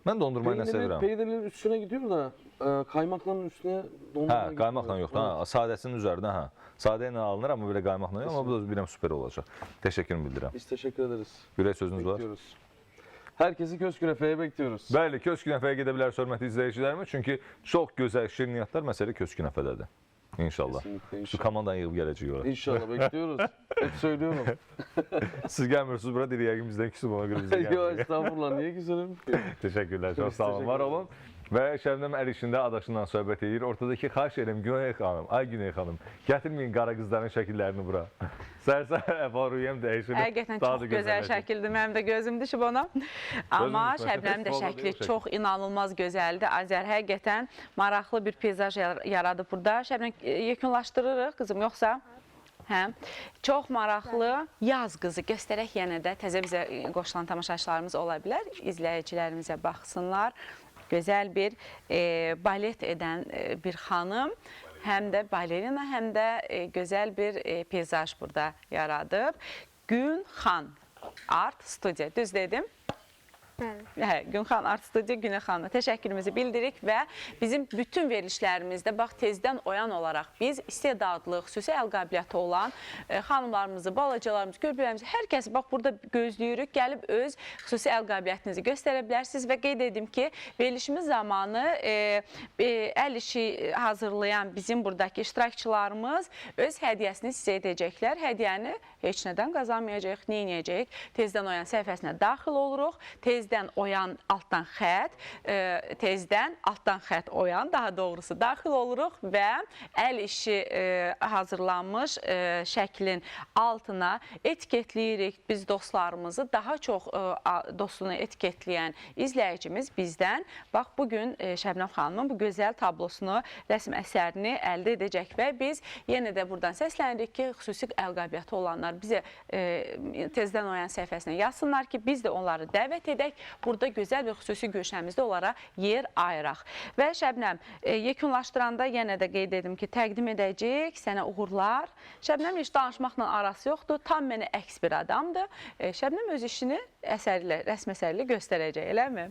Mən dondurmayı nə sevirəm? Peynirlerin üstüne gidiyor da kaymakların üstüne dondurma gidiyor. Qaymaqla yox da, sadəsinin üzərinə hə. Sadə ilə alınır, amma belə qaymaqla yox, amma bu da bilirəm süper olacaq. Təşəkkürümü bildirəm. Biz təşəkkür ederiz. Ürək sözünüz var. Herkesi Köz Künefe'ye bekliyoruz. Bəli, Köz Künefe'ye gedə bilərsiniz hörmətli izləyicilərimiz. Çünki çox gözəl şirniyyatlar məsələ Köz Künefe'dədir. İnşallah. Şu komandanı yığıb gələcək ora. İnşallah bekliyoruz. Hep söylüyorum. Siz gəlmirsiniz bura, deyir yəqin bizdən küsüm ona görə bizə gəlmiyor. Yok estağfurullah, niye güzelim ki? Teşekkürler, çok sağ olun, var olun. Və Şəbnəm əl işində adaşından söhbət edir. Ortadakı xahiş edirəm Güney xanım, ay Güney xanım, gətirməyin qara qızların şəkillərini bura. Səhər-səhər əfaruyəm dəyişir. Həqiqətən çox gözəl şəkildir, mənim də gözüm düşüb ona. Amma Şəbnəmin də şəkli çox inanılmaz gözəldir. Azər həqiqətən maraqlı bir peyzaj yaradıb burada. Şəbnəm, yekunlaşdırırıq qızım, yoxsa? Hə, çox maraqlı yaz qızı göstərək yenə də təzə bizə qoşulan tamaşaçılarımız ola bilər. İzləyicilərimizə baxsınlar. Gözəl bir balet edən bir xanım, həm də balerina, həm də gözəl bir peyzaj burada yaradıb. Günxan Art Studio, düz dedim? Bəli. Günxan Art Studio Güney xanıma təşəkkürümüzü bildiririk və bizim bütün verilişlərimizdə bax tezdən oyan olaraq biz istedadlı, xüsusi əl qabiliyyəti olan xanımlarımızı, balacalarımızı, körpələrimizi, hər kəsi bax burada gözləyirik, gəlib öz xüsusi əl qabiliyyətinizi göstərə bilərsiniz və qeyd edim ki, verilişimiz zamanı əl işi hazırlayan bizim buradakı iştirakçılarımız öz hədiyyəsini sizə edəcəklər. Hədiyyəni heç nədən qazanmayacaq, neynəyəcək? Tezdən oyan səhifəsinə daxil oluruq. Tezdən oyan altdan xət, tezdən altdan xət oyan, daha doğrusu daxil oluruq və əl işi hazırlanmış şəklin altına etiketləyirik biz dostlarımızı. Daha çox dostunu etiketləyən izləyicimiz bizdən bax bugün Şəbnəm xanımın bu gözəl tablosunu, rəsm əsərini əldə edəcək və biz yenə də buradan səslənirik ki, xüsusi əl qabiliyyəti olanlar bizə tezdən oyan səhifəsinə yazsınlar ki, biz də onları dəvət edək. Burada gözəl bir xüsusi görüşəmizdə onlara yer ayıraq. Və Şəbnəm, yekunlaşdıranda yenə də qeyd edim ki, təqdim edəcək sənə uğurlar. Şəbnəm heç danışmaqla arası yoxdur, tam mənə əks bir adamdır. Şəbnəm öz işini rəsm əsərli göstərəcək, eləmi?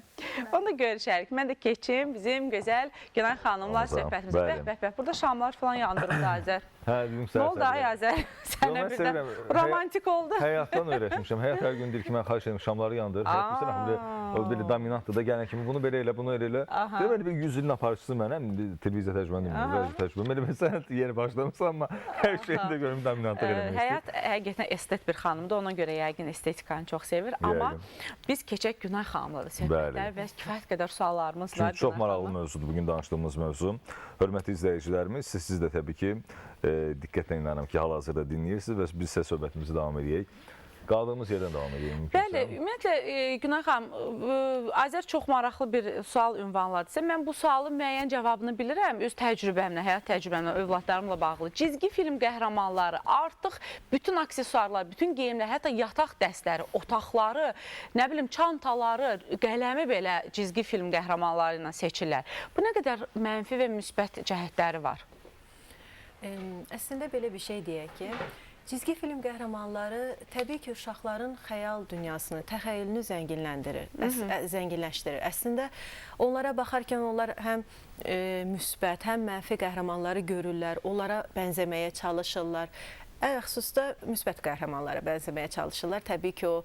Onu da görüşərik. Mən də keçim bizim gözəl Günay xanımla söhbətimizə. Bəh, burada şamlar falan yandırıb da Azər. Nə oldu ay Azər? Sənə birdən romantik oldu. Həyatdan öyrəşmişəm. Həyat hər gün deyir ki, mən xahiş edim şamları yandır. Belə dominantdır da, gələn kimi bunu belə elə, bunu elə elə. Deməli, bir 100 ilin aparıcısı mənəm, televiziya təcrübəm, Belə sənət yeni başlamışsam, amma hər şeyində görüm dominantlıq eləmək istəyir. Həyat həqiqətən estet bir xanımdır, ona görə yəqin estetikanı çox sevir. Amma biz keçək Günay xanımla da söhbətlər və kifayət qədər suallarımız var. Çünki çox maraqlı mövzudur bugün danışdığımız mövzu. Hörmətli izləyicilərimiz, siz də təbii ki, diqqətlə inanıram ki, hal-hazırda dinləyirsiniz və biz sizə söhbətimizi davam edək. Qaldığımız yerdən davam edəyim. Bəli, ümumiyyətlə, Günay xanım, Azər çox maraqlı bir sual ünvanladısa, mən bu sualın müəyyən cavabını bilirəm, öz təcrübəmlə, həyat təcrübəmlə, övladlarımla bağlı. Cizgi film qəhrəmanları artıq bütün aksesuarlar, bütün geyimlər, hətta yataq dəstləri, otaqları, nə bilim, çantaları, qələmi belə cizgi film qəhrəmanları ilə seçirlər. Bu nə qədər mənfi və müsbət cəhətləri var? Əslində belə bir şey deyək ki, cizgi film qəhrəmanları təbii ki, uşaqların xəyal dünyasını, təxəyyülünü zənginləşdirir. Əslində, onlara baxarkən onlar həm müsbət, həm mənfi qəhrəmanları görürlər, onlara bənzəməyə çalışırlar. Xüsusda müsbət qəhrəmanlara bənzəməyə çalışırlar. Təbii ki, o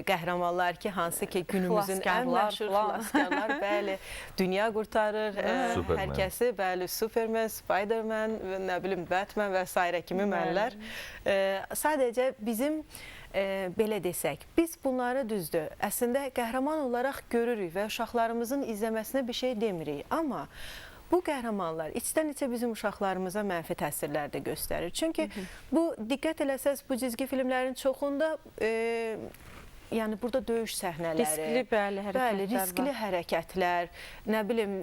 qəhrəmanlar ki, hansı ki, günümüzün ən məşhur xilaskarlar, bəli, dünya qurtarır hər kəsi, bəli, Superman, Spiderman, nə bilim, Batman və s. kimi mənlər. Sadəcə bizim, belə desək, biz bunları düzdür, əslində qəhrəman olaraq görürük və uşaqlarımızın izləməsinə bir şey demirik, amma bu qəhrəmanlar içdən-içə bizim uşaqlarımıza mənfi təsirlər də göstərir. Çünki bu, diqqət eləsəz, bu cizgi filmlərin çoxunda yəni burada döyüş səhnələri, riskli hərəkətlər, nə bilim,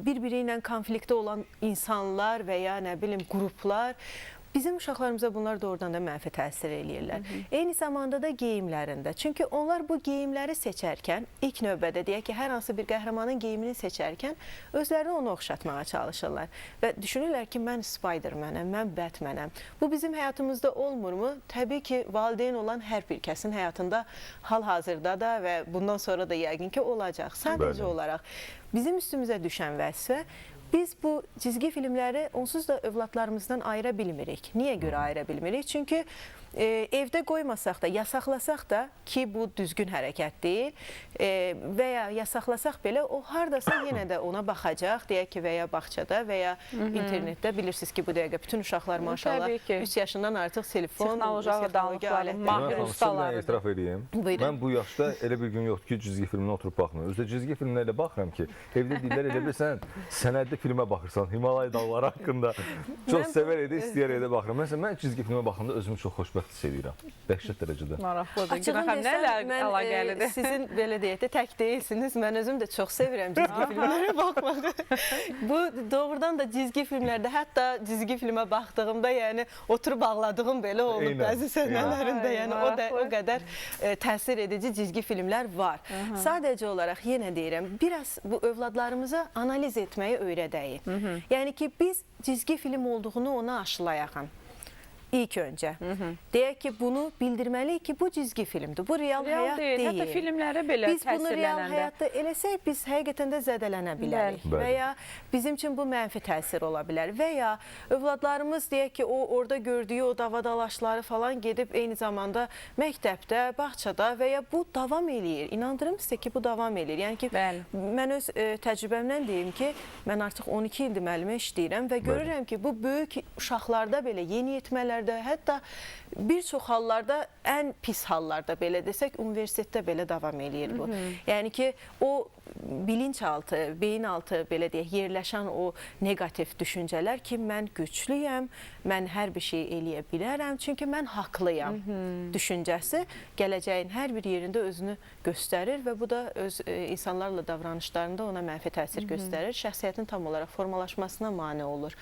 bir-biri ilə konfliktdə olan insanlar və ya nə bilim, qruplar, bizim uşaqlarımıza bunlar doğrudan da mənfi təsir eləyirlər. Eyni zamanda da geyimlərində. Çünki onlar bu geyimləri seçərkən, ilk növbədə deyək ki, hər hansı bir qəhrəmanın geyimini seçərkən özlərini onu oxşatmağa çalışırlar. Və düşünürlər ki, mən Spidermanəm, mən Batmanəm. Bu bizim həyatımızda olmurmu? Təbii ki, valideyn olan hər bir kəsin həyatında hal-hazırda da və bundan sonra da yəqin ki, olacaq. Sadəcə olaraq bizim üstümüzə düşən vəzifə, biz bu cizgi filmləri onsuz da övladlarımızdan ayıra bilmirik. Niyə görə ayıra bilmirik? Çünki evdə qoymasaq da, yasaqlasaq da ki, bu düzgün hərəkət deyil və ya yasaqlasaq belə, o haradasa yenə də ona baxacaq, deyək ki, və ya bağçada və ya internetdə. Bilirsiniz ki, bu dəqiqə bütün uşaqlar maşallah 3 yaşından artıq telefon, texnologiya alətləri ustalardır. Etiraf edeyim. Mən bu yaşda elə bir gün yoxdur ki, cizgi filminə oturub baxmıyorum. Özdə cizgi filmlərlə baxıram ki, evdə deyirlər, elə bilsən, sənədli filmə baxırsan, Himalay dağları haqqında çox sevər edə, istəyər edə baxıram. Məsələn, mən cizgi filmə baxanda özümü çox xoşbəxt hiss edirəm. Dəhşət dərəcədə. Maraqlıdır. Günəxəm, nə əlaqəlidir? Sizin belə deyək də tək deyilsiniz. Mən özüm də çox sevirəm cizgi filmlərə baxmağı. Bu doğrudan da cizgi filmlərdə, hətta cizgi filmə baxdığımda, yəni oturub ağladığım belə olub bəzi səhnələrində. Yəni o qədər təsir edici cizgi filmlər var. Sadəcə olaraq yenə deyirəm, biraz bu övladlarımıza analiz etməyi öyrədəyik. Yəni ki, biz cizgi film olduğunu ona aşılayaqın. İlk öncə. Deyək ki, bunu bildirməliyik ki, bu cizgi filmdir. Bu real həyat deyil. Hətta filmlərə belə biz bunu real həyatda eləsək, biz həqiqətən də zədələnə bilərik. Və ya bizim üçün bu mənfi təsir ola bilər. Və ya övladlarımız deyək ki, o orada gördüyü o davadalaşları falan gedib eyni zamanda məktəbdə, bağçada və ya bu davam eləyir. İnandırım sizə ki, bu davam eləyir. Yəni ki, mən öz təcrübəmdən deyim ki, mən artıq 12 ildir müəllimə işləyirəm və görürəm ki, bu böyük uşaqlarda belə yeni yetmələr hətta bir çox hallarda, ən pis hallarda belə desək, universitetdə belə davam eləyir bu. Yəni ki, o bilinçaltı, beyinaltı belə deyək, yerləşən o negativ düşüncələr ki, mən güclüyəm, mən hər bir şey eləyə bilərəm, çünki mən haqlıyam düşüncəsi gələcəyin hər bir yerində özünü göstərir və bu da öz insanlarla davranışlarında ona mənfi təsir göstərir, şəxsiyyətin tam olaraq formalaşmasına mane olur.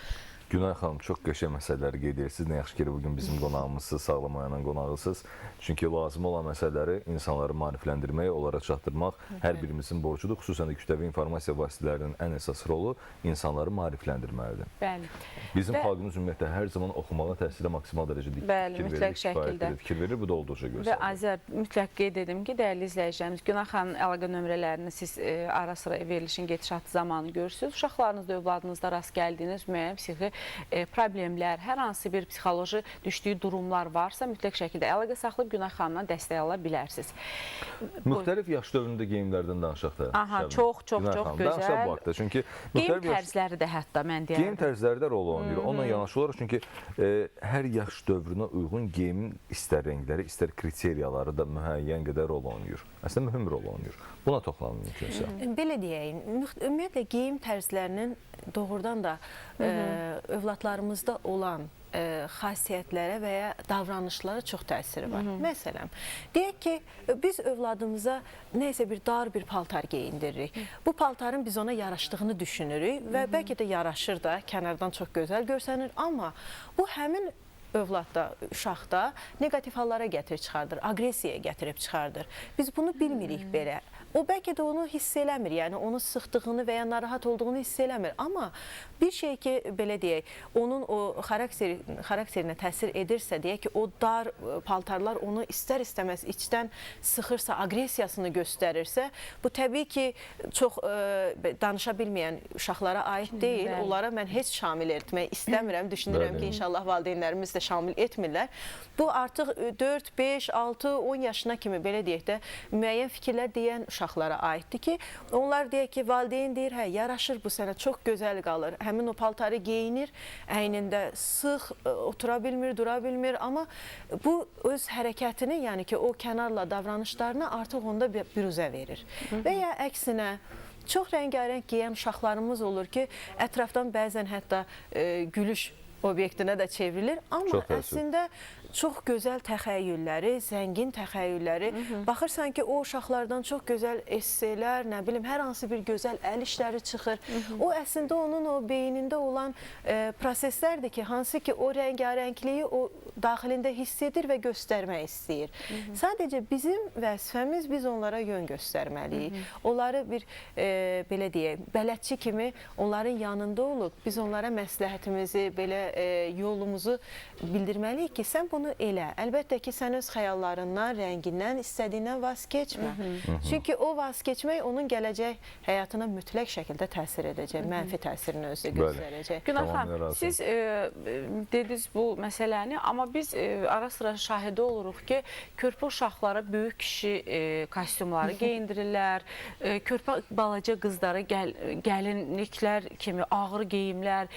Günay xanım, çox qəşəng məsələləri qeyd edirsiniz. Nə yaxşı ki, bugün bizim qonağımızsınız, sağlam oyanan qonağısınız. Çünki lazım olan məsələləri insanları maarifləndirmək, onlara çatdırmaq hər birimizin borcudur. Xüsusən də kütləvi informasiya vasitələrinin ən əsas rolu insanları maarifləndirməlidir. Bəli. Bizim xalqımız ümumiyyətlə hər zaman oxumağa, təhsilə maksimal dərəcədə fikir verir. Bu da olduqca göstərir. Və Azər, mütləq qeyd edim ki, dəyərli izləyicilərimiz, Günay xanımın əlaqə nömrələrini siz ara-sıra verilişin gedişatı zamanı görürsünüz. Uşaqlarınızda, övladınızda rast gəldiyiniz müəyyən psixi problemlər, hər hansı bir psixoloji düşdüyü durumlar varsa, mütləq şəkildə əlaqə saxlayıb Günay xanımdan dəstək ala bilərsiniz. Müxtəlif yaş dövründə geyimlərdən danışaq da. Çox gözəl. Danışaq bu haqda. Çünki geyim tərzləri də hətta mən deyərəm. Geyim tərzləri də rol oynayır. Onunla yanaşı olaraq, çünki hər yaş dövrünə uyğun geyimin istər rəngləri, istər kriteriyaları da müəyyən qədər rol oynayır. Əslində mühüm rol oynayır. Buna toxunalım mümkünsə. Belə deyəyim, ümumiyyətlə geyim tərzlərinin doğrudan da övladlarımızda olan xasiyyətlərə və ya davranışlara çox təsiri var. Məsələn, deyək ki, biz övladımıza neysə bir dar bir paltar geyindiririk. Bu paltarın biz ona yaraşdığını düşünürük və bəlkə də yaraşır da, kənardan çox gözəl görsənir, amma bu həmin övladda, uşaqda negativ hallara gətirib çıxardır, aqressiyaya gətirib çıxardır. Biz bunu bilmirik belə. o bəlkə də onu hiss eləmir, yəni onu sıxdığını və ya narahat olduğunu hiss eləmir. Amma bir şey ki, belə deyək, onun o xarakterinə təsir edirsə, deyək ki, o dar paltarlar onu istər-istəməz içdən sıxırsa, aqressiyasını göstərirsə, bu təbii ki, çox danışa bilməyən uşaqlara aid deyil. Onlara mən heç şamil etmək istəmirəm. Düşünürəm ki, inşallah valideynlərimiz də şamil etmirlər. Bu artıq 4, 5, 6, 10 yaşına kimi, belə deyək də, müəyyən fikirlər deyən uşaqlara aiddir ki, onlar deyək ki, valideyn deyir, hə, yaraşır bu sənə, çox gözəl qalır. Həmin o paltarı geyinir, əynində sıx, otura bilmir, dura bilmir. Amma bu öz hərəkətini, yəni ki, o kənarla davranışlarını artıq onda biruzə verir. Və ya əksinə, çox rəngarəng geyən uşaqlarımız olur ki, ətrafdan bəzən hətta gülüş obyektinə də çevrilir. Amma əslində çox gözəl təxəyyülləri, zəngin təxəyyülləri, baxırsan ki, o uşaqlardan çox gözəl esselər, nə bilim, hər hansı bir gözəl əl işləri çıxır. O əslində onun o beynində olan proseslərdir ki, hansı ki, o rəngarəngliyi o daxilində hiss edir və göstərmək istəyir. Sadəcə bizim vəzifəmiz, biz onlara yön göstərməliyik. Onları bir, belə deyək, bələdçi kimi onların yanında olub, biz onlara məsləhətimizi, belə yolumuzu bildirməliyik ki, sən bunu elə. Əlbəttə ki, sən öz xəyallarından, rəngindən, istədiyindən vaz keçmə. Çünki o vaz keçmək onun gələcək həyatına mütləq şəkildə təsir edəcək, mənfi təsirini özü göstərəcək. Günel xanım, siz dediniz bu məsələni, amma biz ara-sıra şahidi oluruq ki, körpə uşaqlara böyük kişi kostyumları geyindirirlər, körpə balaca qızlara gəlinliklər kimi ağır geyimlər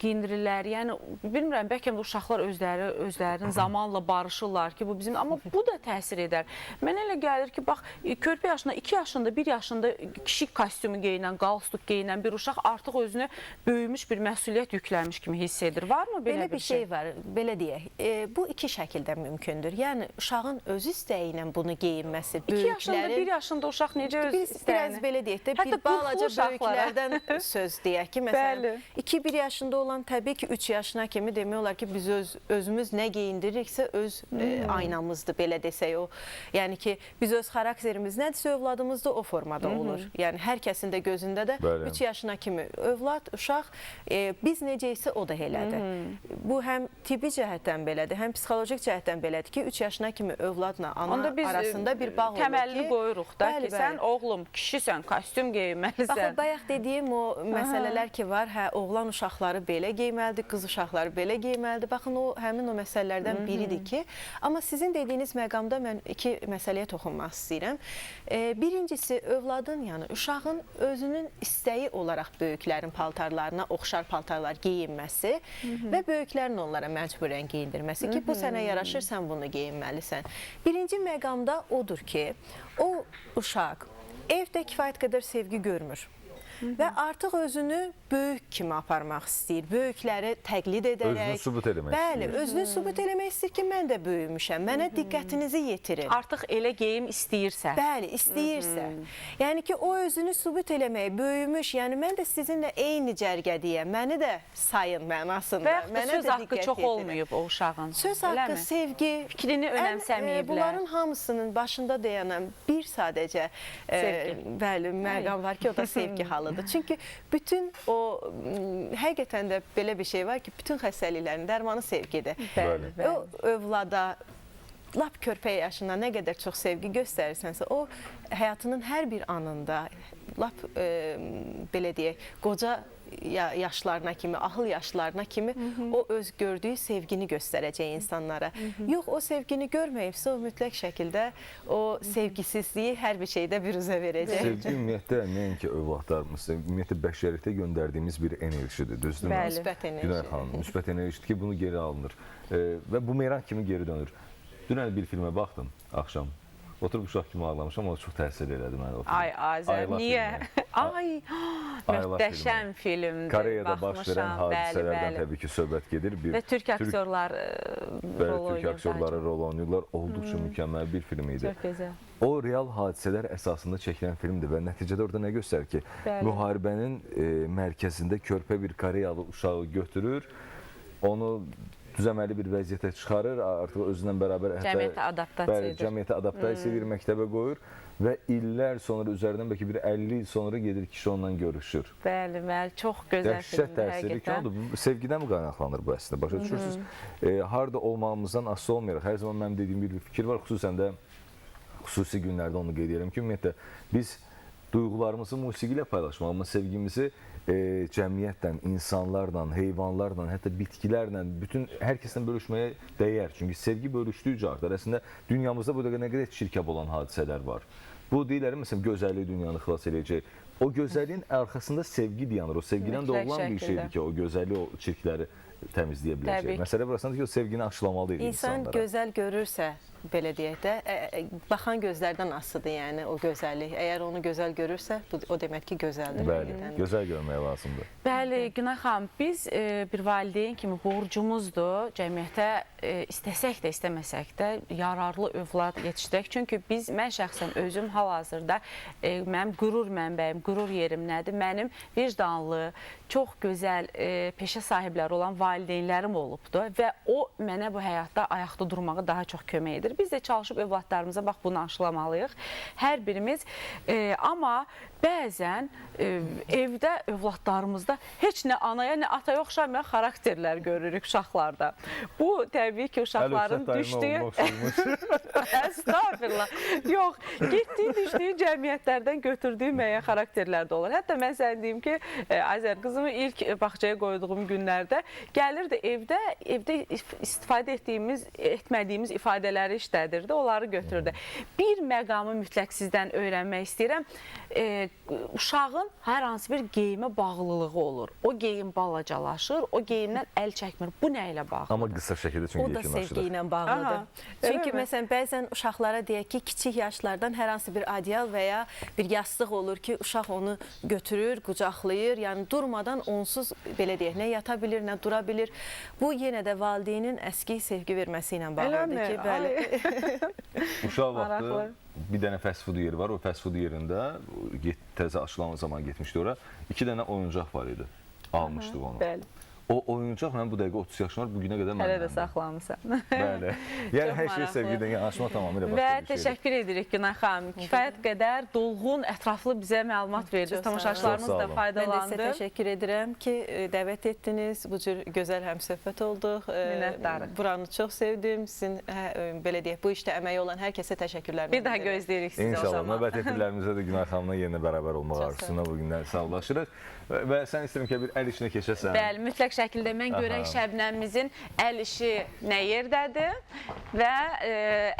geyindirirlər. Yəni, bilmirəm, bəlkə də uşaqlar özlərinin zamanla barışırlar ki, bu bizim, amma bu da təsir edər. Mənə elə gəlir ki, bax, körpə yaşında, 2 yaşında, 1 yaşında kişi kostyumu geyinən, qalstuk geyinən bir uşaq artıq özünü böyümüş bir məsuliyyət yükləmiş kimi hiss edir. Varmı belə bir şey? Belə bir şey var, belə deyək. Bu iki şəkildə mümkündür. Yəni, uşağın öz istəyi ilə bunu geyinməsi, böyüklərin... 2 yaşında, 1 yaşında uşaq necə öz istəyini? Biraz belə deyək də, bir balaca böyüklərdən söz deyək ki, məsələn, 2-1 yaşında olan təbii ki, 3 yaşına kimi demək olar ki, biz özümüz nə geyindiririksə öz aynamızdır, belə desək o. Yəni ki, biz öz xarakterimiz nədirsə, övladımız da o formada olur. Yəni, hər kəsin də gözündə də 3 yaşına kimi övlad, uşaq, biz necəysə o da elədir. Bu həm tibbi cəhətdən belədir, həm psixolojik cəhətdən belədir ki, 3 yaşına kimi övladla ana arasında bir bağ olur ki... Təməlini qoyuruq da ki, sən oğlum, kişisən, kostyum geyinməlisən. Baxın, bayaq dediyim o məsələlər ki var, hə, oğlan uşaqları belə geyməlidir, qız uşaqları belə geyməlidir. Baxın, həmin o məsələlərdən biridir ki, amma sizin dediyiniz məqamda mən 2 məsələyə toxunmaq istəyirəm. Birincisi, övladın, yəni uşağın özünün istəyi olaraq böyüklərin paltarlarına oxşar paltarlar geyinməsi və böyüklərin onlara məcburən geyindirməsi ki, bu sənə yaraşır, sən bunu geyinməlisən. Birinci məqamda odur ki, o uşaq evdə kifayət qədər sevgi görmür. Və artıq özünü böyük kimi aparmaq istəyir. Böyükləri təqlid edərək. Özünü sübut eləmək istəyir. Bəli, özünü sübut eləmək istəyir ki, mən də böyümüşəm. Mənə diqqətinizi yetirin. Artıq elə geyim istəyirsə. Bəli, istəyirsə. Yəni ki, o özünü sübut eləmək, böyümüş. Yəni, mən də sizinlə eyni cərgədiyəm. Məni də sayın mənasında. Və söz haqqı çox olmayıb o uşağın. Söz haqqı, sevgi. Fikrini önəmsəməyiblər. Bunların hamısının başında dayanan bir sadəcə məqam var ki, o da sevgi halıdır. Çünki bütün o, həqiqətən də belə bir şey var ki, bütün xəstəliklərin dərmanı sevgidir. O övlada, lap körpə yaşında nə qədər çox sevgi göstərirsənsə, o həyatının hər bir anında, lap belə deyək, qoca yaşlarına kimi, ahıl yaşlarına kimi o öz gördüyü sevgini göstərəcək insanlara. Yox, o sevgini görməyibsə, o mütləq şəkildə o sevgisizliyi hər bir şeydə biruzə verəcək. Sevgi ümumiyyətlə, nəinki övladlarımız, ümumiyyətlə bəşəriyyətə göndərdiyimiz bir enerjidir, düzdür mü? Müsbət enerji. Günel xanım, müsbət enerjidir ki, bunu geri alınır və bu merak kimi geri dönür. Dünən bir filmə baxdım, axşam. Oturub uşaq kimi ağlamışam, o çox təsir elədi mənə o film. Ay Azər, niyə? Ay, möhtəşəm filmdir. Koreyada baş verən hadisələrdən təbii ki, söhbət gedir. Və türk aktyorlar rol oynayırlar. Olduqca mükəmməl bir film idi. Çox gözəl. O, real hadisələr əsasında çəkilən filmdir və nəticədə orada nə göstərir ki, müharibənin mərkəzində körpə bir Koreyalı uşağı götürür, onu düzəməli bir vəziyyətə çıxarır, artıq özündən bərabər cəmiyyətə adaptasiya edir. Cəmiyyətə adaptasiya edir, məktəbə qoyur və illər sonra üzərindən bəlkə bir 50 il sonra gedir kişi onunla görüşür. Bəli, bəli, çox gözəl Dəhşət təsiri ki, odur. Sevgidən mi qaynaqlanır bu əslində? Başa düşürsünüz? Harda olmağımızdan asılı olmayaraq, hər zaman mənim dediyim bir fikir var, xüsusən də xüsusi günlərdə onu qeyd edirəm ki, ümumiyyətlə biz duyğularımızı musiqi ilə paylaşmaq, amma sevgimizi cəmiyyətlə, insanlarla, heyvanlarla, hətta bitkilərlə, bütün hər kəslə bölüşməyə dəyər. Çünki sevgi bölüşdükcə artar. Əslində dünyamızda bu dəqiqə nə qədər çirkab olan hadisələr var. Bu deyirlər, məsələn, gözəllik dünyanı xilas edəcək. O gözəlliyin arxasında sevgi dayanır. O sevgidən doğulan bir şeydir ki, o gözəllik, o çirkləri təmizləyə biləcək. Məsələ burasındadır ki, o sevgini aşılamalıyıq insanlara. İnsan gözəl görürsə, belə deyək də, baxan gözlərdən asılıdır, yəni o gözəllik. Əgər onu gözəl görürsə, o demək ki, gözəldir. Bəli, gözəl görmək lazımdır. Bəli, Günay xanım, biz bir valideyn kimi borcumuzdur cəmiyyətə istəsək də, istəməsək də yararlı övlad yetişdirək. Çünki mən şəxsən özüm hal-hazırda mənim qürur mənbəyim, qürur yerim nədir? Mənim vicdanlı, çox gözəl peşə sahibləri olan valideynlərim olubdur və o mənə bu həyatda ayaqda durmağa daha çox kömək edir. Biz də çalışıb övladlarımıza bax bunu aşılamalıyıq. Hər birimiz. Amma bəzən evdə övladlarımızda heç nə anaya, nə ataya oxşamayan xarakterlər görürük uşaqlarda. Bu təbii ki, uşaqların düşdüyü... Estağfurullah. Yox, getdiyi, düşdüyü cəmiyyətlərdən götürdüyü müəyyən xarakterlər də olur. Hətta mən sənə deyim ki, Azər, qızımı ilk bağçaya qoyduğum günlərdə gəlirdi evdə istifadə etmədiyimiz ifadələri işlədirdi, onları götürürdü. Bir məqamı mütləq sizdən öyrənmək istəyirəm. Uşağın hər hansı bir geyimə bağlılığı olur. O geyim balacalaşır, o geyimdən əl çəkmir. Bu nə ilə bağlıdır? Amma qısa şəkildə çünki yekunlaşdırır. O da sevgi ilə bağlıdır. Çünki məsələn, bəzən uşaqlara deyək ki, kiçik yaşlardan hər hansı bir adyal və ya bir yastıq olur ki, uşaq onu götürür, qucaqlayır. Yəni durmadan onsuz, belə deyək, nə yata bilir, nə dura bilir. Bu yenə də valideynin əski sevgi verməsi ilə bağlıdır ki, bəli. Uşaq vaxtı bir dənə fast food yeri var. O fast food yerində təzə açılan zaman getmişdi ora. 2 dənə oyuncaq var idi. Almışdıq onu. Bəli. O oyuncaq mən bu dəqiqə 30 yaşım var, bugünə qədər məndən. Hələ də saxlamısan. Bəli. Yəni hər şey sevgidən yanaşma tamamilə başqa bir şeydir. Və təşəkkür edirik Günay xanım. Kifayət qədər dolğun, ətraflı bizə məlumat verdiniz. Tamaşaçılarımız da faydalandı. Mən də sizə təşəkkür edirəm ki, dəvət etdiniz. Bu cür gözəl həmsöhbət olduq. Minnətdarım. Buranı çox sevdim. Sizin, belə deyək, bu işdə əməyi olan hər kəsə təşəkkürlər. Bir daha gözləyirik sizə o zaman. İnşallah. Növbəti efirlərimizdə də Günay xanımla yenə bərabər olmaq arzusuna bu gündən sağlaşırıq. Və sən istəyirəm ki, bir əl işinə keçəsən. Bəli, mütləq şəkildə mən görək Şəbnəmimizin əl işi nə yerdədir və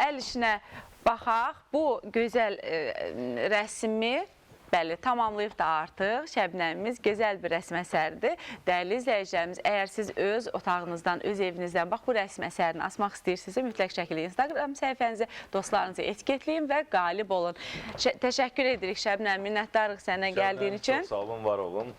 əl işinə baxaq. Bu gözəl rəsmi bəli, tamamlayıb da artıq Şəbnəmimiz gözəl bir rəsm əsərdir. Dəyərli izləyicilərimiz, əgər siz öz otağınızdan, öz evinizdən bax bu rəsm əsərini asmaq istəyirsinizsə, mütləq şəkildə Instagram səhifənizə dostlarınızı etiketləyin və qalib olun. Təşəkkür edirik Şəbnəm, minnətdarıq sənə gəldiyin üçün. Çox sağ olun, var olun.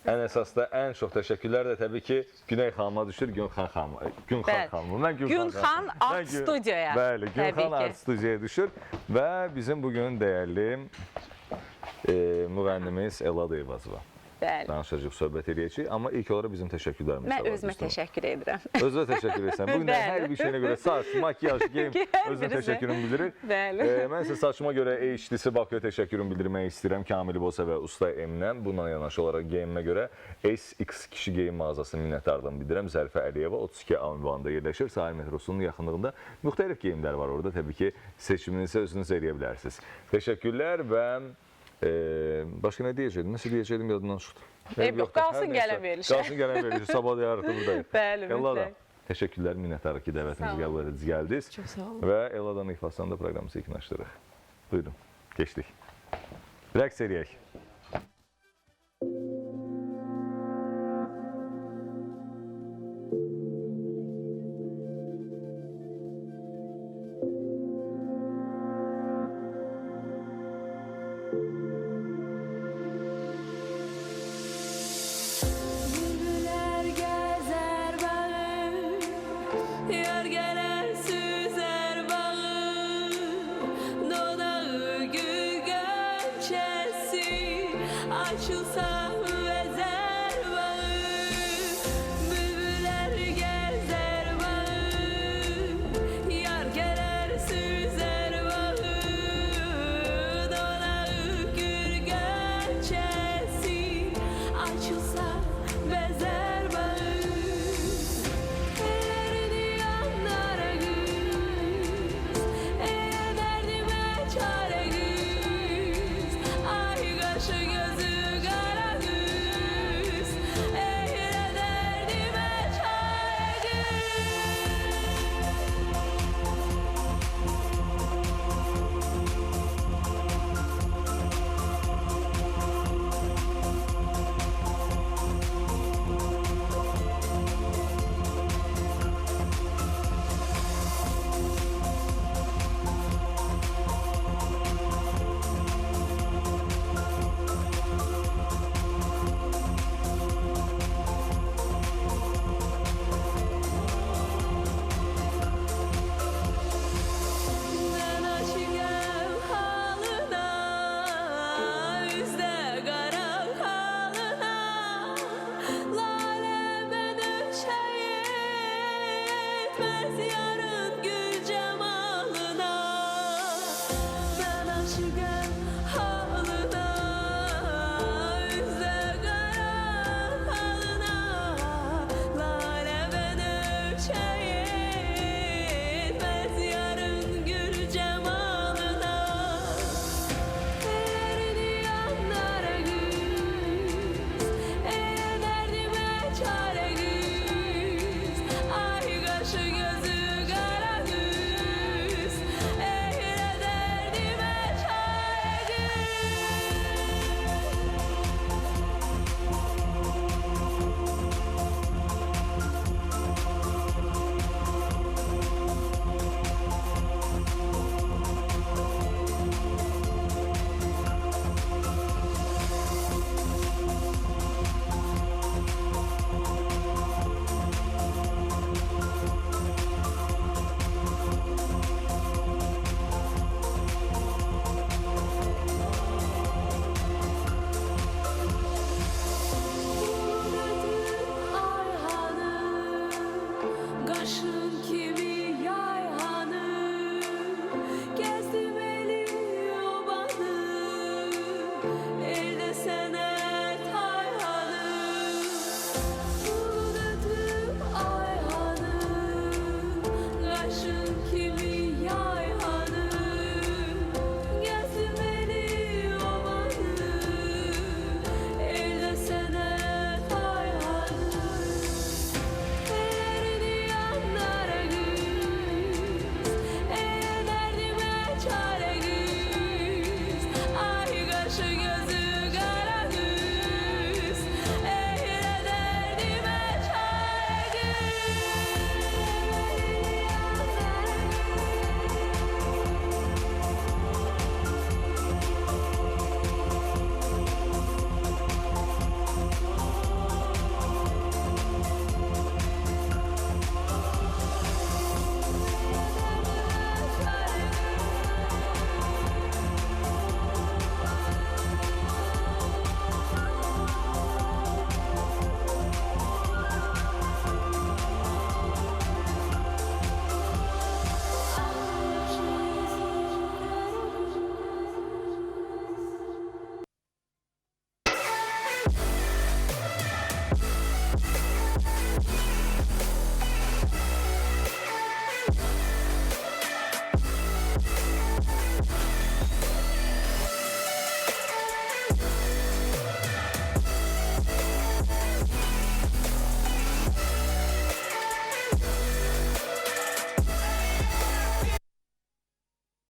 Ən əsasda ən çox təşəkkürlər də təbii ki, Günay xanıma düşür, Günxan xanıma. Günxan xanıma. Günxan Art Studiyaya. Bəli, Günxan Art Studiyaya düşür və bizim bugün dəyərli müğənnimiz Elada Eyvazova. Danışacaq, söhbət edəcək. Amma ilk olaraq bizim təşəkkürlərimiz var. Mən özümə təşəkkür edirəm. Özünə təşəkkür edirsən. Bugün hər bir şeyinə görə saç, makyaj, geyim özünə təşəkkürümü bildirir. Mən isə saçıma görə HDC Bakıya təşəkkürümü bildirmək istəyirəm. Kamil Bosa və Usta Emnəm. Bununla yanaşı olaraq geyimimə görə SX kişi geyim mağazasının minnətdarlığını bildirirəm. Zərifə Əliyeva 32 ünvanında yerləşir. Sahil metrosunun yaxınlığında müxtəlif geyimlər var orada. Təbii ki, seçiminizi özünüz edə bilərsiniz. Təşəkkürlər və başqa nə deyəcəkdim? Nəsə deyəcəkdim, yadımdan çıxdı. Yox, qalsın gələn verilişə. Qalsın gələn verilişə, sabah da yarın buradayıq. Bəli, mütləq. Təşəkkürlər, minnətdarıq ki, dəvətimizi qəbul ediniz, gəldiniz. Çox sağ olun. Və Eladanın ifasında proqramımızı yekunlaşdırırıq. Buyurun, keçdik. Rəqs eləyək.